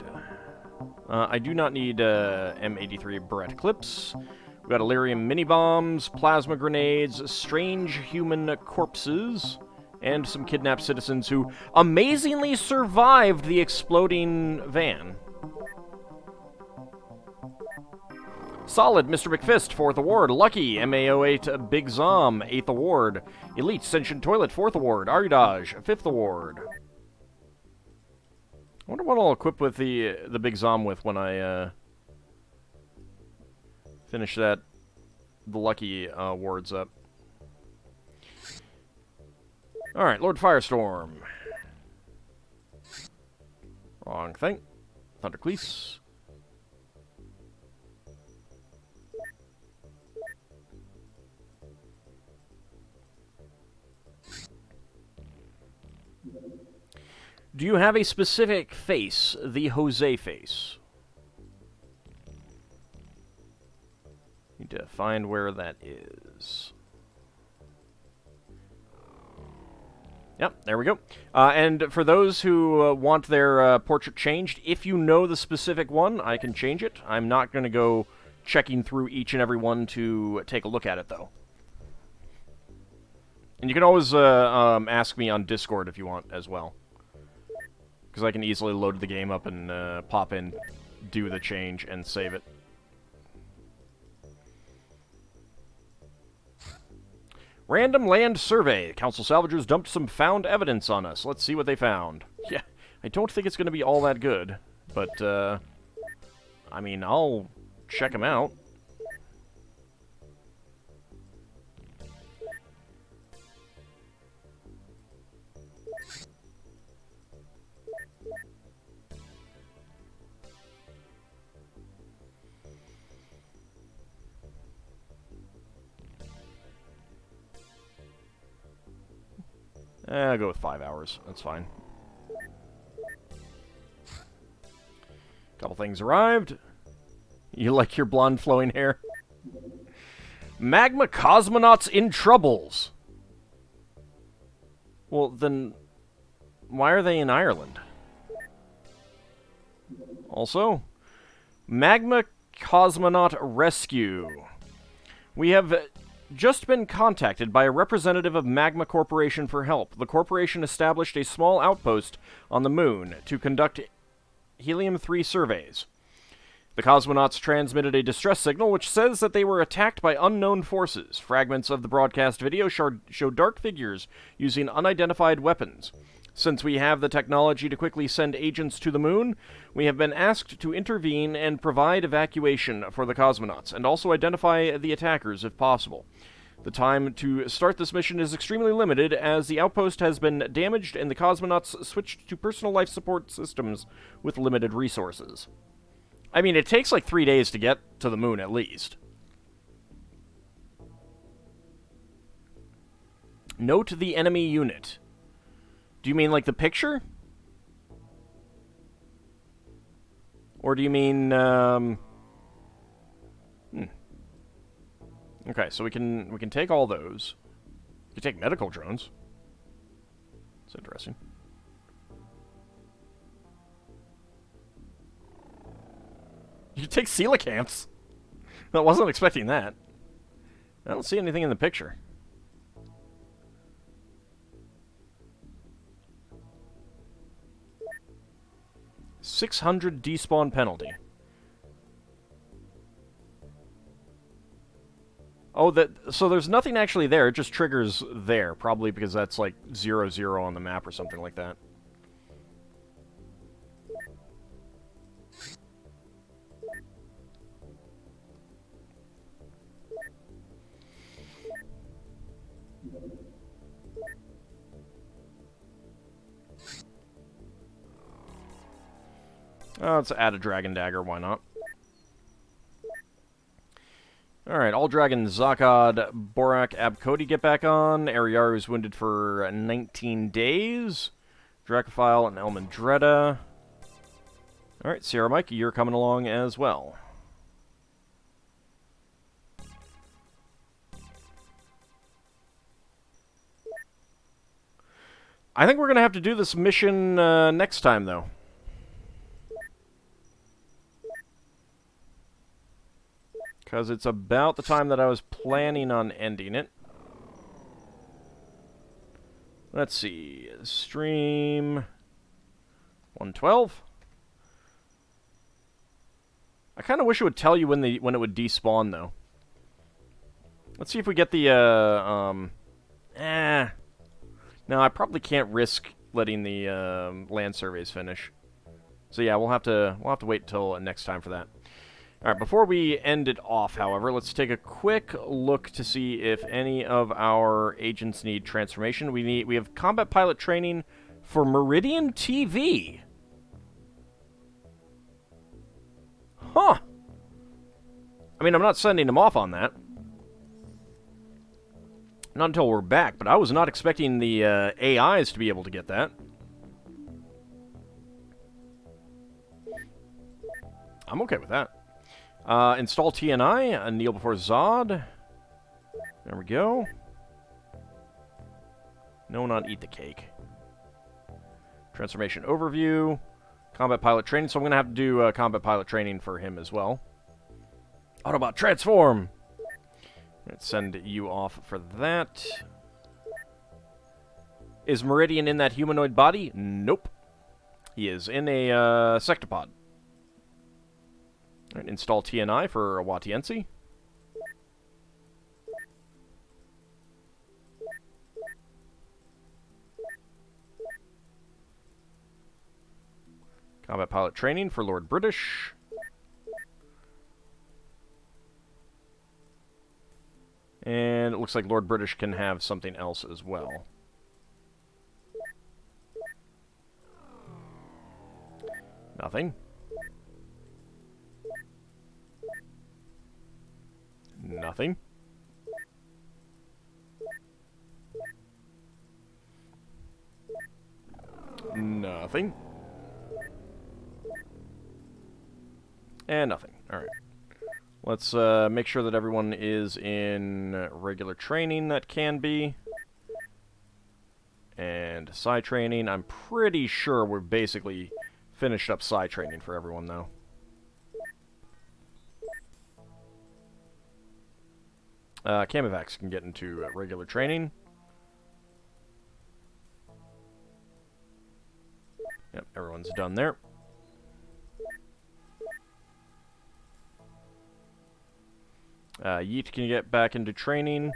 I do not need M83 Brett clips. We got Illyrium mini-bombs, plasma grenades, strange human corpses, and some kidnapped citizens who amazingly survived the exploding van. Solid, Mr. McFist, 4th Award. Lucky, MA08, Big Zom, 8th Award. Elite, Sentient Toilet, 4th Award. Arudage, 5th Award. I wonder what I'll equip with the Big Zom with when I finish the Lucky awards up. Alright, Lord Firestorm. Wrong thing. Thundercleese. Do you have a specific face? The Jose face. Need to find where that is. Yep, there we go. And for those who want their portrait changed, if you know the specific one, I can change it. I'm not going to go checking through each and every one to take a look at it, though. And you can always ask me on Discord if you want as well. Because I can easily load the game up and pop in, do the change, and save it. Random land survey. Council salvagers dumped some found evidence on us. Let's see what they found. Yeah, I don't think it's going to be all that good. But, I mean, I'll check them out. I'll go with 5 hours. That's fine. Couple things arrived. You like your blonde flowing hair? Magma cosmonauts in troubles. Well, then, why are they in Ireland? Also, Magma cosmonaut rescue. We have just been contacted by a representative of Magma Corporation for help. The corporation established a small outpost on the moon to conduct helium-3 surveys. The cosmonauts transmitted a distress signal which says that they were attacked by unknown forces. Fragments of the broadcast video show dark figures using unidentified weapons. Since we have the technology to quickly send agents to the moon, we have been asked to intervene and provide evacuation for the cosmonauts, and also identify the attackers if possible. The time to start this mission is extremely limited, as the outpost has been damaged and the cosmonauts switched to personal life support systems with limited resources. I mean, it takes like 3 days to get to the moon, at least. Note the enemy unit. Do you mean like the picture? Or do you mean, Okay, so we can take all those. We can take medical drones. That's interesting. You can take coelacanths. I wasn't expecting that. I don't see anything in the picture. $600 despawn penalty. Oh, so there's nothing actually there. It just triggers there, probably because that's like 0, on the map or something like that. Oh, let's add a dragon dagger, why not? Alright, AuldDragon, Zakad, Borak, Abkodi get back on. Ariaru's wounded for 19 days. Dracophile and Elmandretta. Alright, Sierra Mike, you're coming along as well. I think we're going to have to do this mission next time, though. Because it's about the time that I was planning on ending it. Let's see. Stream 112. I kind of wish it would tell you when it would despawn, though. Let's see if we get the, No, I probably can't risk letting the, land surveys finish. So yeah, we'll have to wait till next time for that. Alright, before we end it off, however, let's take a quick look to see if any of our agents need transformation. We have combat pilot training for Meridian TV. Huh. I mean, I'm not sending them off on that. Not until we're back, but I was not expecting the AIs to be able to get that. I'm okay with that. Install TNI, kneel before Zod. There we go. No, not eat the cake. Transformation overview. Combat pilot training. So I'm going to have to do combat pilot training for him as well. Autobot transform! Let's send you off for that. Is Meridian in that humanoid body? Nope. He is in a sectopod. Right, install TNI for Watiensi. Combat pilot training for Lord British. And it looks like Lord British can have something else as well. Nothing. Nothing. Nothing. And nothing. Alright. Let's make sure that everyone is in regular training that can be. And psi training. I'm pretty sure we're basically finished up psi training for everyone, though. Camivax can get into regular training. Yep, everyone's done there. Yeet can get back into training.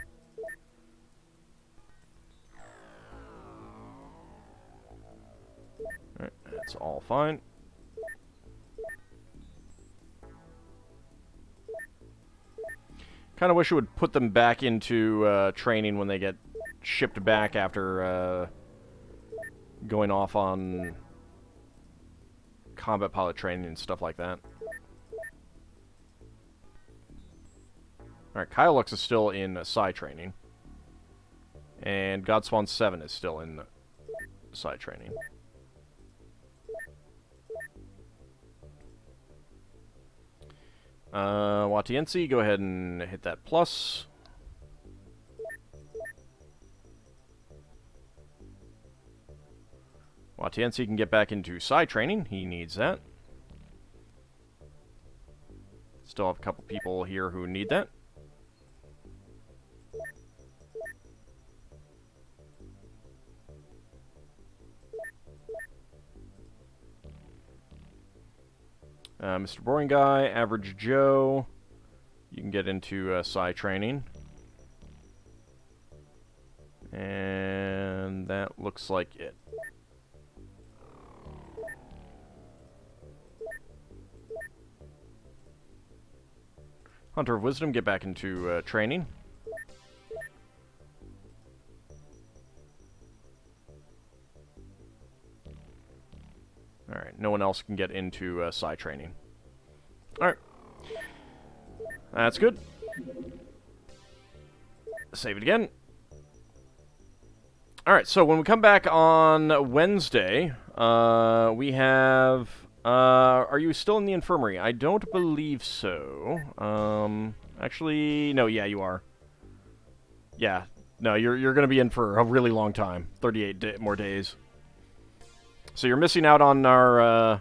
Alright, that's all fine. Kind of wish it would put them back into training when they get shipped back after going off on combat pilot training and stuff like that. Alright, Kylux is still in psi training. And Godspawn 7 is still in psi training. Watiensi, go ahead and hit that plus. Watiensi can get back into psi training. He needs that. Still have a couple people here who need that. Mr. Boring Guy, Average Joe, you can get into psi training. And that looks like it. Hunter of Wisdom, get back into training. Alright, no one else can get into psi training. Alright. That's good. Save it again. Alright, so when we come back on Wednesday, we have... are you still in the infirmary? I don't believe so. Actually, no, yeah, you are. Yeah, no, you're going to be in for a really long time. 38 more days. So you're missing out on our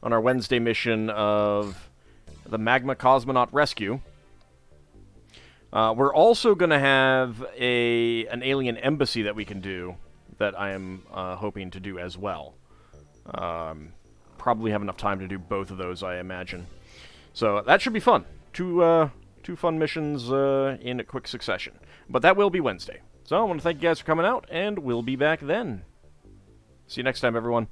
Wednesday mission of the Magma Cosmonaut Rescue. We're also going to have an alien embassy that we can do that I am hoping to do as well. Probably have enough time to do both of those, I imagine. So that should be fun. Two fun missions in a quick succession. But that will be Wednesday. So I want to thank you guys for coming out, and we'll be back then. See you next time, everyone.